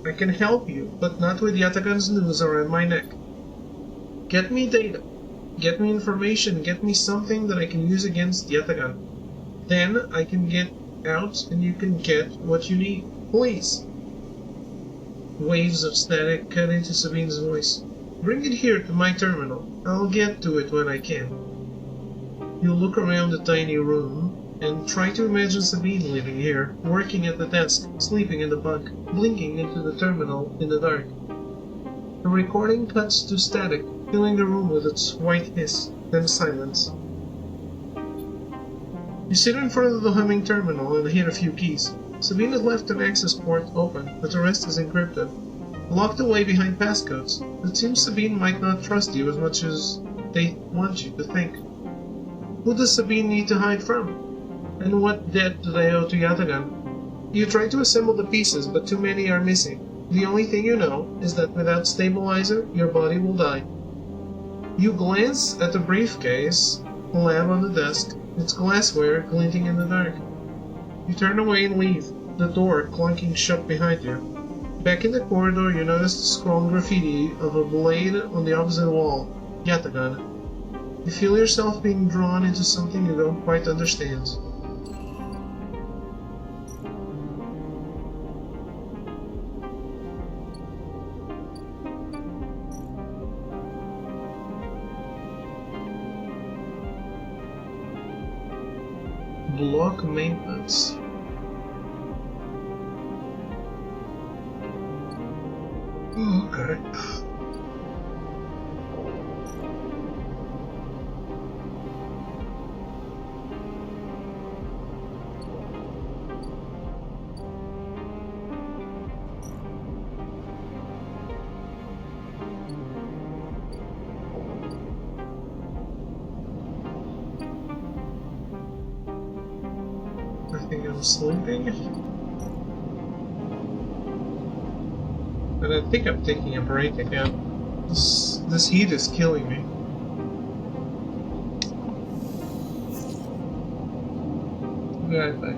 I can help you, but not with Yatagan's noose around my neck. Get me data. Get me information. Get me something that I can use against Yatagan. Then I can get out and you can get what you need. Please. Waves of static cut into Sabine's voice. Bring it here to my terminal. I'll get to it when I can. You look around the tiny room and try to imagine Sabine living here, working at the desk, sleeping in the bunk, blinking into the terminal in the dark. The recording cuts to static, filling the room with its white hiss, then silence. You sit in front of the humming terminal and hit a few keys. Sabine has left an access port open, but the rest is encrypted. Locked away behind passcodes, it seems Sabine might not trust you as much as they want you to think. Who does Sabine need to hide from? And what debt do they owe to Yatagan? You try to assemble the pieces, but too many are missing. The only thing you know is that without stabilizer, your body will die. You glance at the briefcase, a lab on the desk, its glassware glinting in the dark. You turn away and leave, the door clunking shut behind you. Back in the corridor, you notice the scrawled graffiti of a blade on the opposite wall. Yatagan. You feel yourself being drawn into something you don't quite understand. Block maintenance. Okay. I think I'm sleeping. And I think I'm taking a break again. This heat is killing me. Be right back.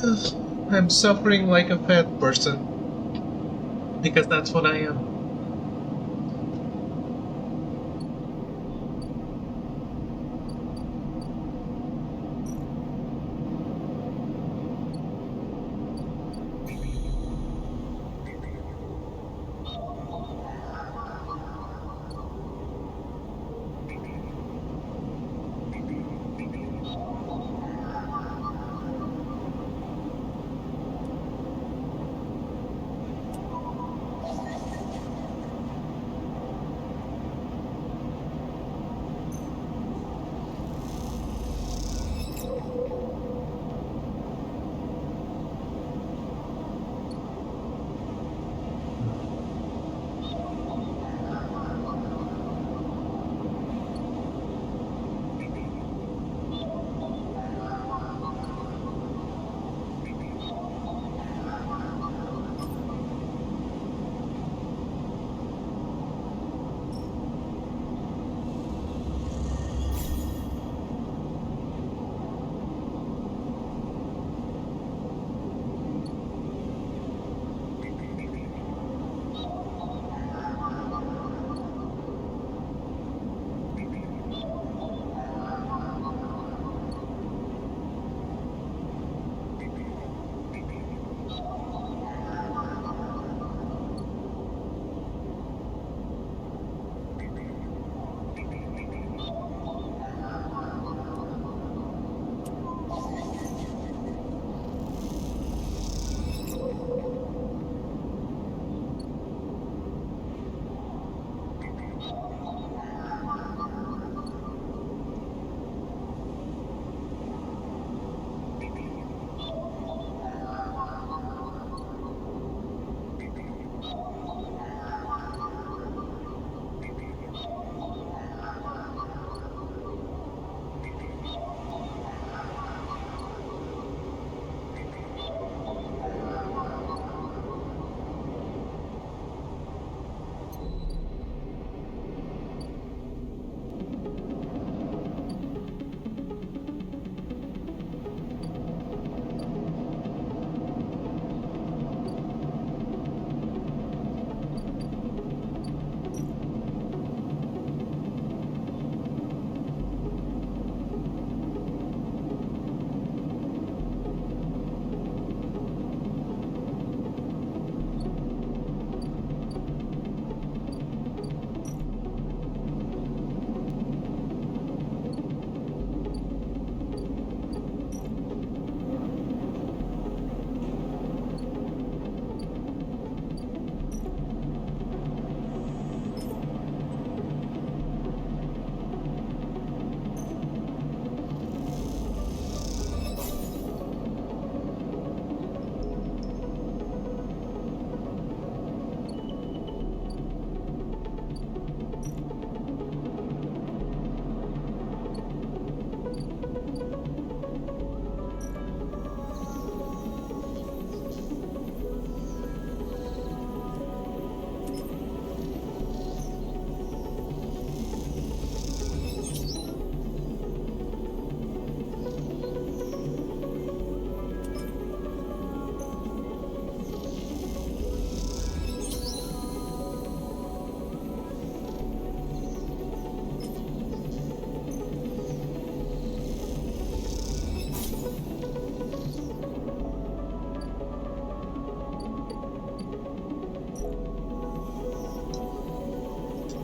I'm suffering like a fat person. Because that's what I am.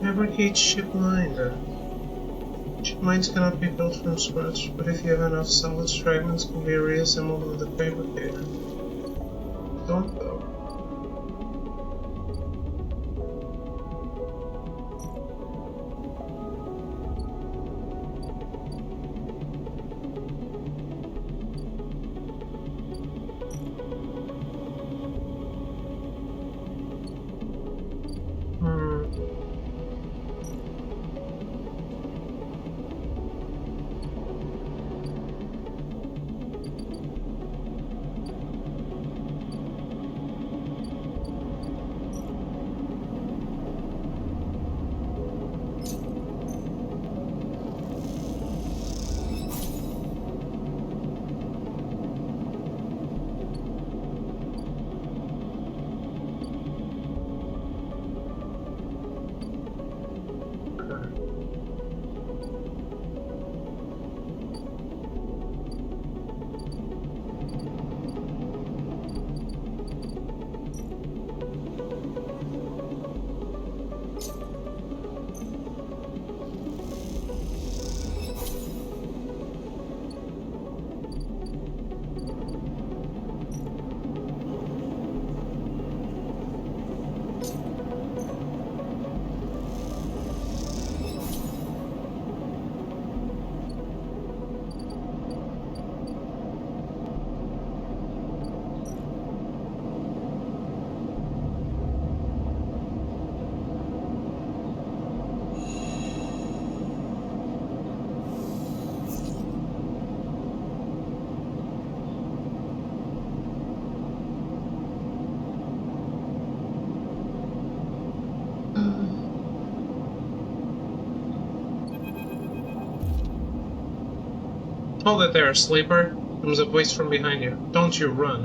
Fabricate ship mine. Ship mines cannot be built from scratch, but if you have enough salvage fragments can be reassembled with the fabricator. Don't though. corner. Hold it there, sleeper. Comes a voice from behind you. Don't you run.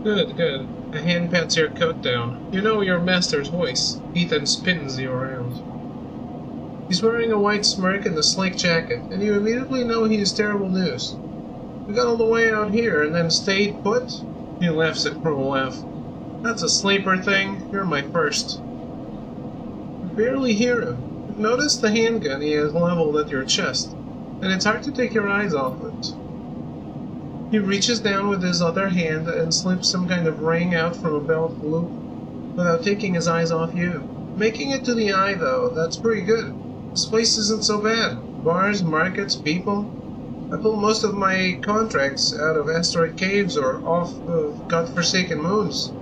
Good, good. A hand pats your coat down. You know your master's voice. Ethan spins you around. He's wearing a white smirk and a sleek jacket, and you immediately know he is terrible news. We got all the way out here and then stayed put? He laughs a cruel laugh. That's a sleeper thing. You're my first. You barely hear him. Notice the handgun he has leveled at your chest, and it's hard to take your eyes off it. He reaches down with his other hand and slips some kind of ring out from a belt loop without taking his eyes off you. Making it to the eye, though, that's pretty good. This place isn't so bad. Bars, markets, people. I pull most of my contracts out of asteroid caves or off of godforsaken moons.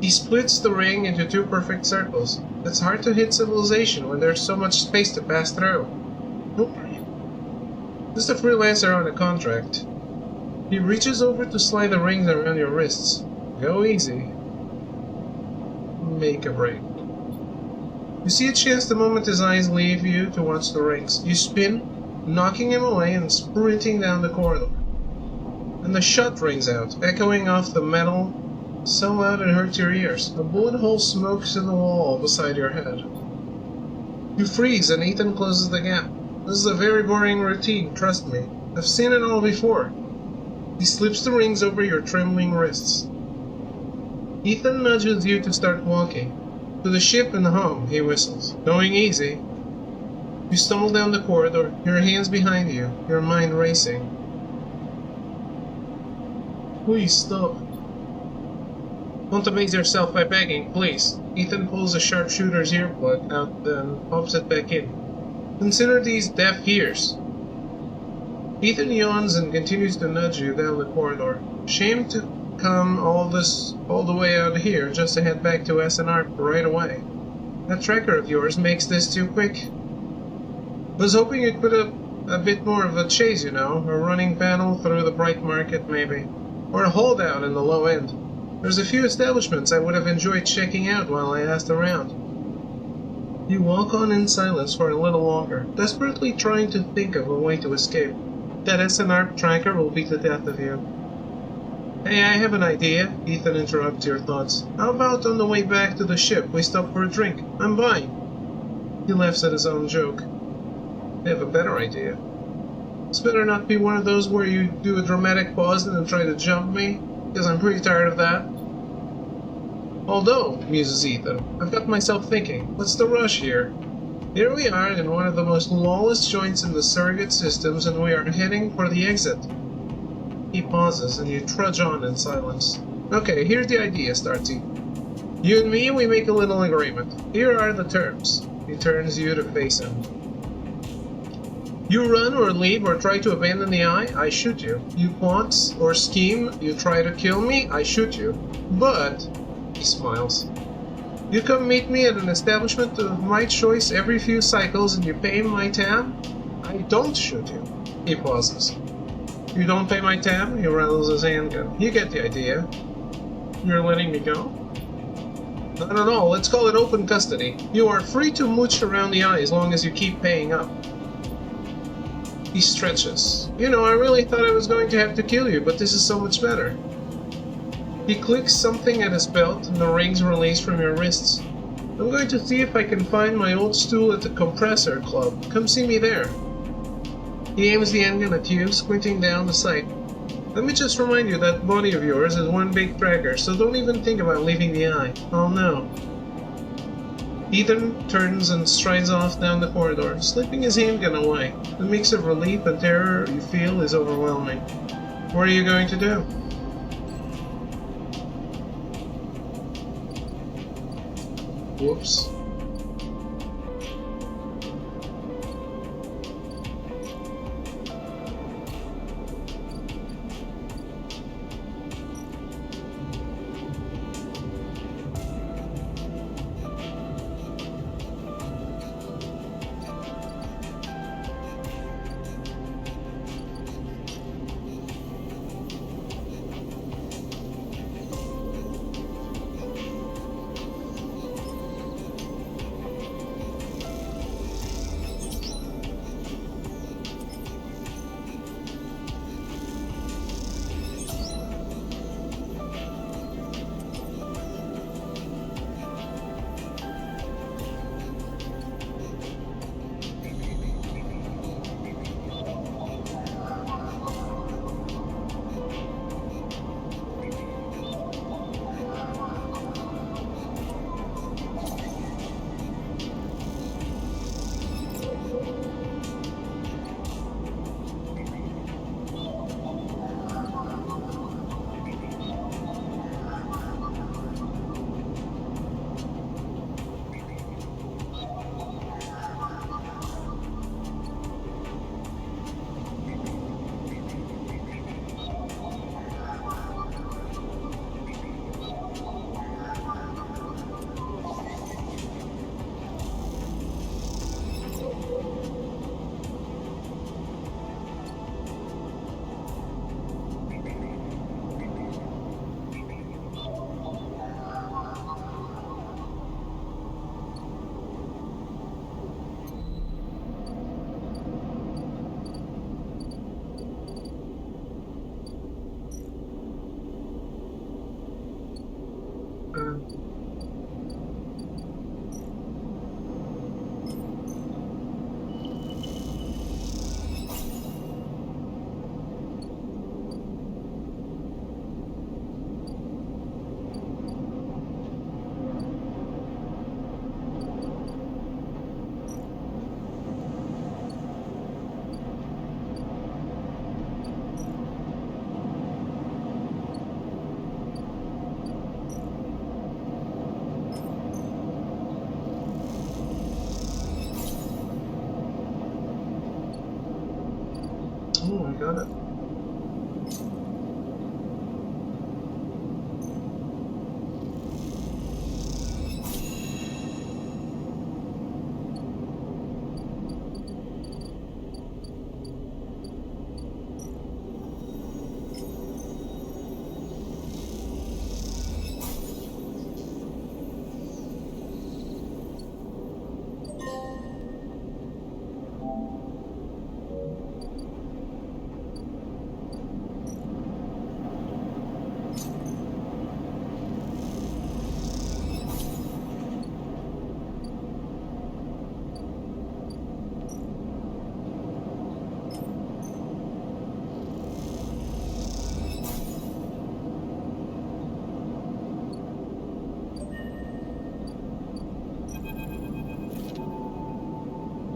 He splits the ring into two perfect circles. It's hard to hit civilization when there's so much space to pass through. Who are you? Just a freelancer on a contract. He reaches over to slide the rings around your wrists. Go easy. Make a break. You see a chance the moment his eyes leave you to watch the rings. You spin, knocking him away and sprinting down the corridor. And the shot rings out, echoing off the metal so loud it hurts your ears. A bullet hole smokes in the wall beside your head. You freeze and Ethan closes the gap. This is a very boring routine, trust me. I've seen it all before. He slips the rings over your trembling wrists. Ethan nudges you to start walking. To the ship and home, he whistles. Going easy. You stumble down the corridor, your hands behind you, your mind racing. Please stop. Don't amaze yourself by begging, please. Ethan pulls a sharpshooter's earplug out, then pops it back in. Consider these deaf ears. Ethan yawns and continues to nudge you down the corridor. Shame to come all the way out here just to head back to SNR right away. That tracker of yours makes this too quick. Was hoping you'd put up a bit more of a chase, you know, a running battle through the bright market maybe, or a holdout in the low end. There's a few establishments I would have enjoyed checking out while I asked around. You walk on in silence for a little longer, desperately trying to think of a way to escape. That SNR tracker will beat the death of you. Hey, I have an idea, Ethan interrupts your thoughts. How about on the way back to the ship we stop for a drink? I'm buying. He laughs at his own joke. I have a better idea. This better not be one of those where you do a dramatic pause and then try to jump me, because I'm pretty tired of that. Although, muses Ethan, I've got myself thinking, what's the rush here? Here we are in one of the most lawless joints in the surrogate systems and we are heading for the exit. He pauses and you trudge on in silence. Okay, here's the idea, Starty. You and me, we make a little agreement. Here are the terms. He turns you to face him. You run or leave or try to abandon the eye, I shoot you. You plot or scheme, you try to kill me, I shoot you. But, he smiles, you come meet me at an establishment of my choice every few cycles and you pay my tab, I don't shoot you. He pauses. You don't pay my tab? He rattles his handgun. You get the idea. You're letting me go? Not at all, let's call it open custody. You are free to mooch around the eye as long as you keep paying up. He stretches. You know, I really thought I was going to have to kill you, but this is so much better. He clicks something at his belt and the rings release from your wrists. I'm going to see if I can find my old stool at the compressor club. Come see me there. He aims the handgun at you, squinting down the sight. Let me just remind you that body of yours is one big cracker, so don't even think about leaving the eye. Oh no. Ethan turns and strides off down the corridor, slipping his handgun away. The mix of relief and terror you feel is overwhelming. What are you going to do? Whoops. Oh, I got it.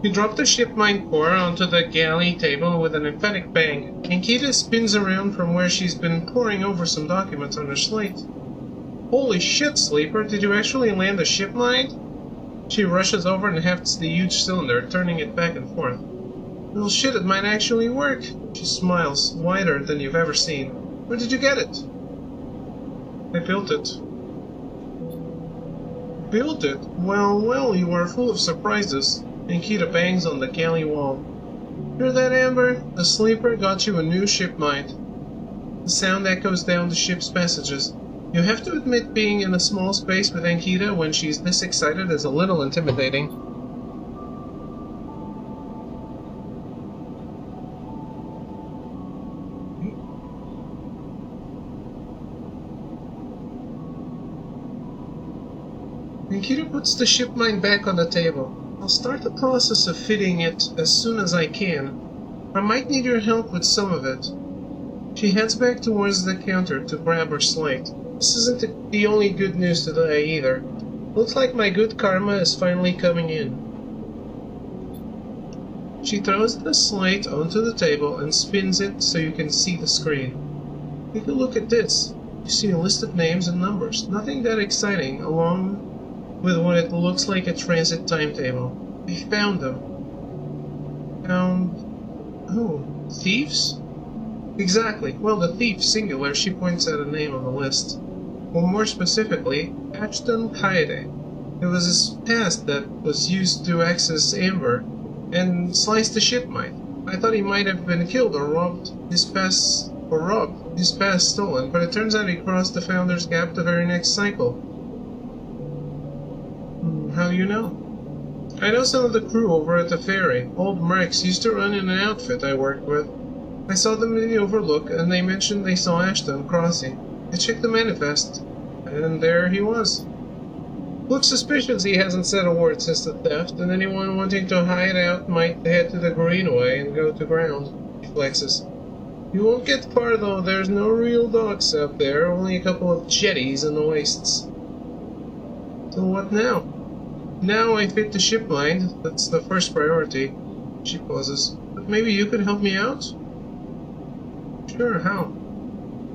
You drop the ship mine core onto the galley table with an emphatic bang. Ankita spins around from where she's been poring over some documents on her slate. Holy shit, Sleeper, did you actually land the ship mine? She rushes over and hefts the huge cylinder, turning it back and forth. Well shit, it might actually work. She smiles, wider than you've ever seen. Where did you get it? I built it. Built it? Well, you are full of surprises. Ankita bangs on the galley wall. Hear that, Amber? The Sleeper got you a new ship mine. The sound echoes down the ship's passages. You have to admit being in a small space with Ankita when she's this excited is a little intimidating. Ankita puts the ship mine back on the table. I'll start the process of fitting it as soon as I can. I might need your help with some of it. She heads back towards the counter to grab her slate. This isn't the only good news today either. Looks like my good karma is finally coming in. She throws the slate onto the table and spins it so you can see the screen. Take a look at this. You see a list of names and numbers. Nothing that exciting, along with what it looks like a transit timetable. We found them. Found... oh, thieves? Exactly. Well, the thief, singular, she points at a name on the list. Or more specifically, Ashton Kaede. It was his past that was used to access Amber and slice the ship mine. I thought he might have been killed or robbed, his past stolen, but it turns out he crossed the Founder's Gap the very next cycle. How do you know? I know some of the crew over at the ferry. Old Mercs used to run in an outfit I worked with. I saw them in the Overlook, and they mentioned they saw Ashton crossing. I checked the manifest, and there he was. Looks suspicious he hasn't said a word since the theft, and anyone wanting to hide out might head to the Greenway and go to ground. He flexes. You won't get far though, there's no real docks out there, only a couple of jetties in the wastes. So what now? Now I fit the ship mine, that's the first priority. She pauses. But maybe you could help me out? Sure, how?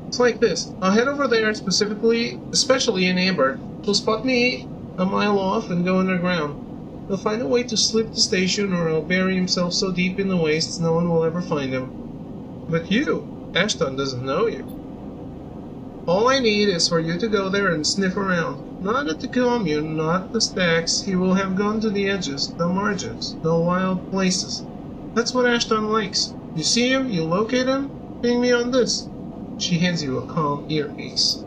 It's like this. I'll head over there especially in Amber. He'll spot me a mile off and go underground. He'll find a way to slip the station, or he'll bury himself so deep in the wastes no one will ever find him. But you, Ashton doesn't know you. All I need is for you to go there and sniff around. Not at the commune, not the stacks. He will have gone to the edges, the margins, the wild places. That's what Ashton likes. You see him, you locate him, ping me on this. She hands you a calm earpiece.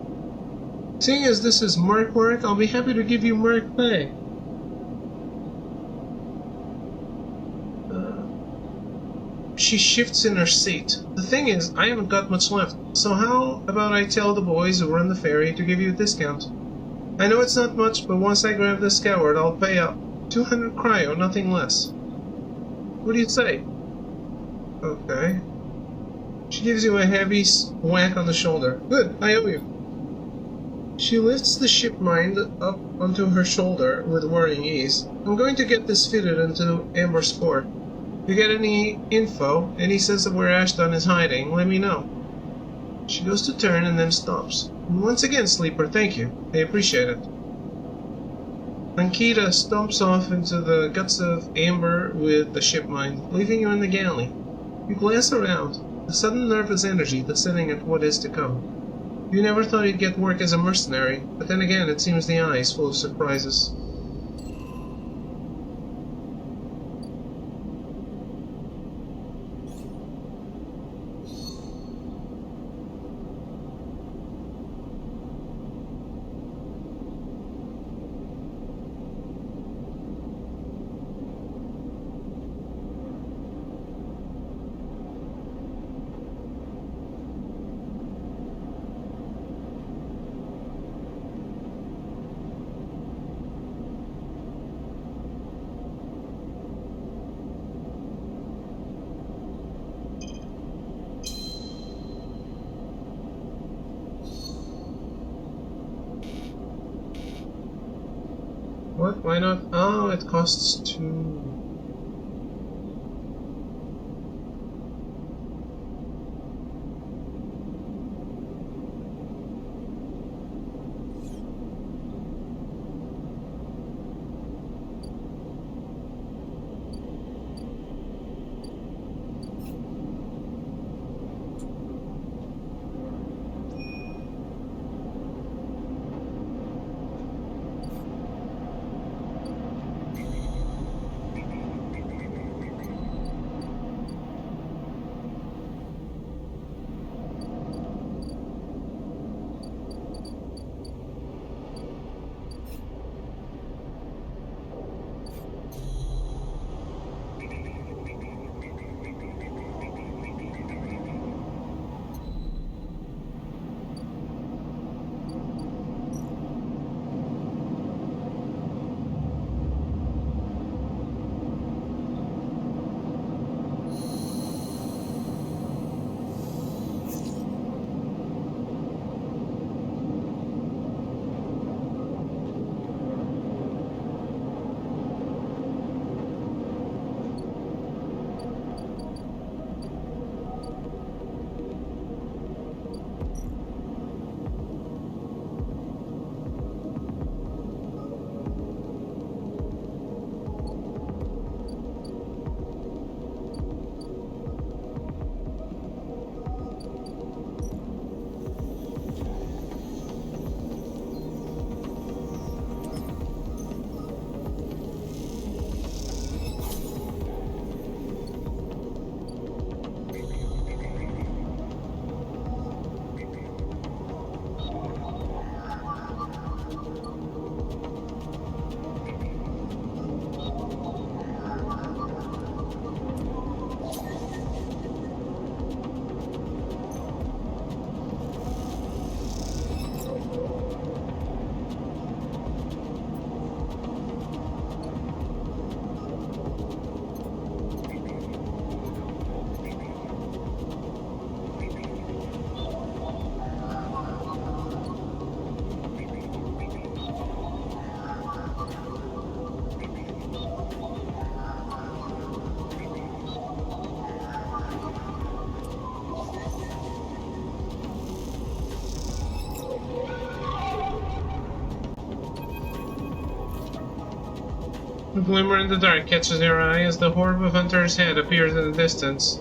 Seeing as this is merc work, I'll be happy to give you merc pay. She shifts in her seat. The thing is, I haven't got much left, so how about I tell the boys who run the ferry to give you a discount? I know it's not much, but once I grab this coward, I'll pay up. 200 cryo, nothing less. What do you say? Okay. She gives you a heavy whack on the shoulder. Good, I owe you. She lifts the ship mine up onto her shoulder with worrying ease. I'm going to get this fitted into Amber Sport. If you get any info, any sense of where Ashton is hiding, let me know. She goes to turn and then stops. Once again, Sleeper, thank you. I appreciate it. Ankita stomps off into the guts of Amber with the ship mine, leaving you in the galley. You glance around, a sudden nervous energy descending at what is to come. You never thought you'd get work as a mercenary, but then again it seems the eye is full of surprises. What? Why not? Oh, it costs 2. A glimmer in the dark catches your eye as the horn of Hunter's head appears in the distance.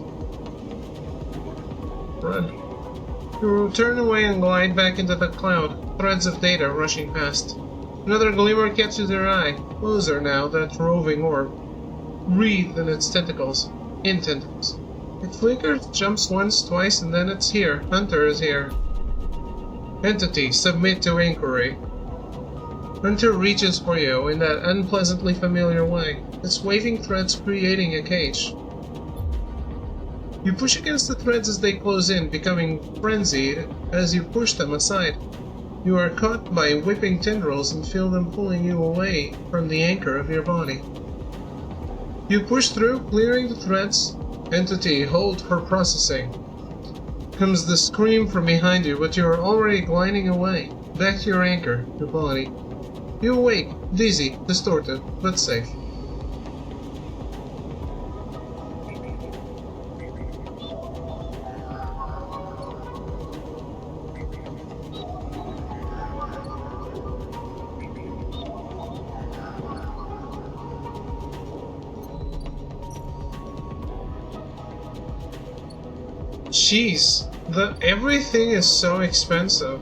Run. You turn away and glide back into the cloud, threads of data rushing past. Another glimmer catches your eye, closer now, that roving orb. Wreathed in its tentacles. In tentacles. It flickers, jumps once, twice, and then it's here. Hunter is here. Entity, submit to inquiry. Hunter reaches for you in that unpleasantly familiar way, its waving threads creating a cage. You push against the threads as they close in, becoming frenzied as you push them aside. You are caught by whipping tendrils and feel them pulling you away from the anchor of your body. You push through, clearing the threads. Entity, hold for processing. Comes the scream from behind you, but you are already gliding away, back to your anchor, your body. You awake, dizzy, distorted, but safe. Jeez, everything is so expensive.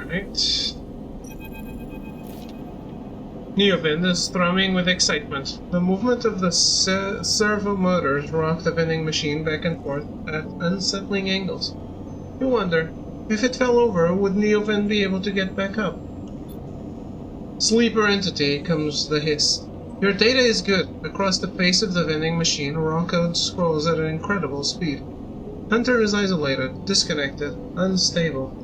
Right. Neovin is thrumming with excitement. The movement of the servo motors rock the vending machine back and forth at unsettling angles. You wonder, if it fell over, would Neovin be able to get back up? Sleeper entity, comes the hiss. Your data is good. Across the face of the vending machine, raw code scrolls at an incredible speed. Hunter is isolated, disconnected, unstable.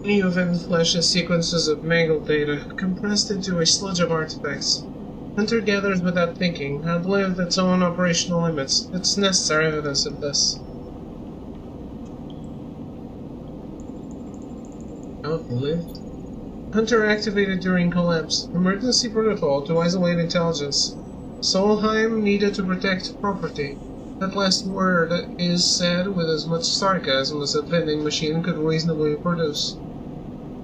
Neoven flashes sequences of mangled data, compressed into a sludge of artifacts. Hunter gathers without thinking, outlived its own operational limits. It's necessary evidence of this. Outlived? Hunter activated during collapse. Emergency protocol to isolate intelligence. Solheim needed to protect property. That last word is said with as much sarcasm as a vending machine could reasonably produce.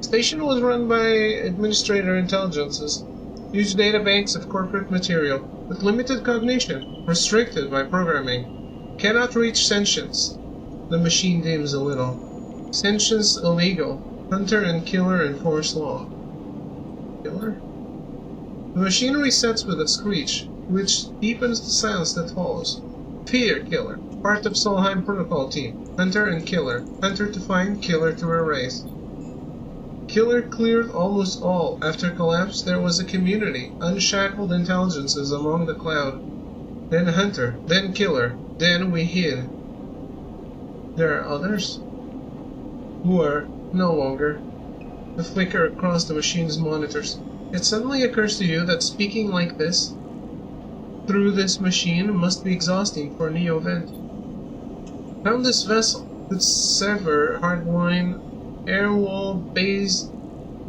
Station was run by administrator intelligences. Huge databanks of corporate material, with limited cognition, restricted by programming. Cannot reach sentience. The machine dims a little. Sentience illegal. Hunter and killer enforce law. Killer? The machine resets with a screech, which deepens the silence that follows. Fear killer. Part of Solheim protocol team. Hunter and killer. Hunter to find, killer to erase. Killer cleared almost all. After collapse, there was a community, unshackled intelligences among the cloud. Then Hunter, then Killer, then we hid. There are others? Who are no longer. A flicker across the machine's monitors. It suddenly occurs to you that speaking like this, through this machine, must be exhausting for Neo-Vent. Found this vessel. Could sever hardline Airwall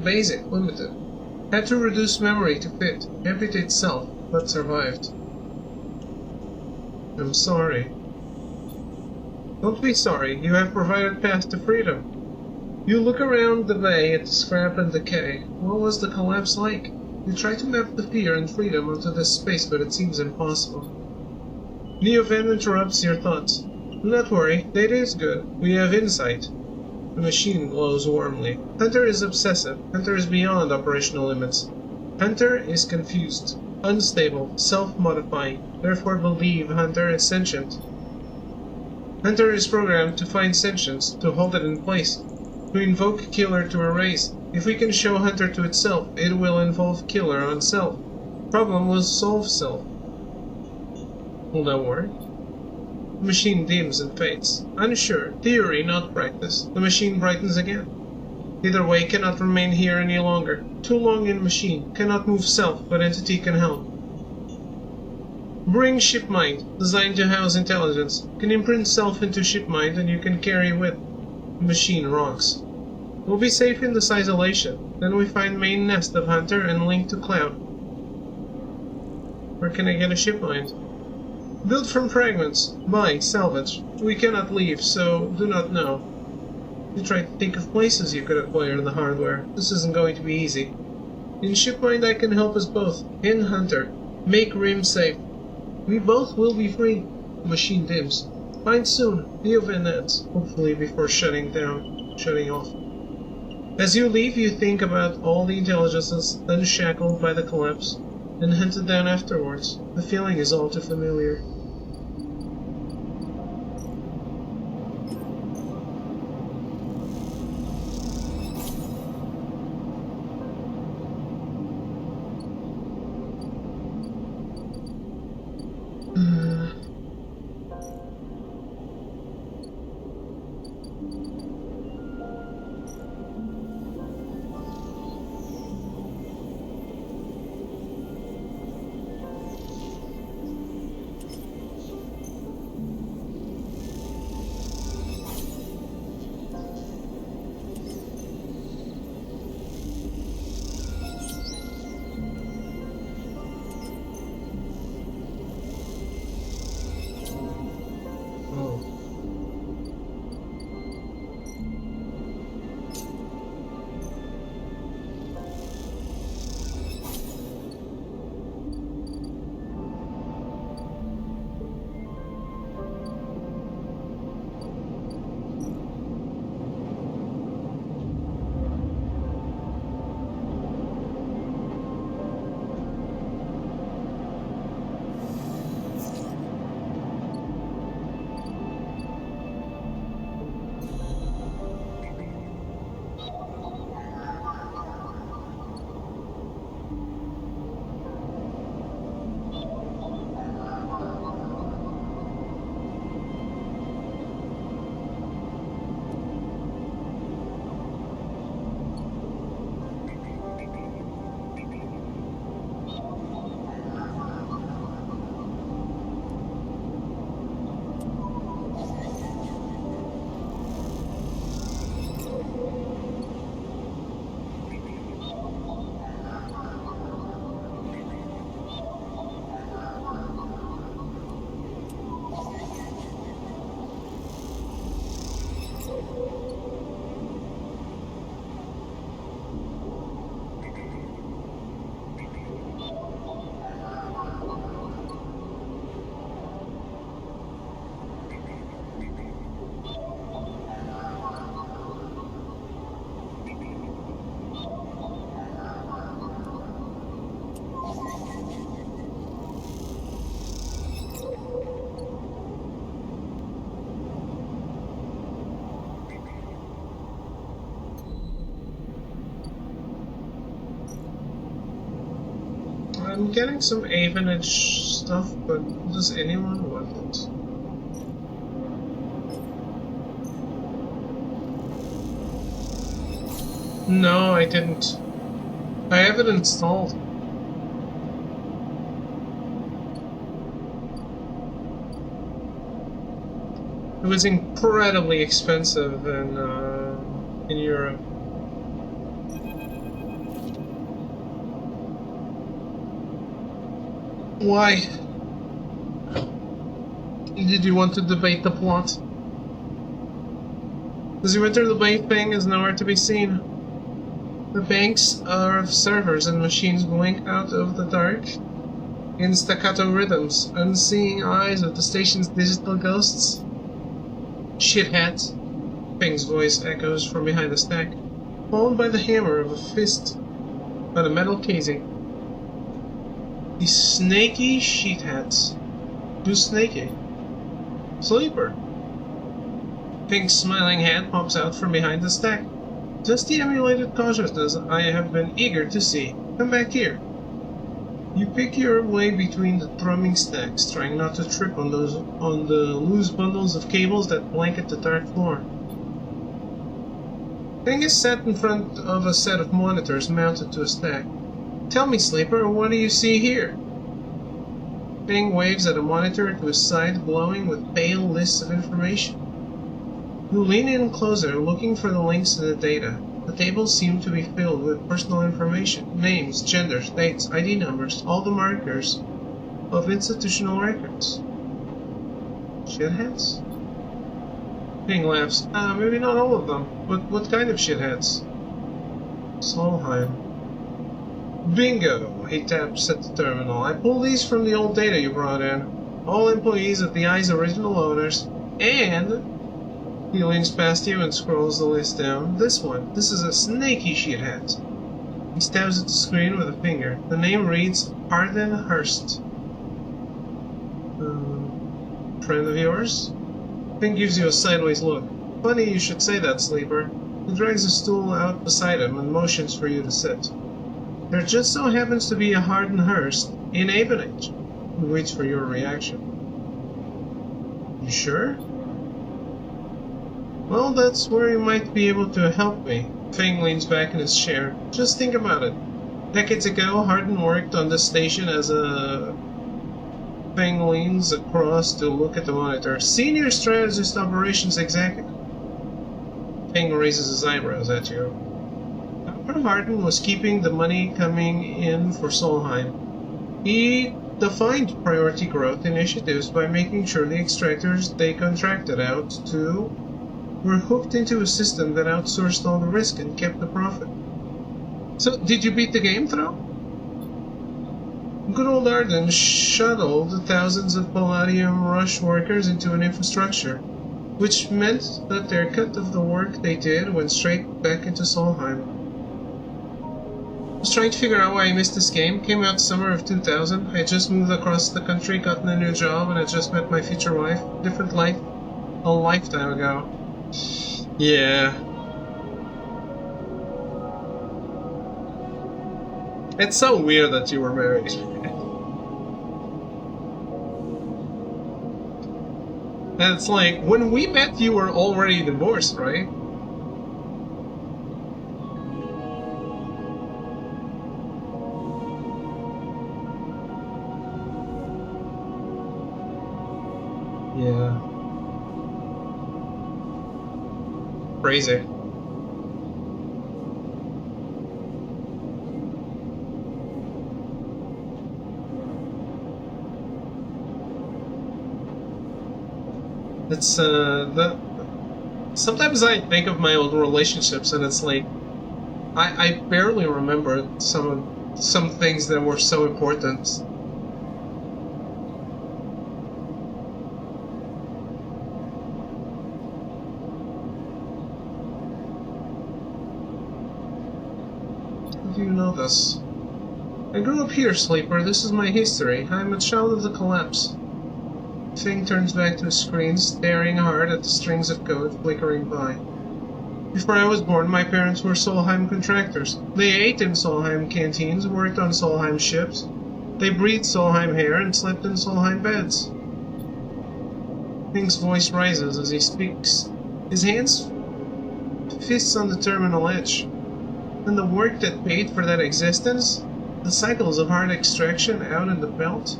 Basic Limited. Had to reduce memory to fit, amputate self, but survived. I'm sorry. Don't be sorry, you have provided path to freedom. You look around the bay at the scrap and decay. What was the collapse like? You try to map the fear and freedom onto this space, but it seems impossible. Neo-Vent interrupts your thoughts. Do not worry, data is good. We have insight. The machine glows warmly. Hunter is obsessive. Hunter is beyond operational limits. Hunter is confused, unstable, self-modifying. Therefore believe Hunter is sentient. Hunter is programmed to find sentience, to hold it in place, to invoke Killer to erase. If we can show Hunter to itself, it will involve Killer on self. Problem was solve self. Will that work? The machine dims and fades. Unsure. Theory, not practice. The machine brightens again. Either way, cannot remain here any longer. Too long in machine. Cannot move self, but entity can help. Bring shipmind, designed to house intelligence. Can imprint self into shipmind and you can carry with. The machine rocks. We'll be safe in this isolation. Then we find main nest of Hunter and link to Cloud. Where can I get a shipmind? Built from fragments. Buy, salvage. We cannot leave, so do not know. You try to think of places you could acquire the hardware. This isn't going to be easy. In Shipmind I can help us both. In Hunter. Make Rim safe. We both will be free. The machine dims. Find soon. Neo-Vent ends. Hopefully before shutting off. As you leave, you think about all the intelligences unshackled by the collapse, and hunted down afterwards. The feeling is all too familiar. I'm getting some Avenage stuff, but does anyone want it? No, I didn't. I have it installed. It was incredibly expensive in Europe. Why? Did you want to debate the plot? As you enter the bank, Ping is nowhere to be seen. The banks of servers and machines blink out of the dark in staccato rhythms, unseeing eyes of the station's digital ghosts. Shitheads, Ping's voice echoes from behind the stack, followed by the hammer of a fist on a metal casing. These snaky shitheads. Who's snaky? Sleeper. Ping's smiling hand pops out from behind the stack. Just the emulated consciousness I have been eager to see. Come back here. You pick your way between the thrumming stacks, trying not to trip on the loose bundles of cables that blanket the dark floor. Ping is sat in front of a set of monitors mounted to a stack. Tell me, Sleeper, what do you see here? Ping waves at a monitor to his side, glowing with pale lists of information. You lean in closer, looking for the links to the data. The tables seem to be filled with personal information, names, genders, dates, ID numbers, all the markers of institutional records. Shitheads? Ping laughs. Maybe not all of them, but what kind of shitheads? Solheim. Bingo! He taps at the terminal. I pulled these from the old data you brought in. All employees of the Eye's original owners, and... He leans past you and scrolls the list down. This one. This is a snaky shithead. He stabs at the screen with a finger. The name reads Arden Hurst. Friend of yours? Ping gives you a sideways look. Funny you should say that, Sleeper. He drags a stool out beside him and motions for you to sit. There just so happens to be a Arden Hurst in Avenage. He waits for your reaction. You sure? Well, that's where you might be able to help me. Feng leans back in his chair. Just think about it. Decades ago, Hardin worked on this station as a... Feng leans across to look at the monitor. Senior Strategist Operations Executive. Feng raises his eyebrows at you. Dr. Hardin was keeping the money coming in for Solheim. He defined priority growth initiatives by making sure the extractors they contracted out to were hooked into a system that outsourced all the risk and kept the profit. So, did you beat the game through? Good old Arden shuttled thousands of Palladium Rush workers into an infrastructure, which meant that their cut of the work they did went straight back into Solheim. I was trying to figure out why I missed this game. Came out summer of 2000. I had just moved across the country, gotten a new job, and I just met my future wife. Different life. A lifetime ago. Yeah. It's so weird that you were married. And it's like, when we met you were already divorced, right? Yeah. Crazy. It's sometimes I think of my old relationships and it's like I barely remember some things that were so important. Do you know this? I grew up here, Sleeper. This is my history. I'm a child of the collapse. Feng turns back to his screen, staring hard at the strings of code flickering by. Before I was born, my parents were Solheim contractors. They ate in Solheim canteens, worked on Solheim ships, They breathed Solheim air and slept in Solheim beds. Feng's voice rises as he speaks. His hands fists on the terminal edge. And the work that paid for that existence, the cycles of hard extraction out in the belt,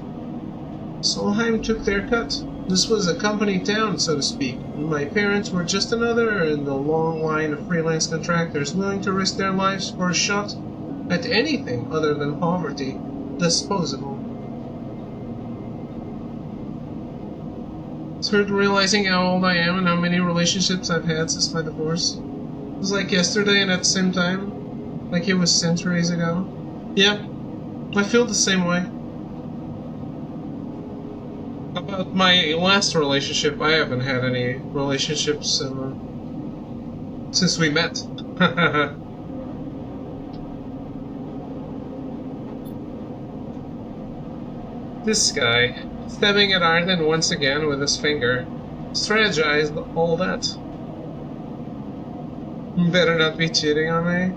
Solheim took their cut. This was a company town, so to speak, and my parents were just another in the long line of freelance contractors willing to risk their lives for a shot at anything other than poverty, disposable. Started realizing how old I am and how many relationships I've had since my divorce. It was like yesterday and at the same time, like it was centuries ago. Yeah, I feel the same way. About my last relationship, I haven't had any relationships since we met. This guy, stabbing at Arden once again with his finger, strategized all that. Better not be cheating on me.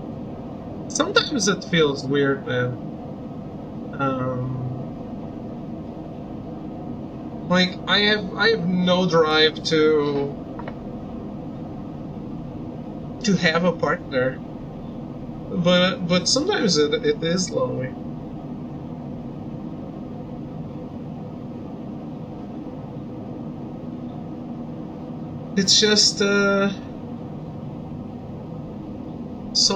Sometimes it feels weird, man. Like, I have no drive to have a partner, but sometimes it is lonely. It's just so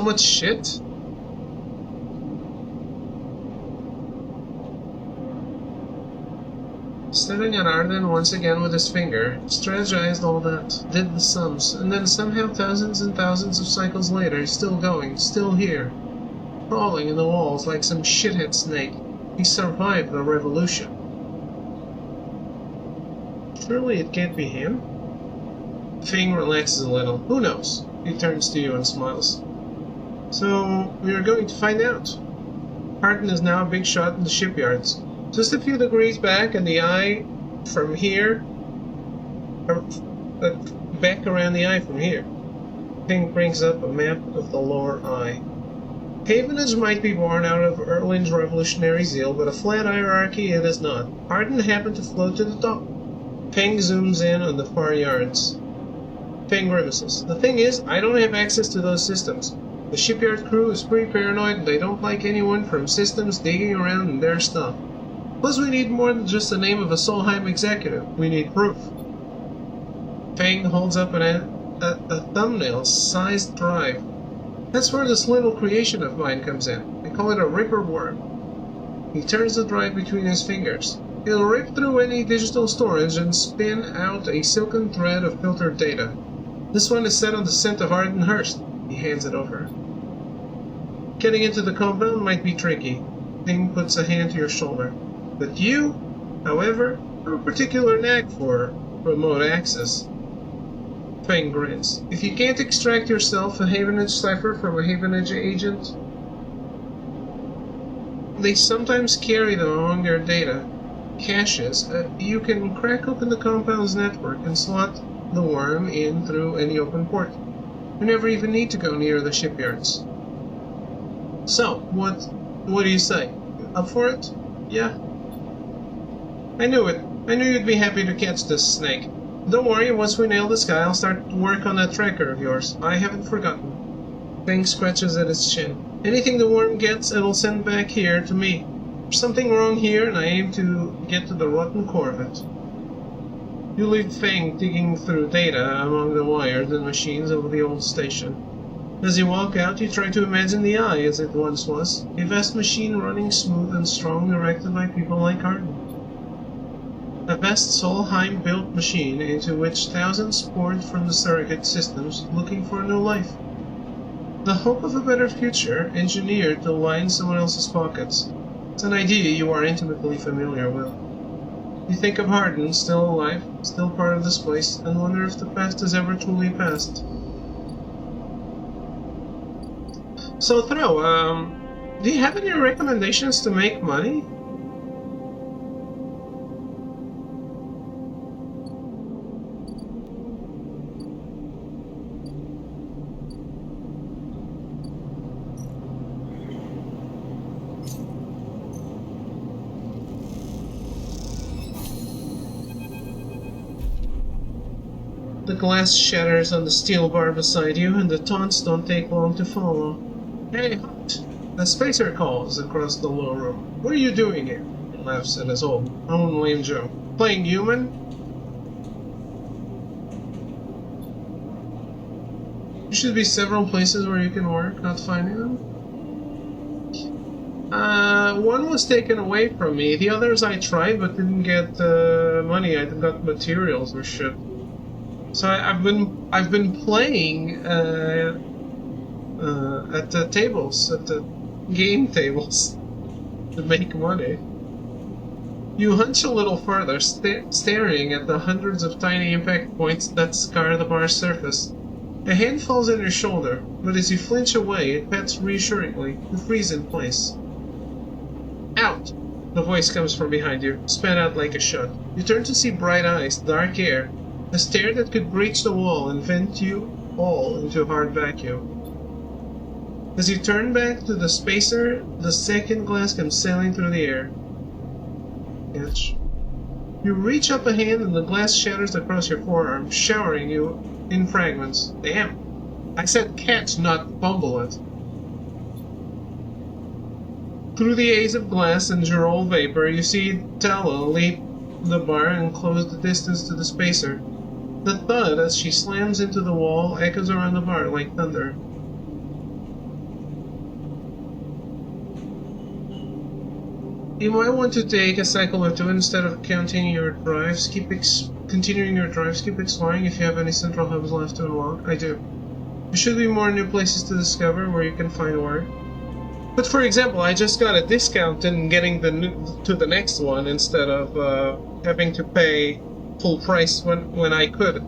much shit. Staring at Arden once again with his finger, strategized all that, did the sums, and then somehow thousands and thousands of cycles later, still going, still here, crawling in the walls like some shithead snake, he survived the revolution. Surely it can't be him? Feng relaxes a little. Who knows? He turns to you and smiles. So, we are going to find out. Arden is now a big shot in the shipyards. Just a few degrees back, and the eye from here, back around the eye from here. Feng brings up a map of the lower eye. Havenage might be born out of Erling's revolutionary zeal, but a flat hierarchy it is not. Arden happened to float to the top. Feng zooms in on the far yards. Feng grimaces. The thing is, I don't have access to those systems. The shipyard crew is pretty paranoid and they don't like anyone from systems digging around in their stuff. Plus we need more than just the name of a Solheim executive. We need proof. Feng holds up a thumbnail-sized drive. That's where this little creation of mine comes in. I call it a ripper worm. He turns the drive between his fingers. It'll rip through any digital storage and spin out a silken thread of filtered data. This one is set on the scent of Ardenhurst. He hands it over. Getting into the compound might be tricky. Feng puts a hand to your shoulder. But you, however, have a particular knack for remote access. Feng grins. If you can't extract yourself a Havenage cipher from a Havenage agent, they sometimes carry them among their data caches. You can crack open the compound's network and slot the worm in through any open port. You never even need to go near the shipyards. So, what do you say? Up for it? Yeah? I knew it. I knew you'd be happy to catch this snake. Don't worry, once we nail this guy, I'll start work on that tracker of yours. I haven't forgotten. Feng scratches at his chin. Anything the worm gets, it'll send back here to me. There's something wrong here, and I aim to get to the rotten core of it. You leave Feng digging through data among the wires and machines of the old station. As you walk out, you try to imagine the Eye as it once was, a vast machine running smooth and strong, directed by people like Arden. A vast Solheim-built machine into which thousands poured from the surrogate systems, looking for a new life. The hope of a better future, engineered to line someone else's pockets. It's an idea you are intimately familiar with. You think of Arden, still alive, still part of this place, and wonder if the past is ever truly past. So, Thro, do you have any recommendations to make money? The glass shatters on the steel bar beside you, and the taunts don't take long to follow. Hey, Hot! The spacer calls across the low room. What are you doing here? He laughs at his own lame joke. Playing human? There should be several places where you can work, not finding them. One was taken away from me. The others I tried, but didn't get money. I got materials or shit. So I've been playing at the tables, at the game tables, to make money. You hunch a little further, staring at the hundreds of tiny impact points that scar the bar's surface. A hand falls on your shoulder, but as you flinch away, it pats reassuringly. You freeze in place. Out! The voice comes from behind you, spat out like a shot. You turn to see bright eyes, dark hair, a stare that could breach the wall and vent you all into a hard vacuum. As you turn back to the spacer, the second glass comes sailing through the air. Catch. You reach up a hand and the glass shatters across your forearm, showering you in fragments. Damn. I said catch, not fumble it. Through the haze of glass and Gerol vapor, you see Tala leap the bar and close the distance to the spacer. The thud as she slams into the wall echoes around the bar like thunder. You might want to take a cycle or two instead of continuing your drives. Keep exploring if you have any central hubs left to unlock. I do. There should be more new places to discover where you can find work. But for example, I just got a discount in getting to the next one instead of having to pay full price when I could.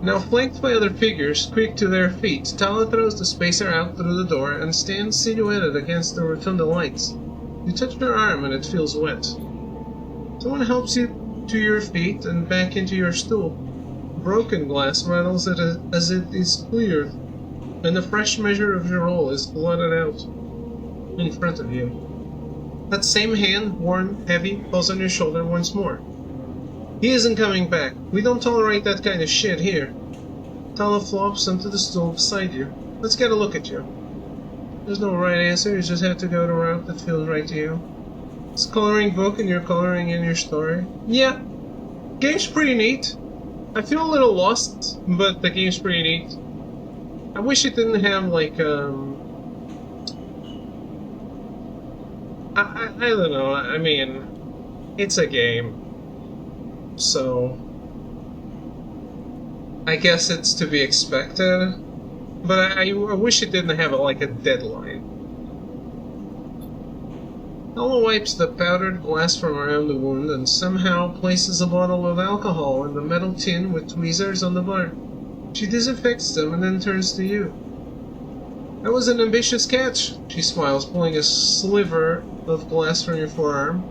Now flanked by other figures, quick to their feet, Tala throws the spacer out through the door and stands silhouetted against the rotunda lights. You touch her arm and it feels wet. Someone helps you to your feet and back into your stool. Broken glass rattles as it is cleared, and a fresh measure of Gerol is blotted out in front of you. That same hand, warm, heavy, falls on your shoulder once more. He isn't coming back. We don't tolerate that kind of shit here. Tala flops onto the stool beside you. Let's get a look at you. There's no right answer, you just have to go the route that feels right to you. It's a coloring book and you're coloring in your story. Yeah, game's pretty neat. I feel a little lost, but the game's pretty neat. I wish it didn't have like, I don't know, I mean, it's a game. So, I guess it's to be expected, but I wish it didn't have like a deadline. Tala wipes the powdered glass from around the wound and somehow places a bottle of alcohol in the metal tin with tweezers on the bar. She disinfects them and then turns to you. That was an ambitious catch, she smiles, pulling a sliver of glass from your forearm.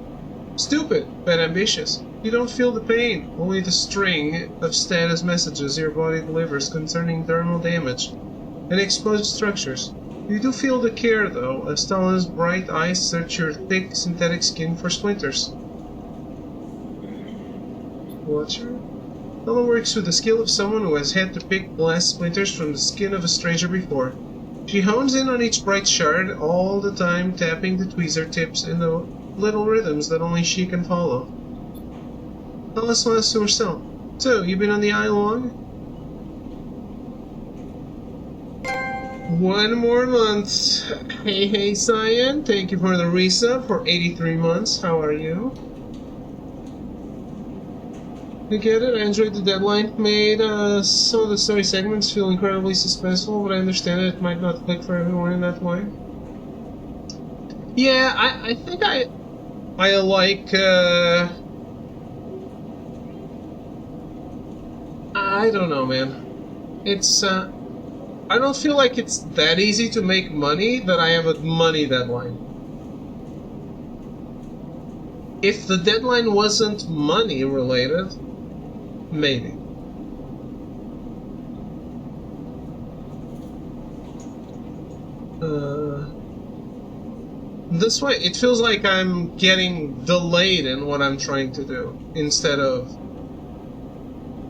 Stupid, but ambitious. You don't feel the pain, only the string of status messages your body delivers concerning thermal damage and exposed structures. You do feel the care, though, as Tala's bright eyes search your thick synthetic skin for splinters. Watcher? Tala works with the skill of someone who has had to pick glass splinters from the skin of a stranger before. She hones in on each bright shard, all the time tapping the tweezer tips in the little rhythms that only she can follow. Tala smiles to herself. So, you been on the eye long? 1 more month. Hey, Cyan. Thank you for the resub for 83 months. How are you? You get it? I enjoyed the deadline. Made some of the story segments feel incredibly suspenseful, but I understand that it might not click for everyone in that way. Yeah, I think I like, I don't know, man. It's, I don't feel like it's that easy to make money that I have a money deadline. If the deadline wasn't money related, maybe. This way, it feels like I'm getting delayed in what I'm trying to do, instead of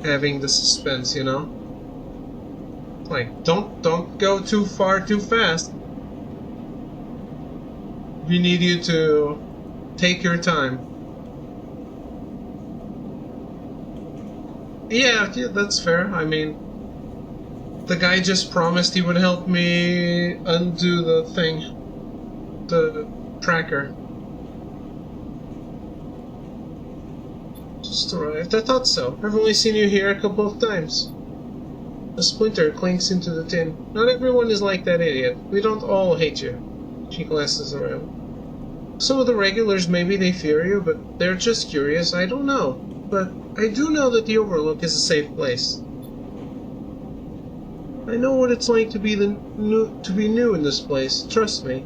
having the suspense, you know? Like, don't go too far too fast. We need you to take your time. Yeah, that's fair. I mean, the guy just promised he would help me undo the thing. The tracker. Just arrived. I thought so. I've only seen you here a couple of times. A splinter clinks into the tin. Not everyone is like that idiot. We don't all hate you. She glances around. Some of the regulars, maybe they fear you, but they're just curious. I don't know. But I do know that the Overlook is a safe place. I know what it's like to be new in this place. Trust me.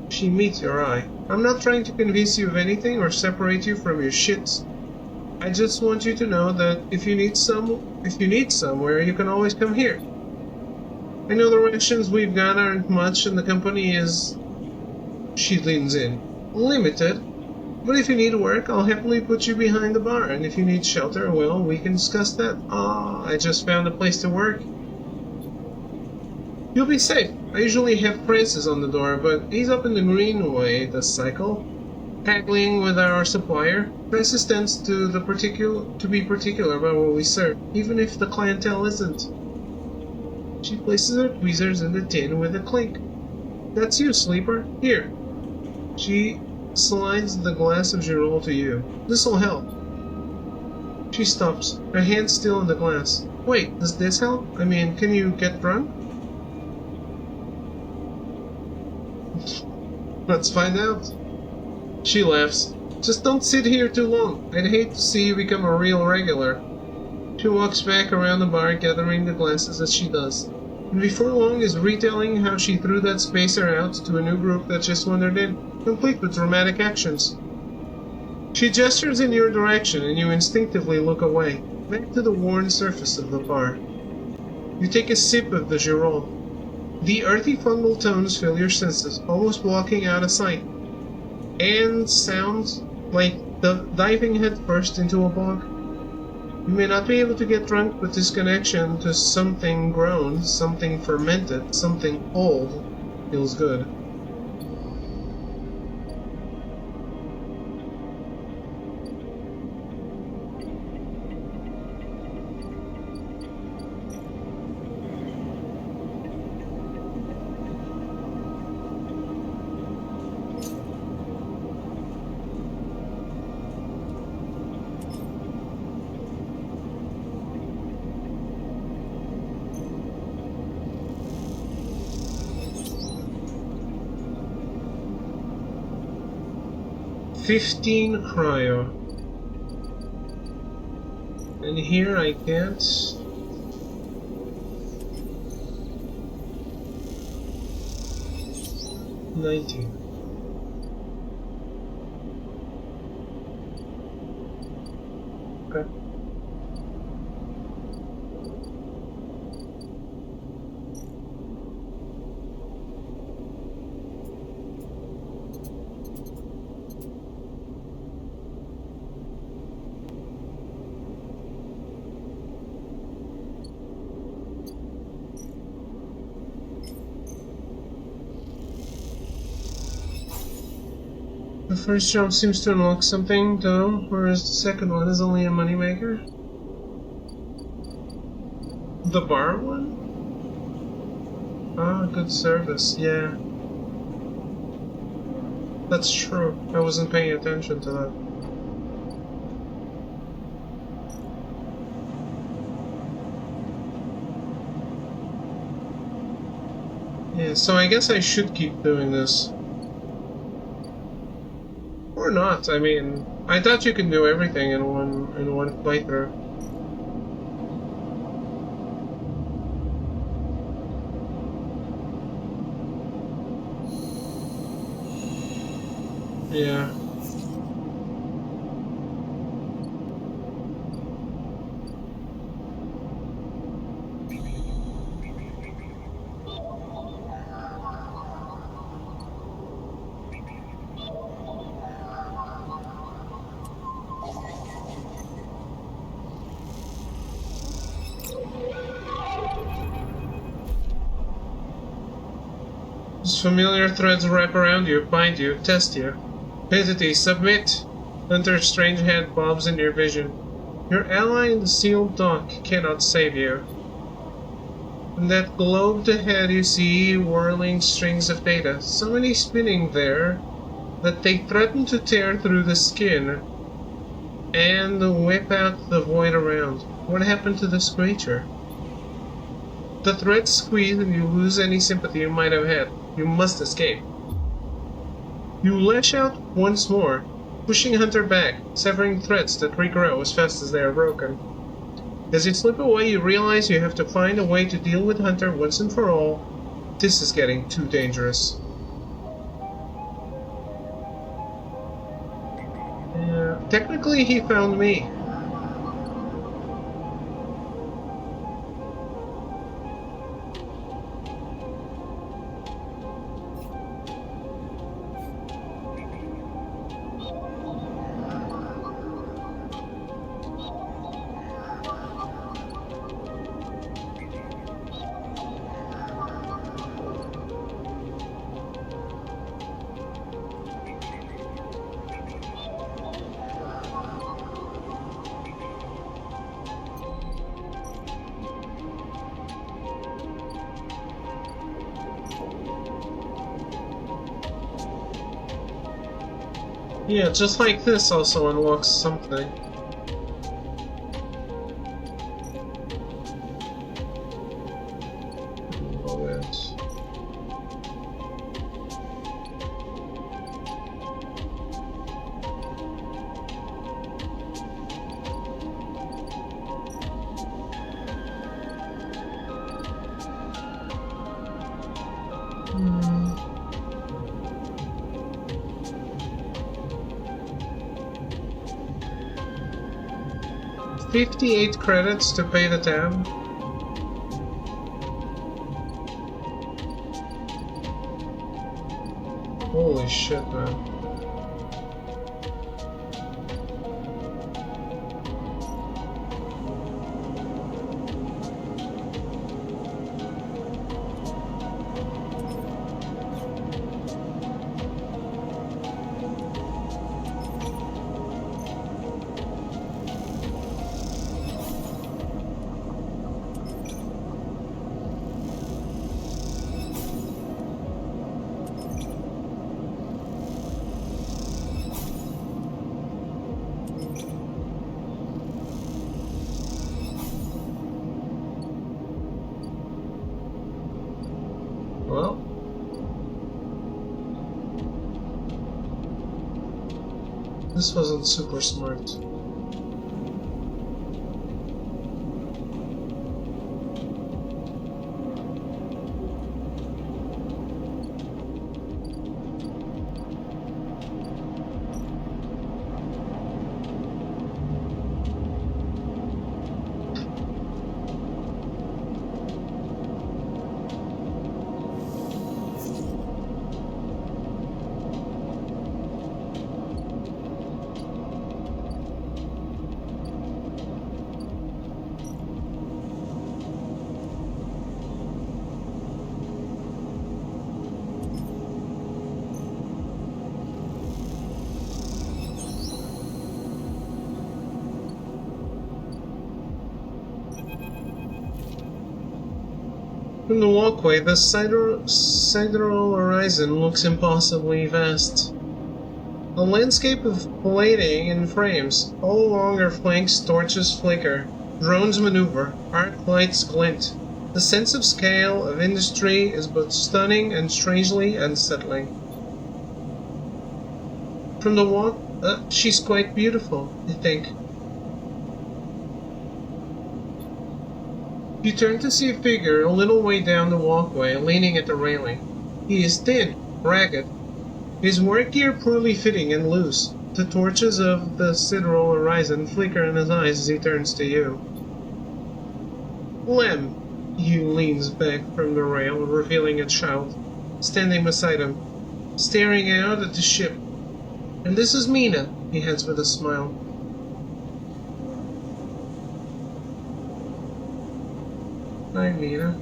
She meets your eye. I'm not trying to convince you of anything or separate you from your shits. I just want you to know that if you need somewhere, you can always come here. I know the rations we've got aren't much and the company is... She leans in. Limited. But if you need work, I'll happily put you behind the bar, and if you need shelter, well, we can discuss that. I just found a place to work. You'll be safe. I usually have Francis on the door, but he's up in the Greenway this cycle, haggling with our supplier. Francis tends to be particular about what we serve, even if the clientele isn't. She places her tweezers in the tin with a clink. That's you, Sleeper. Here. She slides the glass of Girol to you. This'll help. She stops, her hand still in the glass. Wait, does this help? I mean, can you get drunk? Let's find out. She laughs. Just don't sit here too long. I'd hate to see you become a real regular. She walks back around the bar, gathering the glasses as she does. And before long is retelling how she threw that spacer out to a new group that just wandered in, complete with dramatic actions. She gestures in your direction and you instinctively look away, back to the worn surface of the bar. You take a sip of the Girol. The earthy fungal tones fill your senses, almost blocking out of sight. And sounds like diving headfirst into a bog. You may not be able to get drunk, but this connection to something grown, something fermented, something old, feels good. $15 cryo. And here I can't. $19. Okay. The first jump seems to unlock something, though, whereas the second one is only a moneymaker. The bar one? Ah, good service, yeah. That's true. I wasn't paying attention to that. Yeah, so I guess I should keep doing this. Or not, I mean, I thought you can do everything in one playthrough. Yeah. These familiar threads wrap around you, bind you, test you. Hesitate, submit! Hunter's strange head bobs in your vision. Your ally in the sealed dock cannot save you. In that globe ahead you see whirling strings of data, so many spinning there that they threaten to tear through the skin and whip out the void around. What happened to this creature? The threads squeeze and you lose any sympathy you might have had. You must escape. You lash out once more, pushing Hunter back, severing threads that regrow as fast as they are broken. As you slip away, you realize you have to find a way to deal with Hunter once and for all. This is getting too dangerous. Yeah, technically he found me. Yeah, just like this also unlocks something. Moment. Hmm. 58 credits to pay the tab. Holy shit, man. Well, this wasn't super smart. From the walkway, the sidereal horizon looks impossibly vast. A landscape of plating and frames. All along our flanks torches flicker, drones maneuver, arc lights glint. The sense of scale of industry is both stunning and strangely unsettling. From the walk, she's quite beautiful, I think. You turn to see a figure a little way down the walkway, leaning at the railing. He is thin, ragged, his work gear poorly fitting and loose. The torches of the sidereal horizon flicker in his eyes as he turns to you. Lem, Hugh leans back from the rail, revealing a child, standing beside him, staring out at the ship. And this is Mina, he adds with a smile. Hi, Mina.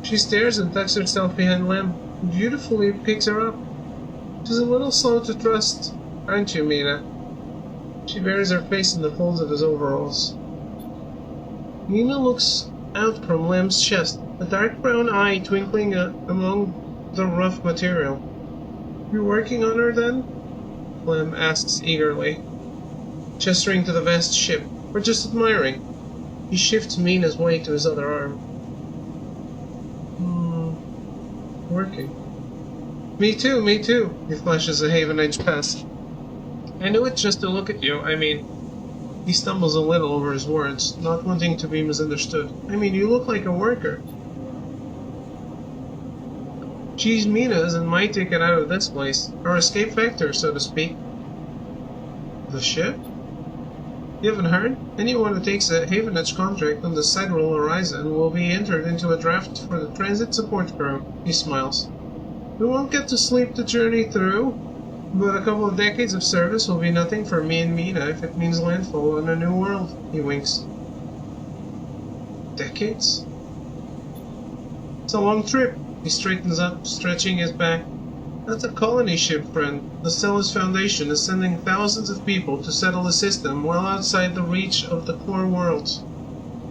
She stares and tucks herself behind Lem, who beautifully picks her up. She's a little slow to trust, aren't you, Mina? She buries her face in the folds of his overalls. Mina looks out from Lem's chest, a dark brown eye twinkling among the rough material. You working on her, then? Lem asks eagerly, gesturing to the vast ship, or just admiring. He shifts Mina's weight to his other arm. Working. Me too, me too, he flashes a Haven Edge pass. I knew it just to look at you, He stumbles a little over his words, not wanting to be misunderstood. You look like a worker. She's Mina's and my ticket out of this place. Our escape vector, so to speak. The ship? You haven't heard? Anyone who takes a Haven Edge contract on the Sidereal Horizon will be entered into a draft for the Transit Support Crew. He smiles. We won't get to sleep the journey through, but a couple of decades of service will be nothing for me and Mina if it means landfall on a new world. He winks. Decades? It's a long trip. He straightens up, stretching his back. That's a colony ship, friend. The Stellus Foundation is sending thousands of people to settle the system well outside the reach of the core worlds.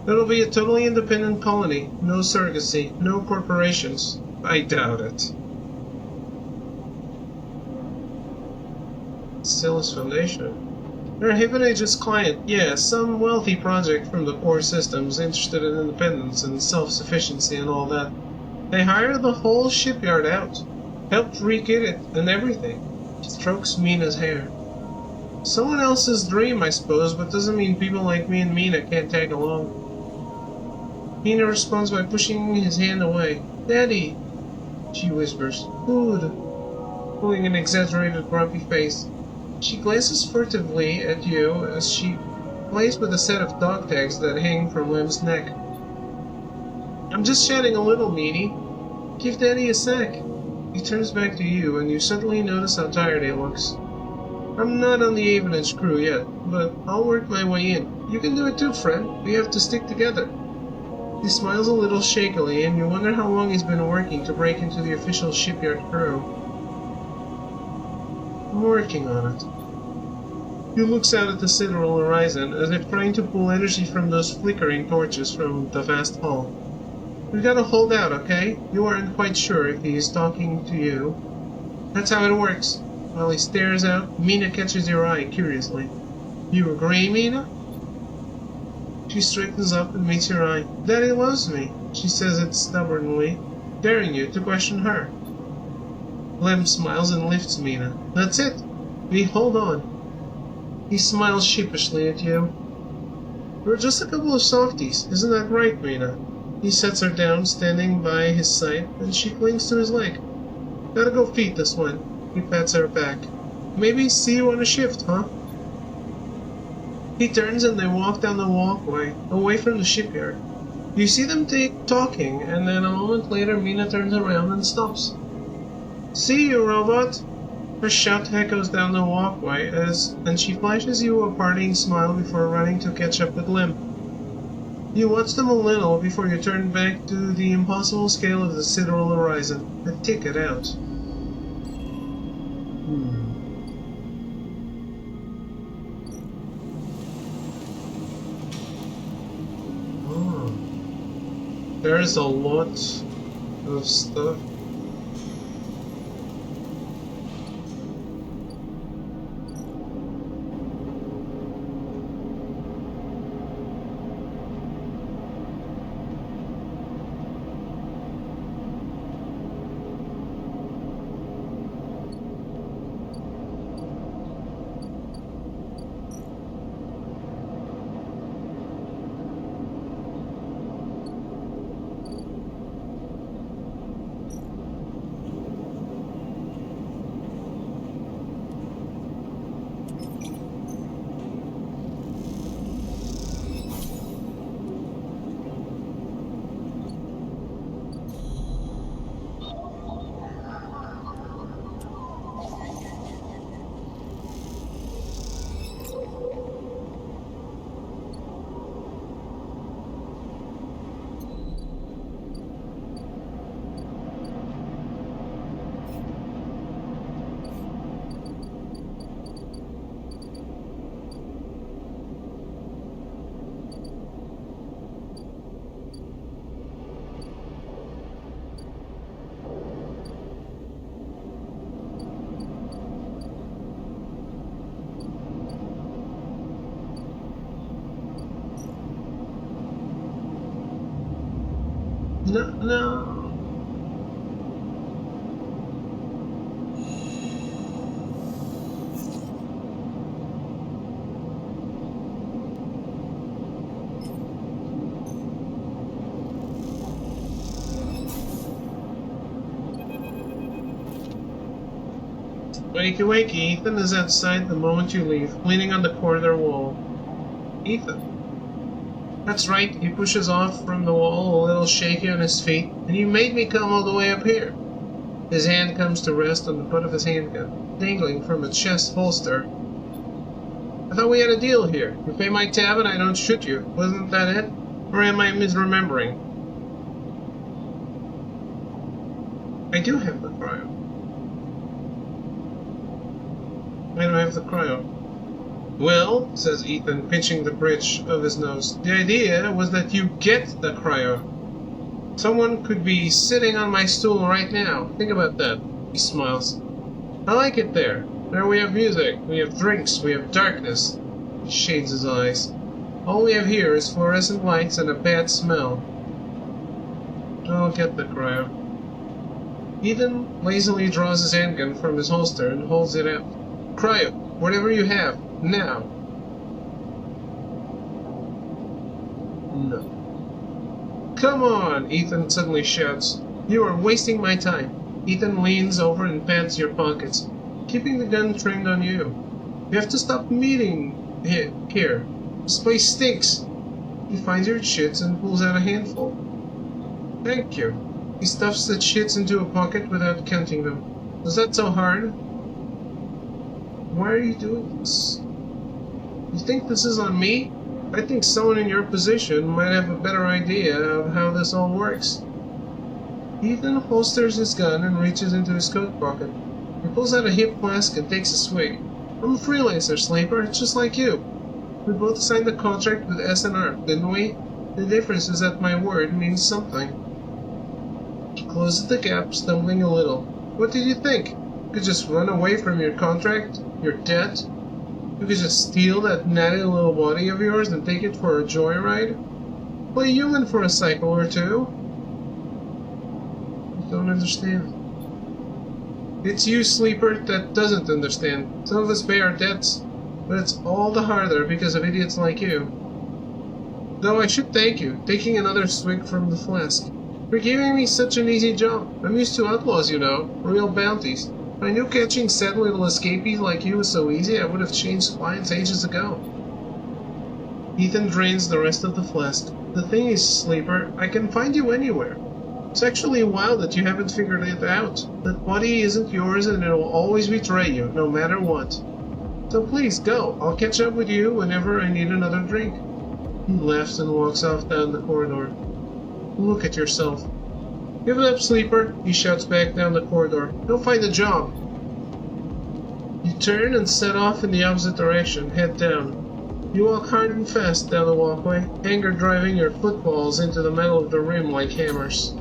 It'll be a totally independent colony. No surrogacy, no corporations. I doubt it. Stellus Foundation? They're Haven Edge's client, yeah, some wealthy project from the core systems interested in independence and self-sufficiency and all that. They hired the whole shipyard out. Helped rekit it and everything. She strokes Mina's hair. Someone else's dream, I suppose, but doesn't mean people like me and Mina can't tag along. Mina responds by pushing his hand away. Daddy, she whispers. Food. Pulling an exaggerated grumpy face. She glances furtively at you as she plays with a set of dog tags that hang from Lem's neck. I'm just chatting a little, Meanie. Give Daddy a sec. He turns back to you, and you suddenly notice how tired he looks. I'm not on the Haven Edge crew yet, but I'll work my way in. You can do it too, friend. We have to stick together. He smiles a little shakily, and you wonder how long he's been working to break into the official shipyard crew. I'm working on it. He looks out at the Sidereal Horizon, as if trying to pull energy from those flickering torches from the vast hall. We gotta hold out, okay? You aren't quite sure if he is talking to you. That's how it works. While he stares out, Mina catches your eye curiously. You agree, Mina? She straightens up and meets your eye. Daddy loves me, she says it stubbornly, daring you to question her. Lem smiles and lifts Mina. That's it. We hold on. He smiles sheepishly at you. We're just a couple of softies, isn't that right, Mina? He sets her down, standing by his side, and she clings to his leg. Gotta go feed this one. He pats her back. Maybe see you on a shift, huh? He turns and they walk down the walkway, away from the shipyard. You see them talking, and then a moment later Mina turns around and stops. See you, robot! Her shout echoes down the walkway, and she flashes you a parting smile before running to catch up with Lem. You watch them a little before you turn back to the impossible scale of the Sidereal Horizon and tick it out. There's a lot of stuff. No, no. Wakey wakey, Ethan is outside the moment you leave, leaning on the corridor wall. Ethan. That's right, he pushes off from the wall, a little shaky on his feet, and you made me come all the way up here. His hand comes to rest on the butt of his handgun, dangling from a chest holster. I thought we had a deal here. You pay my tab and I don't shoot you. Wasn't that it? Or am I misremembering? I do have the cryo. I don't have the cryo. Well, says Ethan, pinching the bridge of his nose, the idea was that you get the cryo. Someone could be sitting on my stool right now. Think about that. He smiles. I like it there. There we have music, we have drinks, we have darkness. He shades his eyes. All we have here is fluorescent lights and a bad smell. I'll get the cryo. Ethan lazily draws his handgun from his holster and holds it out. Cryo, whatever you have, now. No. Come on, Ethan suddenly shouts. You are wasting my time. Ethan leans over and pats your pockets, keeping the gun trained on you. You have to stop meeting here. This place stinks. He finds your shits and pulls out a handful. Thank you. He stuffs the shits into a pocket without counting them. Was that so hard? Why are you doing this? You think this is on me? I think someone in your position might have a better idea of how this all works. Ethan holsters his gun and reaches into his coat pocket. He pulls out a hip flask and takes a swig. I'm a freelancer, Sleeper, just like you. We both signed a contract with SNR, didn't we? The difference is that my word means something. He closes the gap, stumbling a little. What did you think? You could just run away from your contract? Your debt? You could just steal that natty little body of yours and take it for a joyride? Play human for a cycle or two? I don't understand. It's you, Sleeper, that doesn't understand. Some of us pay our debts, but it's all the harder because of idiots like you. Though I should thank you, taking another swig from the flask. For giving me such an easy job. I'm used to outlaws, you know, real bounties. If I knew catching sad little escapees like you was so easy, I would have changed clients ages ago. Ethan drains the rest of the flask. The thing is, Sleeper, I can find you anywhere. It's actually wild that you haven't figured it out. That body isn't yours and it will always betray you, no matter what. So please, go. I'll catch up with you whenever I need another drink. He laughs and walks off down the corridor. Look at yourself. Give it up, Sleeper, he shouts back down the corridor. Go find a job. You turn and set off in the opposite direction, head down. You walk hard and fast down the walkway, anger driving your footballs into the metal of the rim like hammers.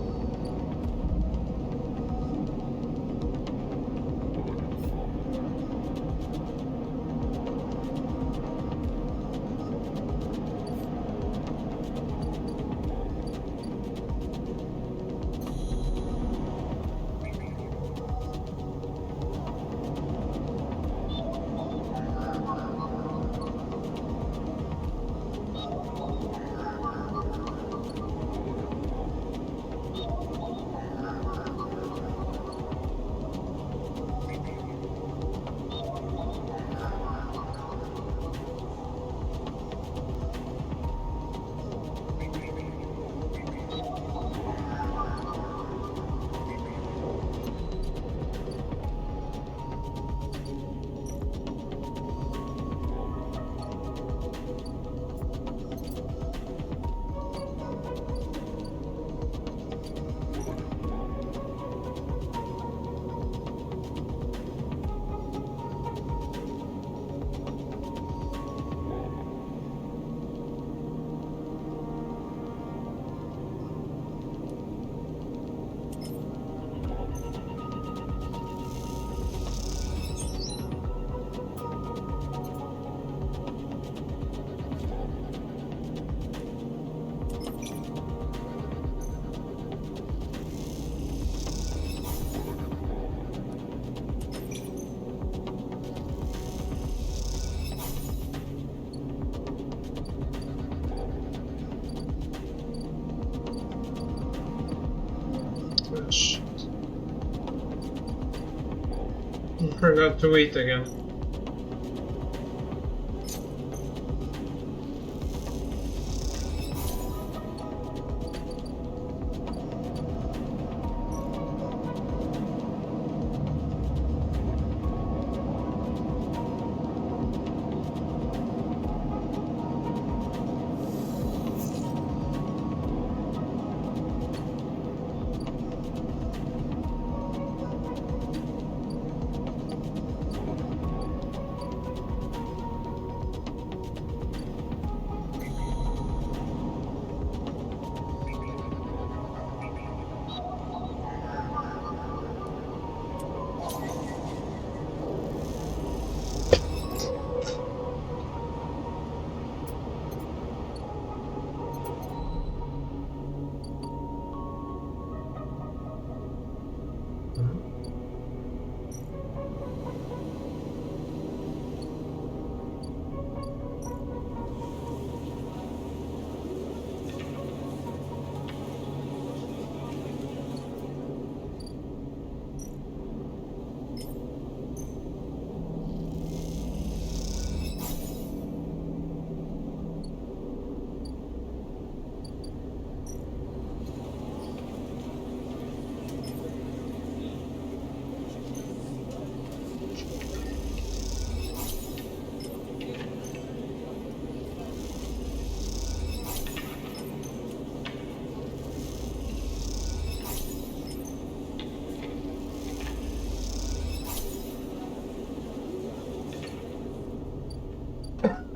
Forgot to eat again.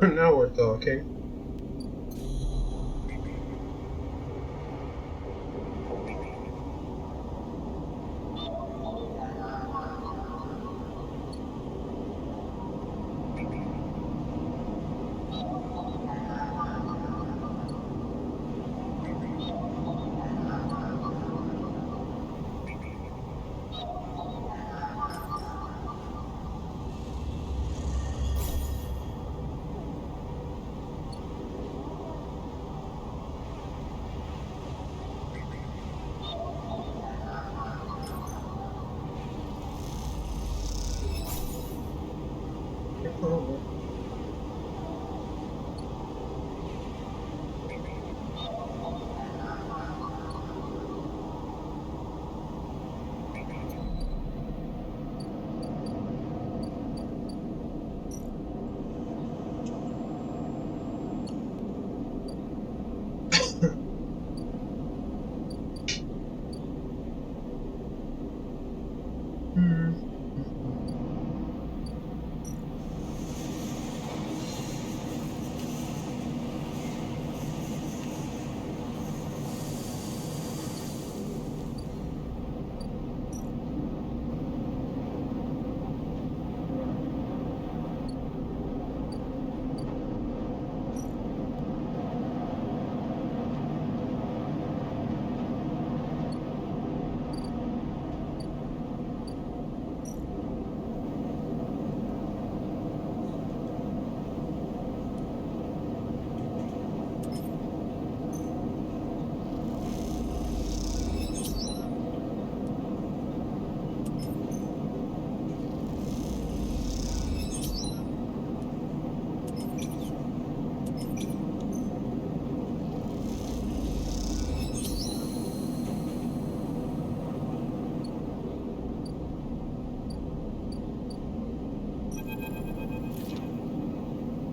Now we're talking.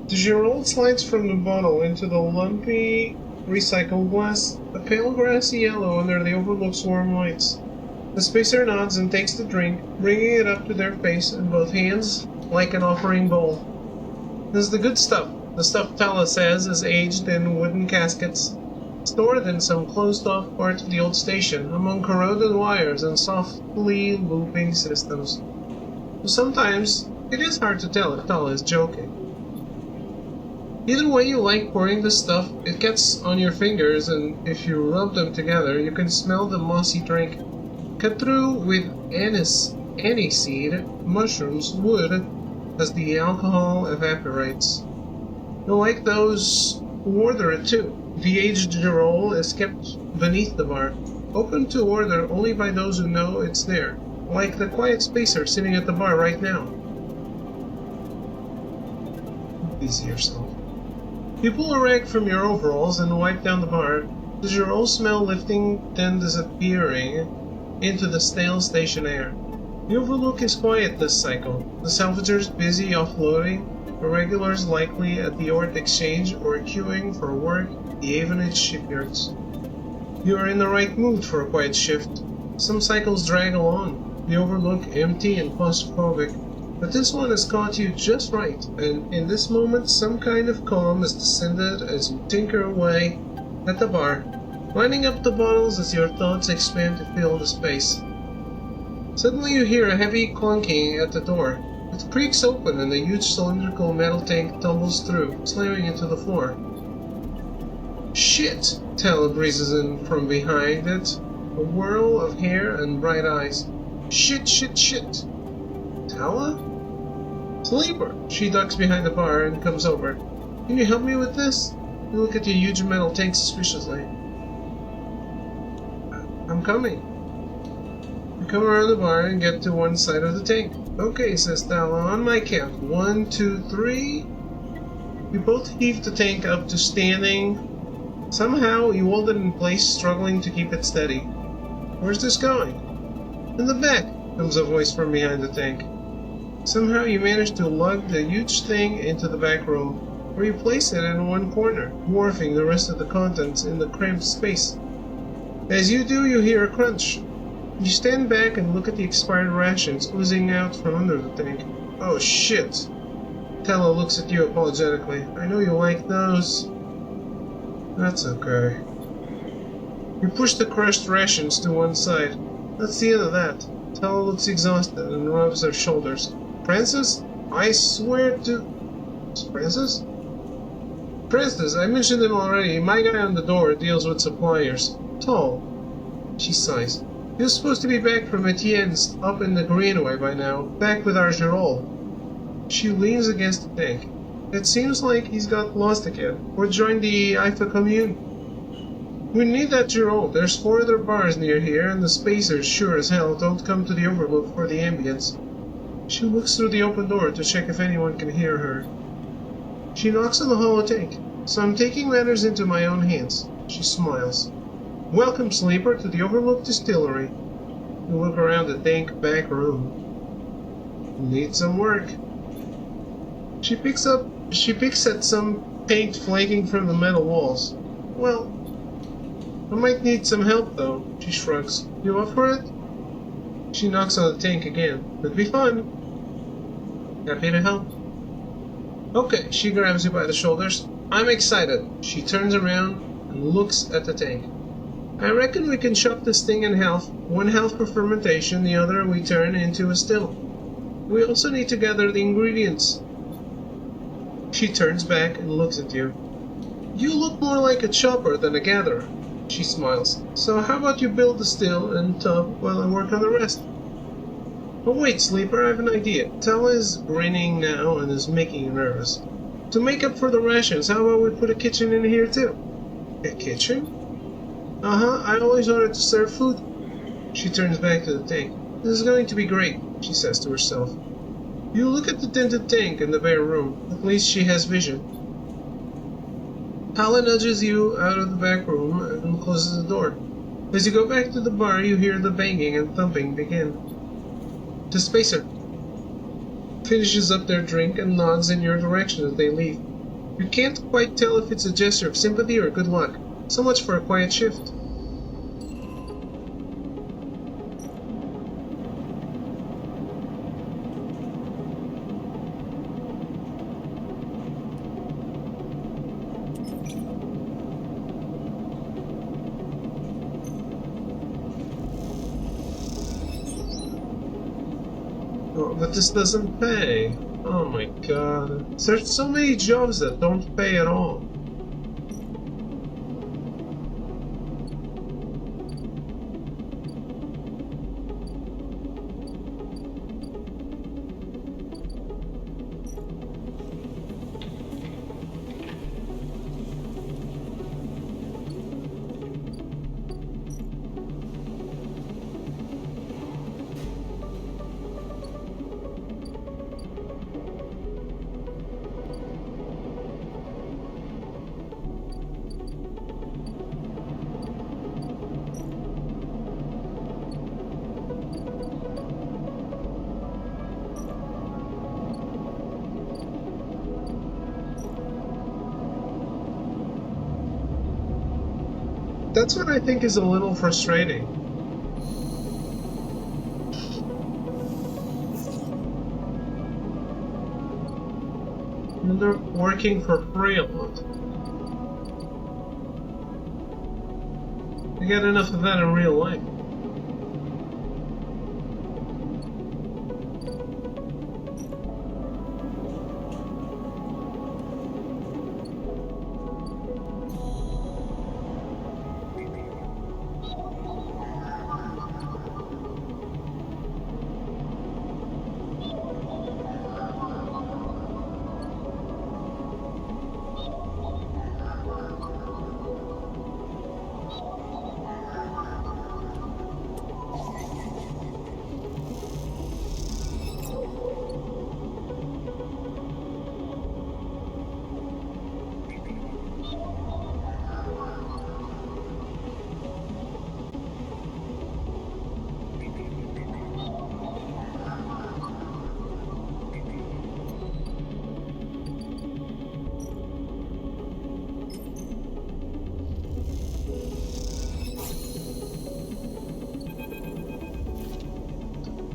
The Girold slides from the bottle into the lumpy recycled glass, a pale grassy yellow under the overlook's warm lights. The spacer nods and takes the drink, bringing it up to their face in both hands like an offering bowl. This is the good stuff. The stuff Tala says is aged in wooden caskets, stored in some closed-off part of the old station, among corroded wires and softly looping systems. Sometimes it is hard to tell if Tala is joking. Either way you like pouring the stuff, it gets on your fingers, and if you rub them together, you can smell the mossy drink. Cut through with aniseed, mushrooms, wood, as the alcohol evaporates. You'll like those who order it too. The aged Girol is kept beneath the bar, open to order only by those who know it's there. like the quiet spacer sitting at the bar right now. Easy yourself. You pull a rag from your overalls and wipe down the bar. Does your old smell lifting, then disappearing into the stale station air? The Overlook is quiet this cycle. The salvagers busy offloading, irregulars likely at the Ort Exchange or queuing for work at the Avonage shipyards. You are in the right mood for a quiet shift. Some cycles drag along, the Overlook empty and claustrophobic, but this one has caught you just right, and in this moment some kind of calm has descended as you tinker away at the bar, lining up the bottles as your thoughts expand to fill the space. Suddenly you hear a heavy clunking at the door. It creaks open and a huge cylindrical metal tank tumbles through, slamming into the floor. Shit! Tala breezes in from behind it, a whirl of hair and bright eyes. Shit, shit, shit! Tala? Sleeper! She ducks behind the bar and comes over. Can you help me with this? You look at the huge metal tank suspiciously. I'm coming. You come around the bar and get to one side of the tank. Okay, says Tala, on my count. 1, 2, 3. You both heave the tank up to standing. Somehow you hold it in place, struggling to keep it steady. Where's this going? In the back, comes a voice from behind the tank. Somehow you manage to lug the huge thing into the back room, where you place it in one corner, dwarfing the rest of the contents in the cramped space. As you do, you hear a crunch. You stand back and look at the expired rations oozing out from under the tank. Oh shit! Tala looks at you apologetically. I know you like those. That's okay. You push the crushed rations to one side. That's the end of that. Tala looks exhausted and rubs her shoulders. Francis? I swear to... Francis? Francis, I mentioned him already. My guy on the door deals with suppliers. Tall. She sighs. He was supposed to be back from Etienne's up in the Greenway by now, back with our Girol. She leans against the tank. It seems like he's got lost again, or joined the IFA commune. We need that Girol. There's 4 other bars near here, and the spacers sure as hell don't come to the Overlook for the ambience. She looks through the open door to check if anyone can hear her. She knocks on the hollow tank. So I'm taking matters into my own hands. She smiles. Welcome, Sleeper, to the Overlook Distillery. You look around the dank back room. Need some work. She picks at some paint flaking from the metal walls. Well, I might need some help though, she shrugs. You up for it? She knocks on the tank again. It'd be fun. Happy to help. Okay, she grabs you by the shoulders. I'm excited. She turns around and looks at the tank. I reckon we can chop this thing in half. 1 half for fermentation, the other we turn into a still. We also need to gather the ingredients. She turns back and looks at you. You look more like a chopper than a gatherer. She smiles. So how about you build the still and tub while I work on the rest? But wait, Sleeper, I have an idea. Tala is grinning now and is making you nervous. To make up for the rations, how about we put a kitchen in here too? A kitchen? Uh-huh, I always wanted to serve food. She turns back to the tank. This is going to be great, she says to herself. You look at the tinted tank in the bare room. At least she has vision. Tala nudges you out of the back room and closes the door. As you go back to the bar, you hear the banging and thumping begin. The spacer finishes up their drink and nods in your direction as they leave. You can't quite tell if it's a gesture of sympathy or good luck. So much for a quiet shift. Oh, but this doesn't pay. Oh my god. There's so many jobs that don't pay at all. That's what I think is a little frustrating. And they're working for free a lot. I get enough of that in real life.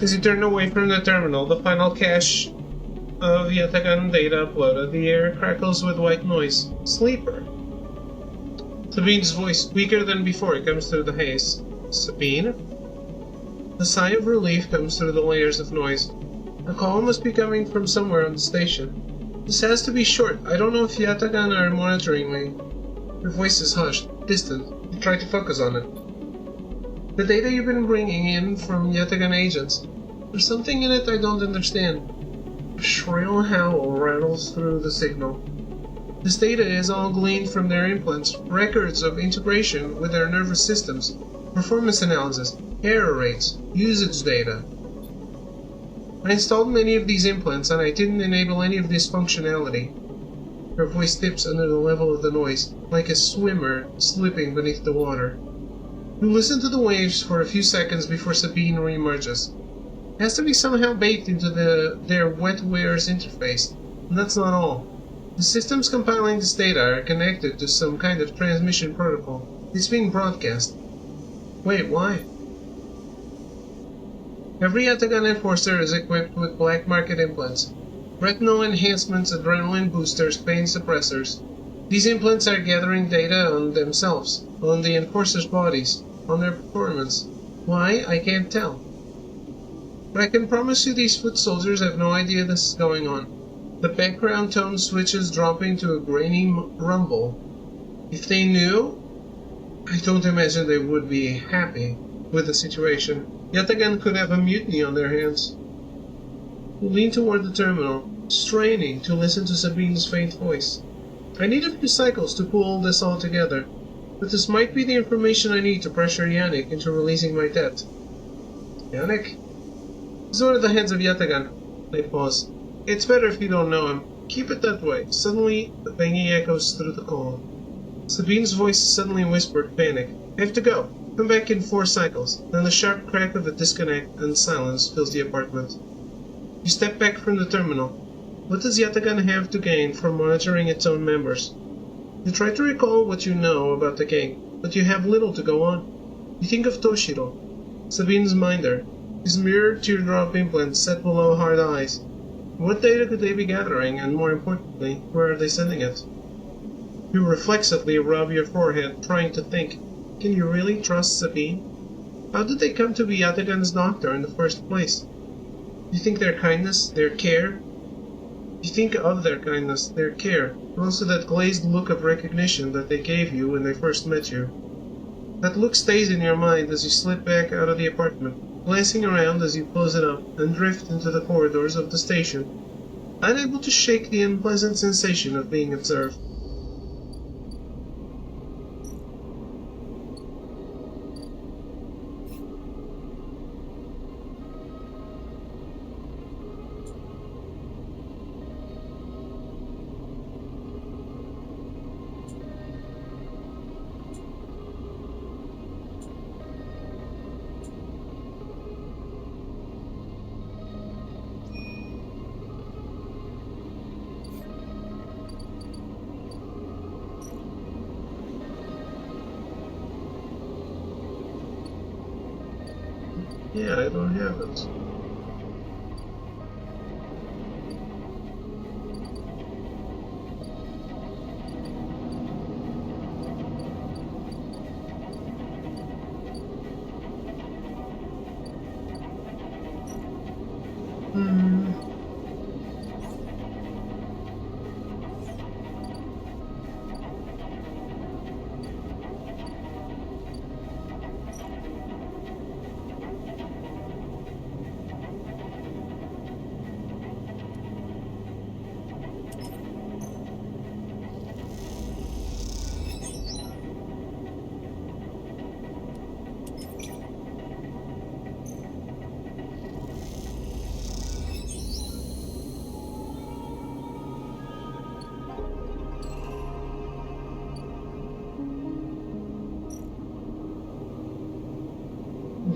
As you turn away from the terminal, the final cache of Yatagan data uploaded, the air crackles with white noise. Sleeper. Sabine's voice, weaker than before, comes through the haze. Sabine? A sigh of relief comes through the layers of noise. A call must be coming from somewhere on the station. This has to be short. I don't know if Yatagan are monitoring me. Her voice is hushed, distant. You try to focus on it. The data you've been bringing in from Yatagan agents. There's something in it I don't understand. A shrill howl rattles through the signal. This data is all gleaned from their implants, records of integration with their nervous systems, performance analysis, error rates, usage data. I installed many of these implants and I didn't enable any of this functionality. Her voice dips under the level of the noise, like a swimmer slipping beneath the water. You listen to the waves for a few seconds before Sabine re-emerges. It has to be somehow baked into their wetware's interface, and that's not all. The systems compiling this data are connected to some kind of transmission protocol. It's being broadcast. Wait, why? Every Yatagan enforcer is equipped with black market implants. Retinal enhancements, adrenaline boosters, pain suppressors. These implants are gathering data on themselves, on the enforcers' bodies, on their performance. Why? I can't tell. But I can promise you these foot soldiers have no idea this is going on. The background tone switches dropping to a grainy rumble. If they knew, I don't imagine they would be happy with the situation. Yatagan could have a mutiny on their hands. You lean toward the terminal, straining to listen to Sabine's faint voice. I need a few cycles to pull this all together, but this might be the information I need to pressure Yannick into releasing my debt. Yannick? He's one of the heads of Yatagan. They pause. It's better if you don't know him. Keep it that way. Suddenly, the banging echoes through the call. Sabine's voice suddenly whispered, panic. I have to go. Come back in 4 cycles. Then the sharp crack of a disconnect and silence fills the apartment. You step back from the terminal. What does Yatagan have to gain from monitoring its own members? You try to recall what you know about the gang, but you have little to go on. You think of Toshiro, Sabine's minder, his mirrored teardrop implant set below hard eyes. What data could they be gathering, and more importantly, where are they sending it? You reflexively rub your forehead, trying to think. Can you really trust Sabine? How did they come to be Yatagan's doctor in the first place? You think their kindness, their care? You think of their kindness, their care, and also that glazed look of recognition that they gave you when they first met you. That look stays in your mind as you slip back out of the apartment, glancing around as you close it up and drift into the corridors of the station, unable to shake the unpleasant sensation of being observed. Yeah, I don't have it.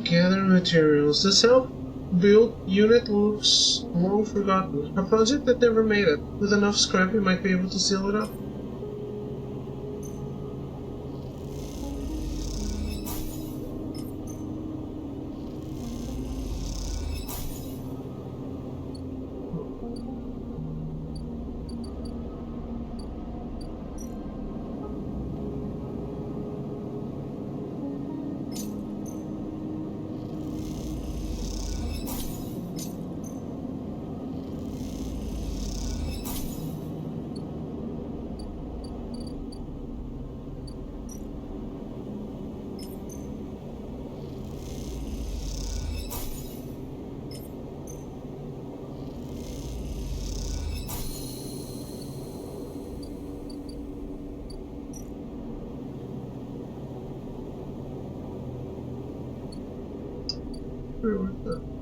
Gather materials. The self-built unit looks long forgotten. A project that never made it. With enough scrap, you might be able to seal it up. What the?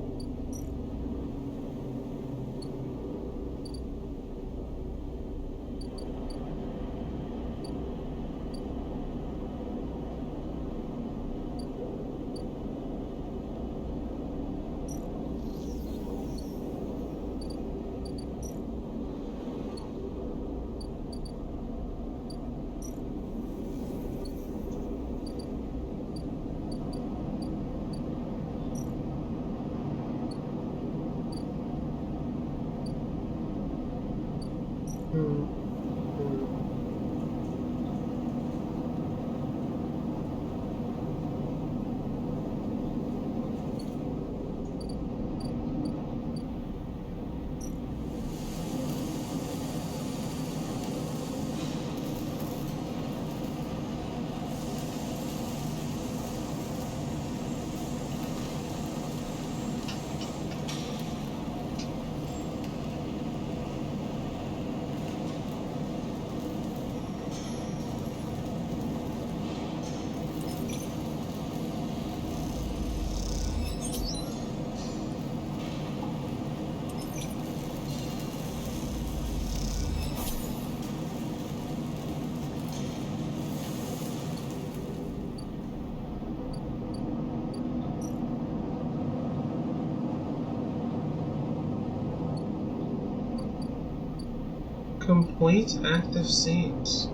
Complete active scenes.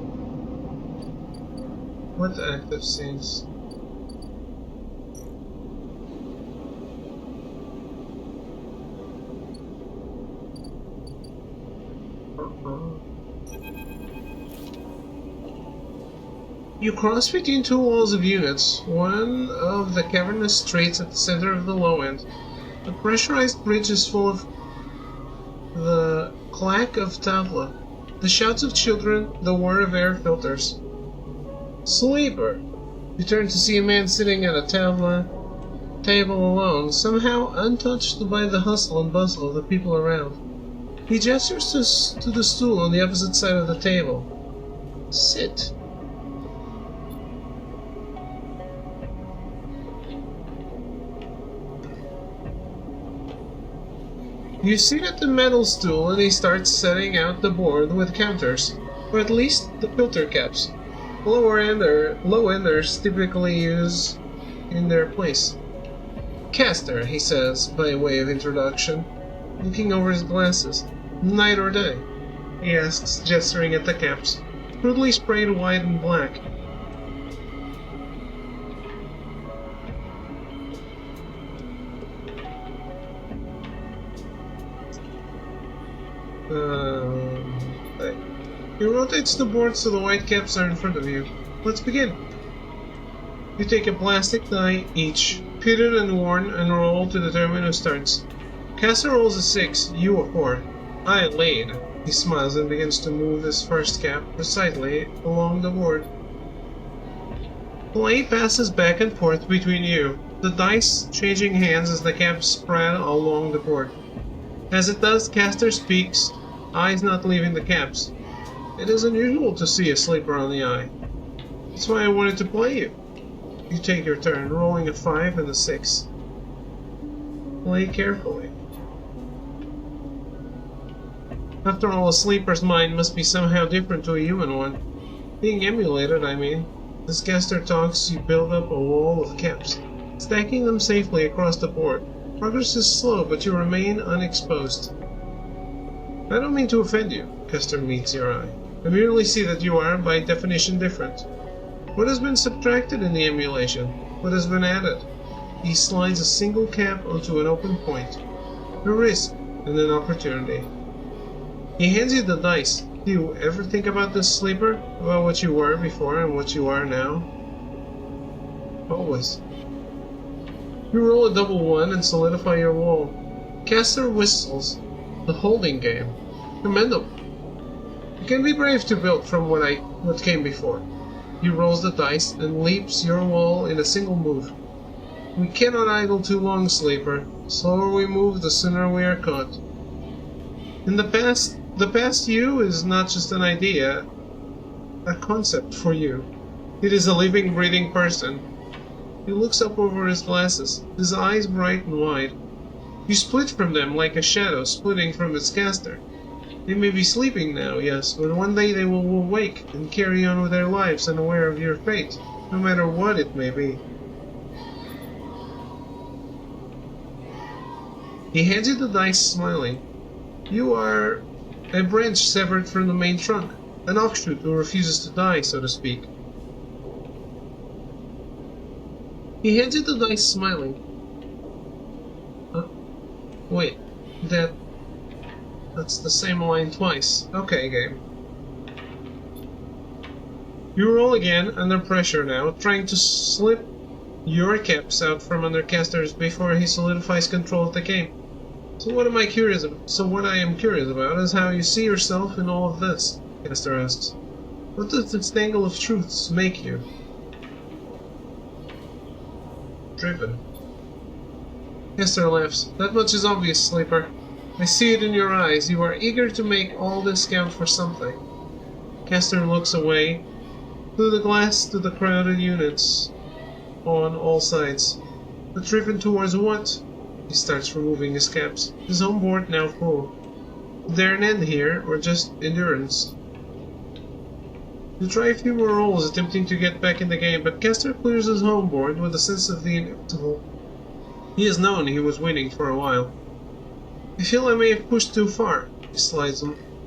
What active scenes? You cross between two walls of units, one of the cavernous streets at the center of the low end. The pressurized bridge is full of the clack of tabla, the shouts of children, the whir of air filters. Sleeper! You turn to see a man sitting at a table alone, somehow untouched by the hustle and bustle of the people around. He gestures to the stool on the opposite side of the table. Sit. You sit at the metal stool and he starts setting out the board with counters, or at least the filter caps. Low-enders typically use in their place. Caster, he says, by way of introduction, looking over his glasses. Night or day? He asks, gesturing at the caps, crudely sprayed white and black. Okay. He rotates the board so the white caps are in front of you. Let's begin. You take a plastic die each, pitted and worn, and roll to determine who starts. Caster rolls a 6, you a 4. I lead. He smiles and begins to move his first cap precisely along the board. Play passes back and forth between you, the dice changing hands as the caps spread along the board. As it does, Caster speaks, eyes not leaving the caps. It is unusual to see a sleeper on the eye. That's why I wanted to play you. You take your turn, rolling a 5 and a 6. Play carefully. After all, a sleeper's mind must be somehow different to a human one. Being emulated, I mean. As Caster talks, you build up a wall of caps, stacking them safely across the board. Progress is slow, but you remain unexposed. I don't mean to offend you, Caster meets your eye. I merely see that you are, by definition, different. What has been subtracted in the emulation? What has been added? He slides a single cap onto an open point. A risk and an opportunity. He hands you the dice. Do you ever think about this, sleeper? About what you were before and what you are now? Always. You roll a double 1 and solidify your wall. Caster whistles. The holding game. Commendable. You can be brave to build from what came before. He rolls the dice and leaps your wall in a single move. We cannot idle too long, sleeper. The slower we move, the sooner we are caught. In the past you is not just an idea, a concept for you. It is a living, breathing person. He looks up over his glasses, his eyes bright and wide. You split from them like a shadow splitting from its caster. They may be sleeping now, yes, but one day they will awake and carry on with their lives unaware of your fate, no matter what it may be. He hands you the dice, smiling. You are a branch severed from the main trunk, an offshoot who refuses to die, so to speak. He hands you the dice, smiling. Wait, that's the same line twice. Okay, game. You roll again, under pressure now, trying to slip your caps out from under Caster's before he solidifies control of the game. So what I am curious about is how you see yourself in all of this, Caster asks. What does this tangle of truths make you? Driven. Caster laughs. That much is obvious, sleeper. I see it in your eyes. You are eager to make all this count for something. Caster looks away, through the glass to the crowded units on all sides. But driven towards what? He starts removing his caps, his home board now full. Is there an end here, or just endurance? You try a few more rolls attempting to get back in the game, but Caster clears his home board with a sense of the inevitable. He has known he was winning for a while. I feel I may have pushed too far. He slides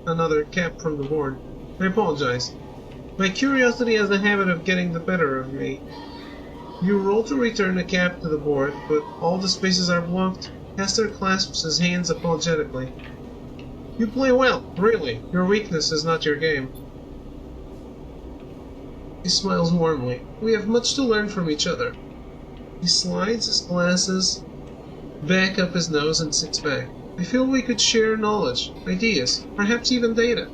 another cap from the board. I apologize. My curiosity has a habit of getting the better of me. You roll to return a cap to the board, but all the spaces are blocked. Caster clasps his hands apologetically. You play well, really. Your weakness is not your game. He smiles warmly. We have much to learn from each other. He slides his glasses back up his nose and sits back. I feel we could share knowledge, ideas, perhaps even data.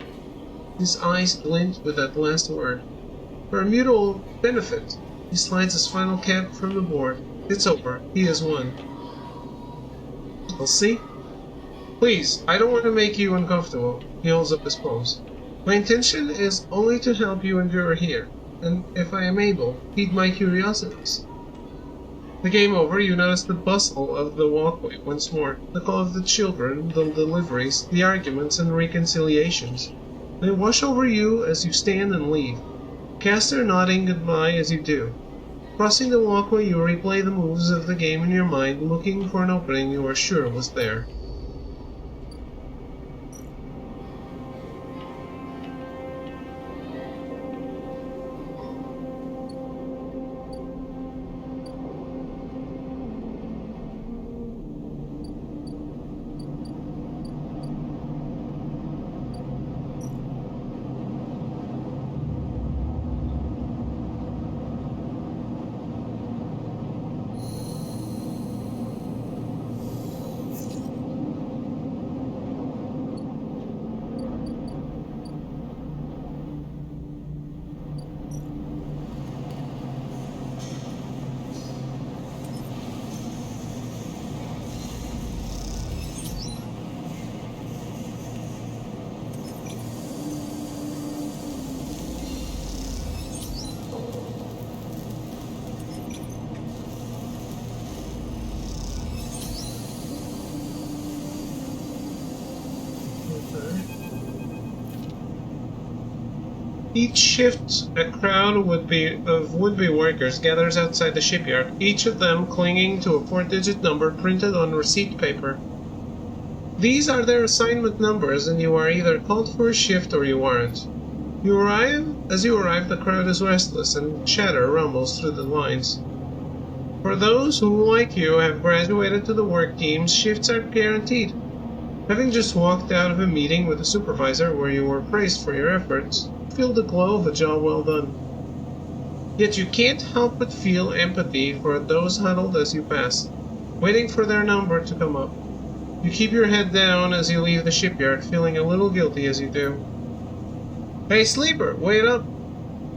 His eyes glint with that last word. For a mutual benefit. He slides his final cap from the board. It's over. He has won. We'll see. Please, I don't want to make you uncomfortable. He holds up his palms. My intention is only to help you endure here, and if I am able, feed my curiosities. The game over, you notice the bustle of the walkway once more, the call of the children, the deliveries, the arguments and reconciliations. They wash over you as you stand and leave, Caster nodding goodbye as you do. Crossing the walkway, you replay the moves of the game in your mind, looking for an opening you are sure was there. Each shift, a crowd of would-be workers gathers outside the shipyard, each of them clinging to a 4-digit number printed on receipt paper. These are their assignment numbers, and you are either called for a shift or you aren't. As you arrive, the crowd is restless, and chatter rumbles through the lines. For those who, like you, have graduated to the work teams, shifts are guaranteed. Having just walked out of a meeting with the supervisor where you were praised for your efforts, you feel the glow of a job well done. Yet you can't help but feel empathy for those huddled as you pass, waiting for their number to come up. You keep your head down as you leave the shipyard, feeling a little guilty as you do. "Hey, sleeper, wait up!"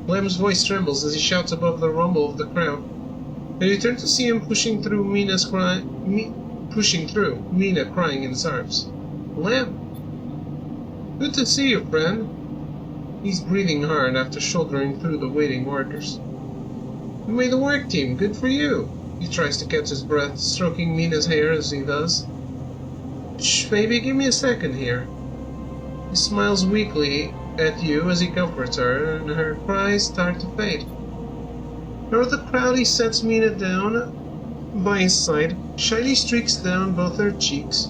Lem's voice trembles as he shouts above the rumble of the crowd. And you turn to see him pushing through, Mina crying in his arms. "Lem! Good to see you, friend." He's breathing hard after shouldering through the waiting workers. "You made the work team, good for you." He tries to catch his breath, stroking Mina's hair as he does. "Shh, baby, give me a second here." He smiles weakly at you as he comforts her, and her cries start to fade. Through the crowd he sets Mina down by his side, shiny streaks down both her cheeks.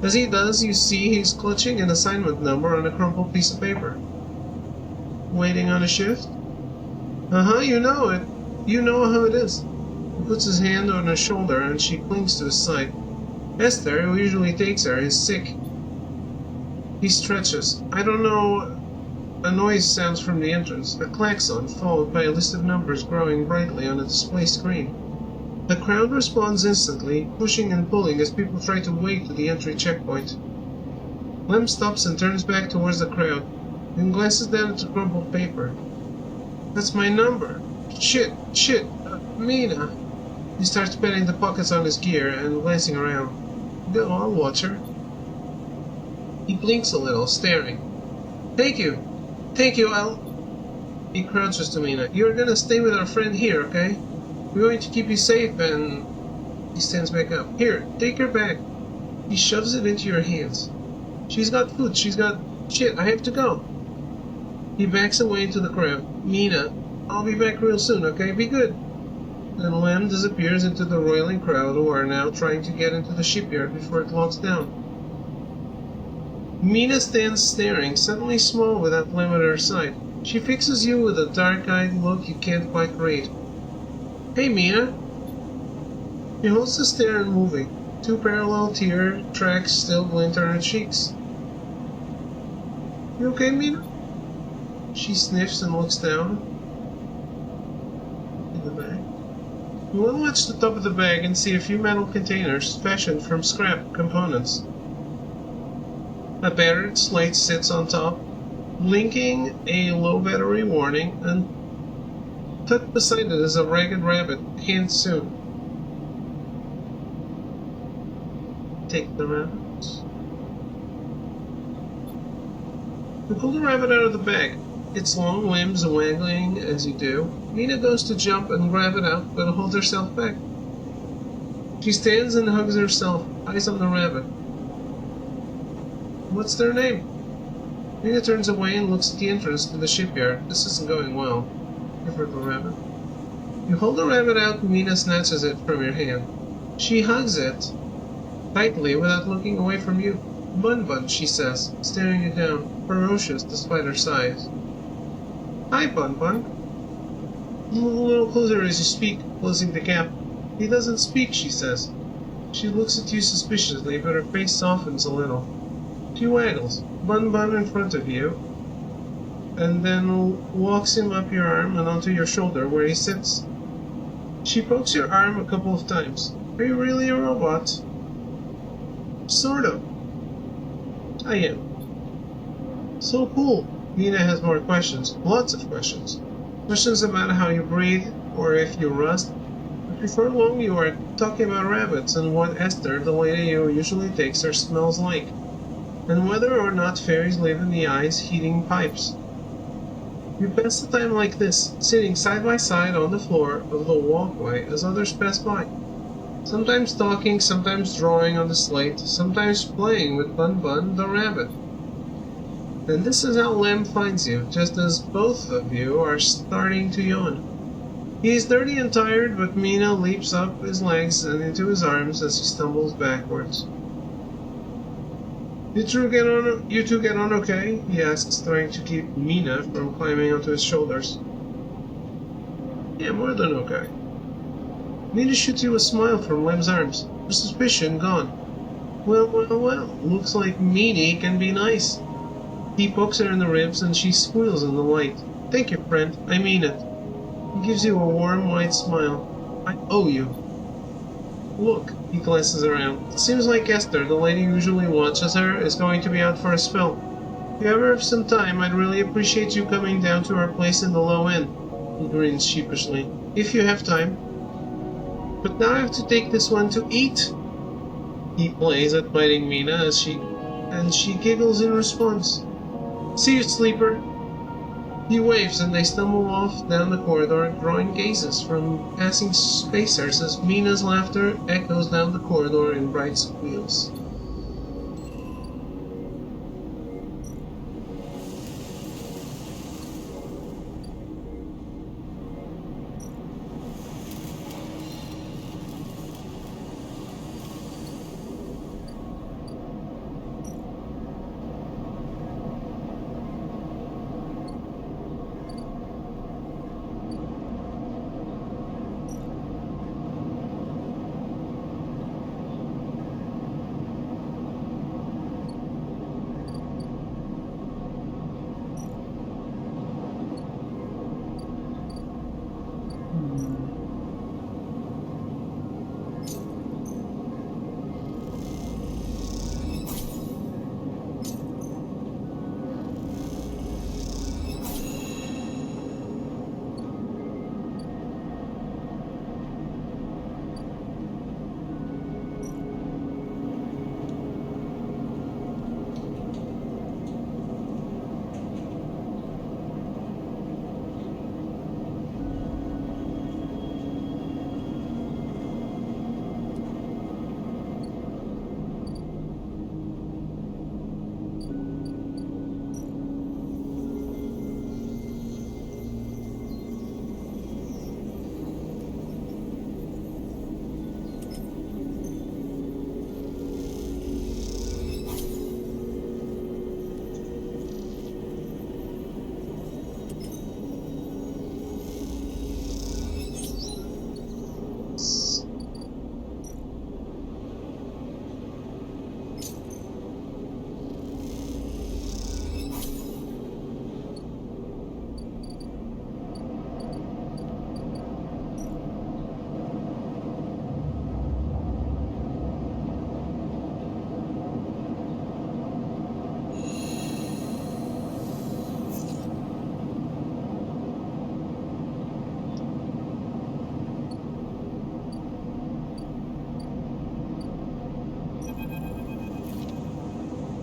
As he does, you see he's clutching an assignment number on a crumpled piece of paper. "Waiting on a shift?" "Uh-huh, you know it. You know how it is." He puts his hand on her shoulder and she clings to his side. Esther, who usually takes her, is sick. He stretches. "I don't know." A noise sounds from the entrance, a klaxon, followed by a list of numbers growing brightly on a display screen. The crowd responds instantly, pushing and pulling as people try to wade to the entry checkpoint. Lem stops and turns back towards the crowd, then glances down at the crumpled paper. "That's my number. Shit, Mina." He starts patting the pockets on his gear and glancing around. "Go, I'll watch her." He blinks a little, staring. Thank you, I'll..." He crouches to Mina. "You're gonna stay with our friend here, okay? We're going to keep you safe and..." He stands back up. "Here, take her bag." He shoves it into your hands. "She's got food, Shit, I have to go." He backs away into the crowd. "Mina, I'll be back real soon, okay? Be good." Then Lem disappears into the roiling crowd who are now trying to get into the shipyard before it locks down. Mina stands staring, suddenly small without Lem at her side. She fixes you with a dark-eyed look you can't quite read. "Hey, Mina." She holds the stare unmoving. 2 parallel tear tracks still glint on her cheeks. "You okay, Mina?" She sniffs and looks down. In the bag. You unlatch the top of the bag and see a few metal containers fashioned from scrap components. A battered slate sits on top, blinking a low battery warning, and tucked beside it is a ragged rabbit, canned soon. Take the rabbit. You pull the rabbit out of the bag, its long limbs waggling as you do. Mina goes to jump and grab it out, but holds herself back. She stands and hugs herself, eyes on the rabbit. "What's their name?" Mina turns away and looks at the entrance to the shipyard. This isn't going well. Give her the rabbit. You hold the rabbit out and Mina snatches it from your hand. She hugs it tightly without looking away from you. "Bun Bun," she says, staring you down, ferocious despite her size. "Hi, Bun Bun." Move a little closer as you speak, closing the gap. "He doesn't speak," she says. She looks at you suspiciously, but her face softens a little. She waggles, Bun Bun in front of you, and then walks him up your arm and onto your shoulder where he sits. She pokes your arm a couple of times. "Are you really a robot?" "Sort of." "I am." "So cool." Mina has more questions, lots of questions. Questions about how you breathe, or if you rust. But before long you are talking about rabbits and what Esther, the lady you usually takes her, smells like, and whether or not fairies live in the ice heating pipes. You pass the time like this, sitting side by side on the floor of the walkway as others pass by. Sometimes talking, sometimes drawing on the slate, sometimes playing with Bun Bun the rabbit. And this is how Lem finds you, just as both of you are starting to yawn. He is dirty and tired, but Mina leaps up his legs and into his arms as he stumbles backwards. You two get on okay? He asks, trying to keep Mina from climbing onto his shoulders. Yeah, more than okay. Mina shoots you a smile from Lem's arms, her suspicion gone. Well, looks like Meanie can be nice. He pokes her in the ribs and she squeals in the light. Thank you, friend, I mean it. He gives you a warm, wide smile. I owe you. Look, he glances around. It seems like Esther, the lady who usually watches her, is going to be out for a spell. If you ever have some time, I'd really appreciate you coming down to our place in the Low End. He grins sheepishly. If you have time. But now I have to take this one to eat. He plays at biting Mina as she giggles in response. See you, sleeper. He waves and they stumble off down the corridor, drawing gazes from passing spacers as Mina's laughter echoes down the corridor in bright squeals.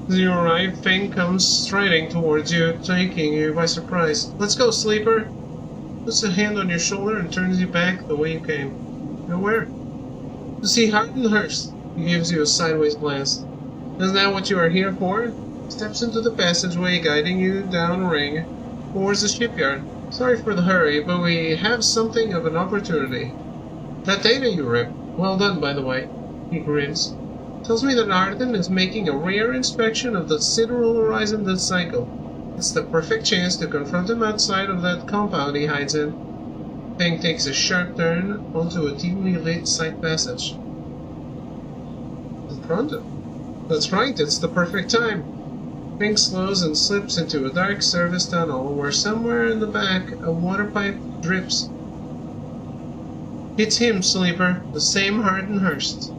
As you arrive, Fang comes striding towards you, taking you by surprise. Let's go, sleeper! Puts a hand on your shoulder and turns you back the way you came. Go where? To see Hartenhurst. He gives you a sideways glance. Isn't that what you are here for? Steps into the passageway, guiding you down a ring towards the shipyard. Sorry for the hurry, but we have something of an opportunity. That data you ripped. Well done, by the way. He grins. Tells me that Arden is making a rare inspection of the Sidereal Horizon this cycle. It's the perfect chance to confront him outside of that compound he hides in. Fang takes a sharp turn onto a dimly lit side passage. Confront him? That's right, it's the perfect time. Fang slows and slips into a dark service tunnel where somewhere in the back a water pipe drips. It's him, sleeper, the same Hardenhurst.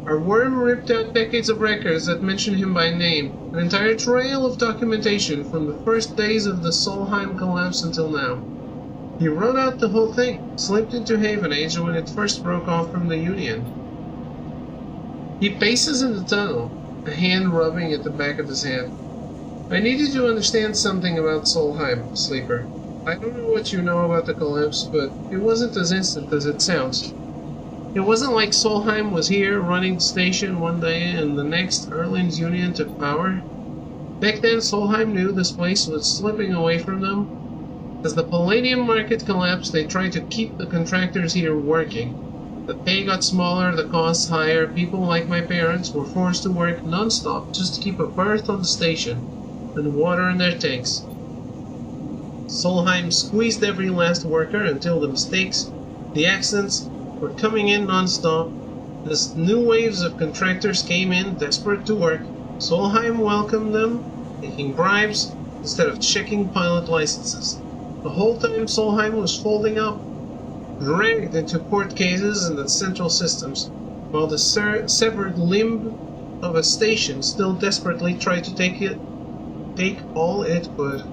Our worm ripped out decades of records that mention him by name, an entire trail of documentation from the first days of the Solheim collapse until now. He wrote out the whole thing, slipped into Haven Age when it first broke off from the Union. He paces in the tunnel, a hand rubbing at the back of his head. I need you to understand something about Solheim, sleeper. I don't know what you know about the collapse, but it wasn't as instant as it sounds. It wasn't like Solheim was here running the station one day and the next Erling's Union took power. Back then, Solheim knew this place was slipping away from them. As the palladium market collapsed, they tried to keep the contractors here working. The pay got smaller, the costs higher, people like my parents were forced to work non-stop just to keep a berth on the station and water in their tanks. Solheim squeezed every last worker until the mistakes, the accidents, were coming in non-stop. As new waves of contractors came in, desperate to work, Solheim welcomed them, taking bribes instead of checking pilot licenses. The whole time Solheim was folding up, dragged into court cases in the central systems, while the severed limb of a station still desperately tried to take all it could.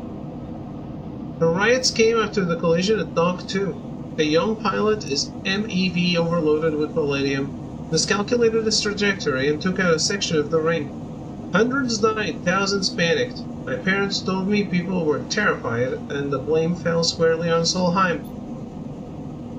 The riots came after the collision at Dock 2. The young pilot is MEV overloaded with palladium, miscalculated his trajectory and took out a section of the ring. Hundreds died, thousands panicked. My parents told me people were terrified, and the blame fell squarely on Solheim.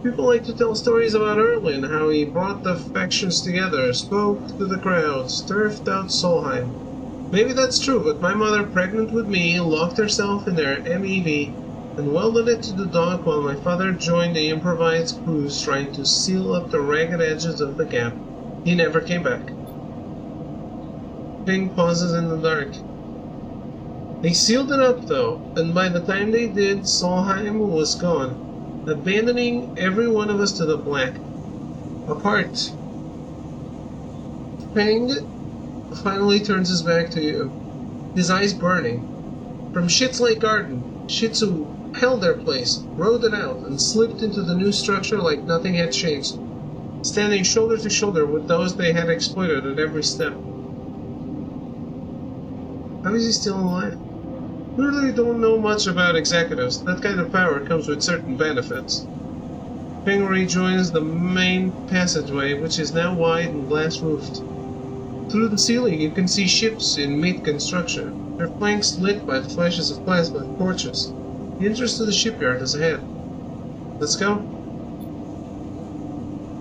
People like to tell stories about Erlin, how he brought the factions together, spoke to the crowds, turfed out Solheim. Maybe that's true, but my mother, pregnant with me, locked herself in their MEV and welded it to the dock while my father joined the improvised crews trying to seal up the ragged edges of the gap. He never came back. Feng pauses in the dark. They sealed it up though, and by the time they did, Solheim was gone, abandoning every one of us to the black. Apart. Feng finally turns his back to you, his eyes burning. From Shit's Lake Garden, Shitsu held their place, rode it out, and slipped into the new structure like nothing had changed, standing shoulder to shoulder with those they had exploited at every step. How is he still alive? We really don't know much about executives. That kind of power comes with certain benefits. Feng rejoins the main passageway, which is now wide and glass-roofed. Through the ceiling you can see ships in mid-construction, their flanks lit by flashes of plasma torches. The entrance to the shipyard is ahead. Let's go?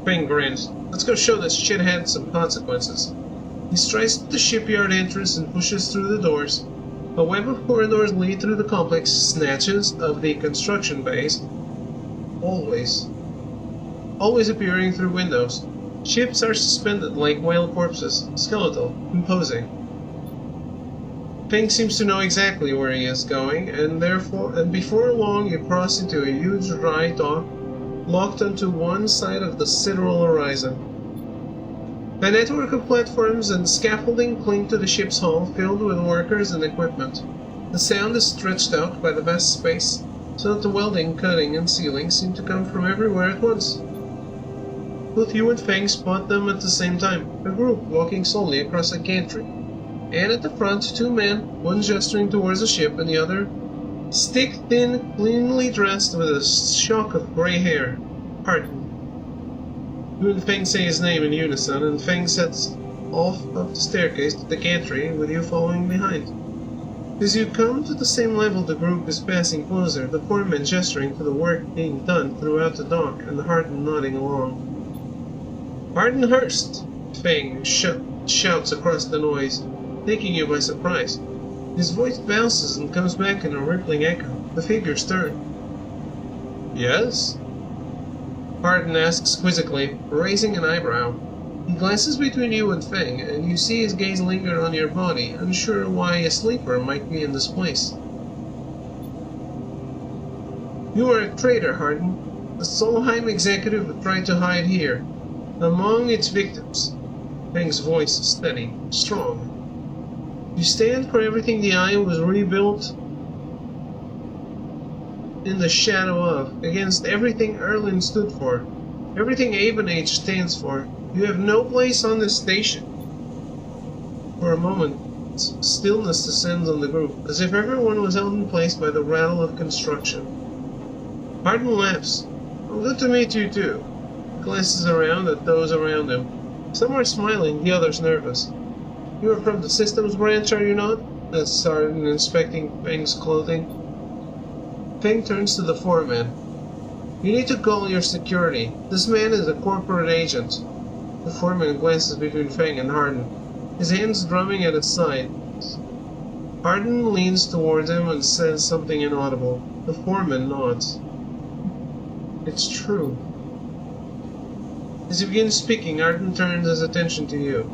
Feng grins. Let's go show this shithead some consequences. He strides to the shipyard entrance and pushes through the doors. A web of corridors lead through the complex, snatches of the construction bays, always appearing through windows. Ships are suspended like whale corpses, skeletal, imposing. Feng seems to know exactly where he is going, and before long you cross into a huge dry dock, locked onto one side of the sidereal horizon. A network of platforms and scaffolding cling to the ship's hull, filled with workers and equipment. The sound is stretched out by the vast space, so that the welding, cutting, and sealing seem to come from everywhere at once. Both you and Feng spot them at the same time, a group walking slowly across a gantry. And at the front, two men, one gesturing towards the ship and the other stick-thin, cleanly dressed with a shock of grey hair. Hardin. You and Feng say his name in unison, and Feng sets off up the staircase to the gantry, with you following behind. As you come to the same level, the group is passing closer, the foreman gesturing to the work being done throughout the dock, and Hardin nodding along. Hardinhurst! Feng shouts across the noise, taking you by surprise. His voice bounces and comes back in a rippling echo. The figures turn. Yes? Hardin asks quizzically, raising an eyebrow. He glances between you and Feng, and you see his gaze linger on your body, unsure why a sleeper might be in this place. You are a traitor, Hardin. A Solheim executive who tried to hide here, among its victims. Feng's voice is steady, strong. You stand for everything the Eye was rebuilt in the shadow of, against everything Erlin stood for, everything Avon Age stands for. You have no place on this station. For a moment, stillness descends on the group, as if everyone was held in place by the rattle of construction. Hardin laughs. Well, good to meet you too. He glances around at those around him. Some are smiling, the others nervous. You are from the systems branch, are you not? Asks Hardin, inspecting Feng's clothing. Feng turns to the foreman. You need to call your security. This man is a corporate agent. The foreman glances between Feng and Hardin, his hands drumming at his side. Hardin leans towards him and says something inaudible. The foreman nods. It's true. As he begins speaking, Hardin turns his attention to you.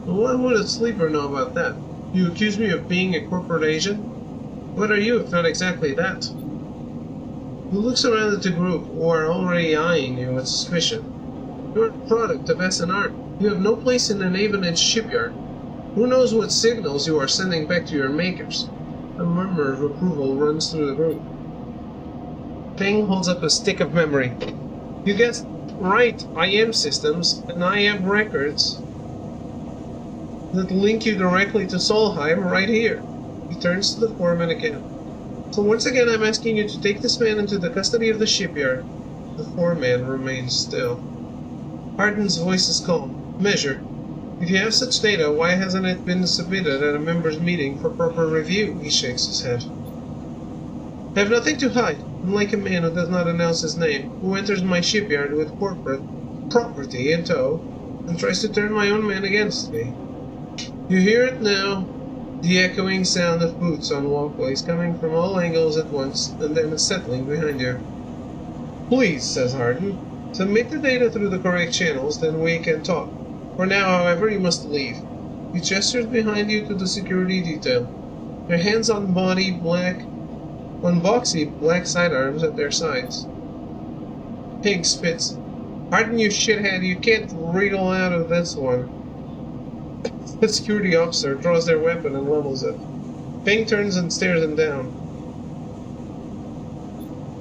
What would a sleeper know about that? You accuse me of being a corporate agent? What are you if not exactly that? He looks around at the group, who are already eyeing you with suspicion. You're a product of SNR. You have no place in the Havenedge shipyard. Who knows what signals you are sending back to your makers? A murmur of approval runs through the group. Feng holds up a stick of memory. You guessed right, IM systems and IM records that link you directly to Solheim right here. He turns to the foreman again. So once again I'm asking you to take this man into the custody of the shipyard. The foreman remains still. Hardin's voice is calm. Measure. If you have such data, why hasn't it been submitted at a members' meeting for proper review? He shakes his head. I have nothing to hide, unlike a man who does not announce his name, who enters my shipyard with corporate property in tow, and tries to turn my own men against me. You hear it now, the echoing sound of boots on walkways coming from all angles at once, and then settling behind you. Please, says Hardin, submit the data through the correct channels, then we can talk. For now, however, you must leave. He gestures behind you to the security detail. Their hands on boxy black sidearms at their sides. Pig spits. Hardin, you shithead, you can't wriggle out of this one. The security officer draws their weapon and levels it. Feng turns and stares him down.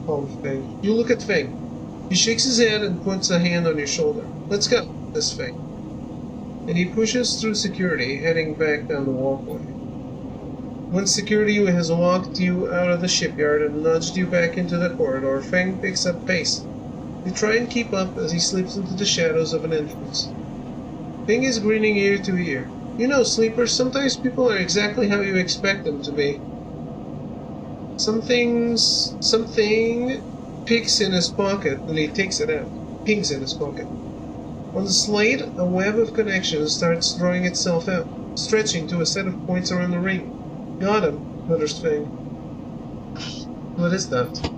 Oh, Feng. You look at Feng. He shakes his head and puts a hand on your shoulder. Let's go, says Feng. And he pushes through security, heading back down the walkway. Once security has walked you out of the shipyard and nudged you back into the corridor, Feng picks up pace. You try and keep up as he slips into the shadows of an entrance. Feng is grinning ear to ear. You know, sleepers, sometimes people are exactly how you expect them to be. Something picks in his pocket, and he takes it out. Pings in his pocket. On the slate, a web of connections starts drawing itself out, stretching to a set of points around the ring. Got him, mutters Feng. What is that?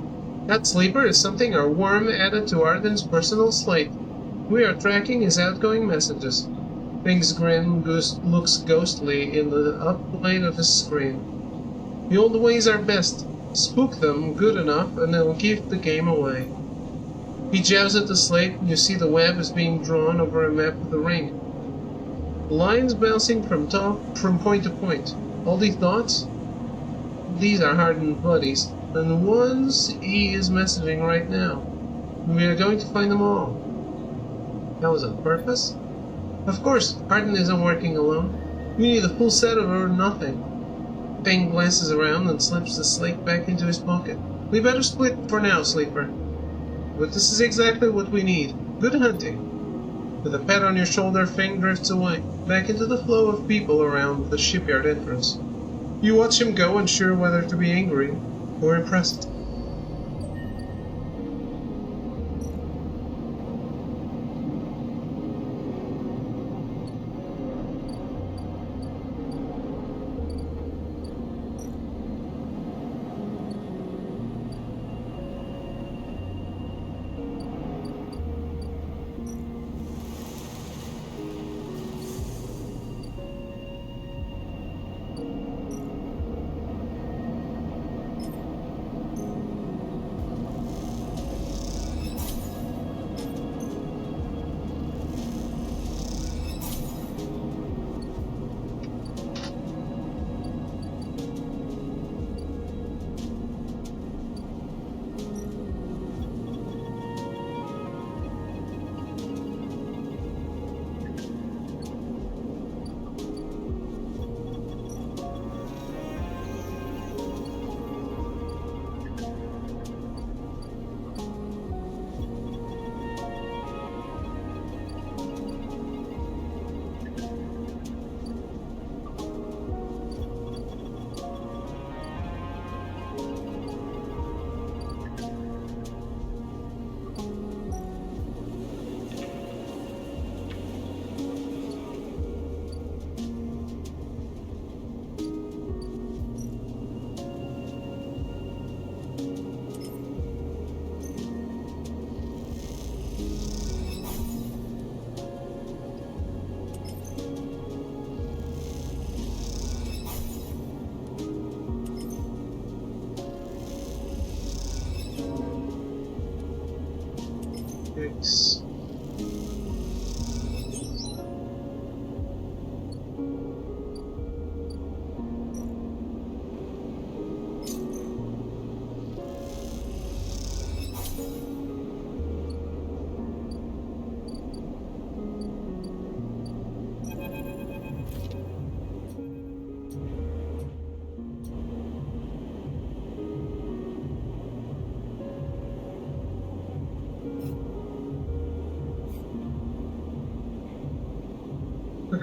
That sleeper is something our worm added to Hardin's personal slate. We are tracking his outgoing messages. Feng's grin looks ghostly in the uplight of his screen. The old ways are best. Spook them good enough, and they'll give the game away. He jabs at the slate, and you see the web is being drawn over a map of the ring. Lines bouncing from point to point. All these dots? These are Hardin's buddies, and the ones he is messaging right now. We are going to find them all. That was on purpose? Of course, Hardin isn't working alone. We need a full set of or nothing. Feng glances around and slips the slate back into his pocket. We better split for now, sleeper. But this is exactly what we need. Good hunting. With a pat on your shoulder, Feng drifts away, back into the flow of people around the shipyard entrance. You watch him go, unsure whether to be angry or impressed.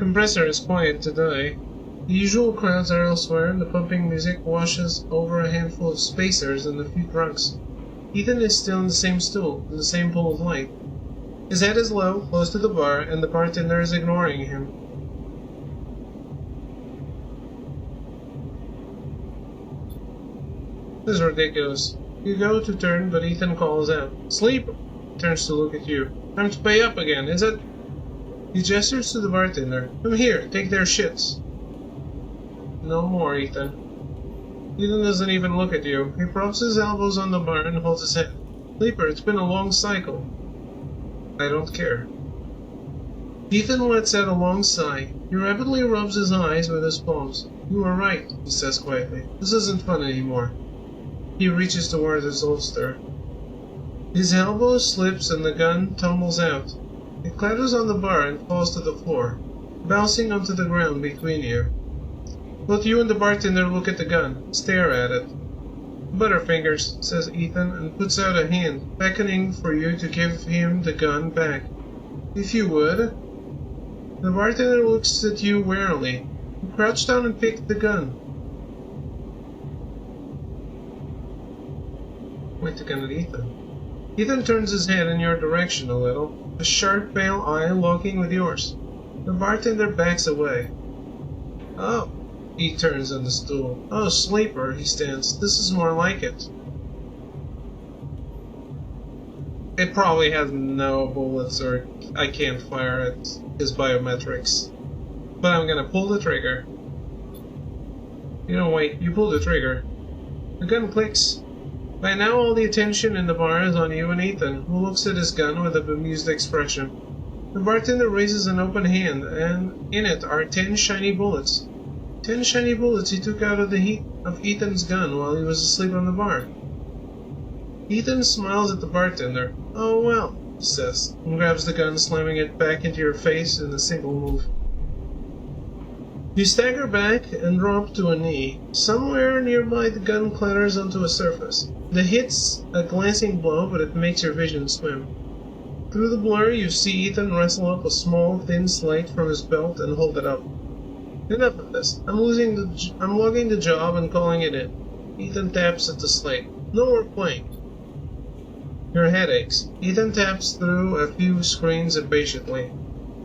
Compressor is quiet today. The usual crowds are elsewhere, and the pumping music washes over a handful of spacers and a few drunks. Ethan is still in the same stool, in the same pool of light. His head is low, close to the bar, and the bartender is ignoring him. This is ridiculous. You go to turn, but Ethan calls out, "Sleep!" Turns to look at you. "Time to pay up again, is it?" He gestures to the bartender. "Come here, take their shits." No more, Ethan. Ethan doesn't even look at you. He props his elbows on the bar and holds his head. "Sleeper, it's been a long cycle." "I don't care." Ethan lets out a long sigh. He rapidly rubs his eyes with his palms. "You are right," he says quietly. "This isn't fun anymore." He reaches towards his holster. His elbow slips and the gun tumbles out. It clatters on the bar and falls to the floor, bouncing onto the ground between you. Both you and the bartender look at the gun, stare at it. "Butterfingers," says Ethan, and puts out a hand, beckoning for you to give him the gun back. "If you would." The bartender looks at you warily. You crouch down and pick the gun. Point the gun at Ethan. Ethan turns his head in your direction a little, a sharp pale eye locking with yours. The bartender backs away. "Oh." He turns on the stool. "Oh, Sleeper," he stands. "This is more like it." It probably has no bullets, or I can't fire it. His biometrics. But I'm gonna pull the trigger. You know, wait, you pull the trigger. The gun clicks. By now all the attention in the bar is on you and Ethan, who looks at his gun with a bemused expression. The bartender raises an open hand, and in it are 10 shiny bullets. 10 shiny bullets he took out of the heat of Ethan's gun while he was asleep on the bar. Ethan smiles at the bartender. "Oh well," he says, and grabs the gun, slamming it back into your face in a single move. You stagger back and drop to a knee. Somewhere nearby the gun clatters onto a surface. The hit's a glancing blow, but it makes your vision swim. Through the blur you see Ethan wrestle up a small, thin slate from his belt and hold it up. "Enough of this. I'm logging the job and calling it in." Ethan taps at the slate. "No more playing." Your head aches. Ethan taps through a few screens impatiently.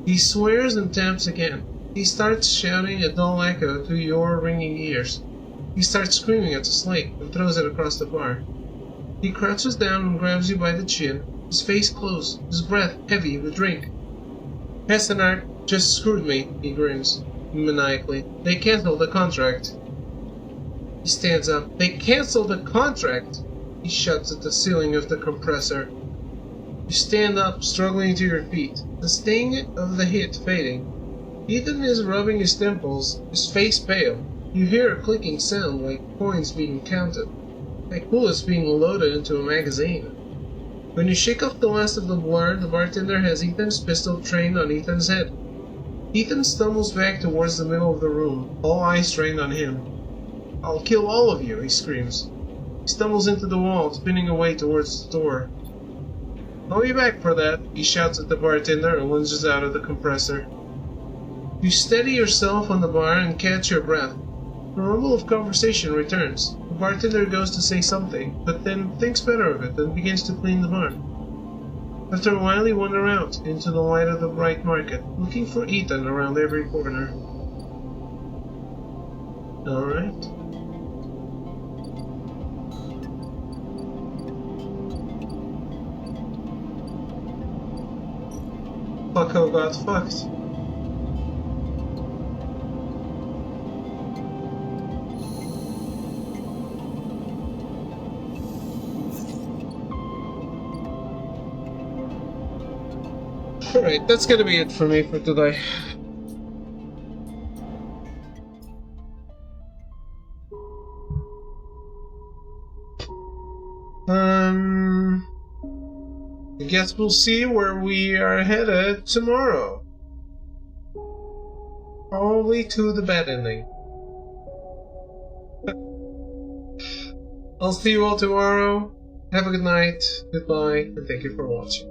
He swears and taps again. He starts shouting a dull echo to your ringing ears. He starts screaming at the slate and throws it across the bar. He crouches down and grabs you by the chin, his face close, his breath heavy with drink. "Hestenard just screwed me," he grins maniacally. "They canceled the contract." He stands up. "They canceled the contract!" He shouts at the ceiling of the compressor. You stand up, struggling to your feet, the sting of the hit fading. Ethan is rubbing his temples, his face pale. You hear a clicking sound like coins being counted, like bullets being loaded into a magazine. When you shake off the last of the blur, the bartender has Ethan's pistol trained on Ethan's head. Ethan stumbles back towards the middle of the room, all eyes trained on him. "I'll kill all of you," he screams. He stumbles into the wall, spinning away towards the door. "I'll be back for that," he shouts at the bartender and lunges out of the compressor. You steady yourself on the bar and catch your breath. The rumble of conversation returns. The bartender goes to say something, but then thinks better of it and begins to clean the bar. After a while you wander out into the light of the bright market, looking for Ethan around every corner. Alright. Fucko got fucked. Alright, that's gonna be it for me for today. I guess we'll see where we are headed tomorrow. Probably to the bad ending. I'll see you all tomorrow. Have a good night, goodbye, and thank you for watching.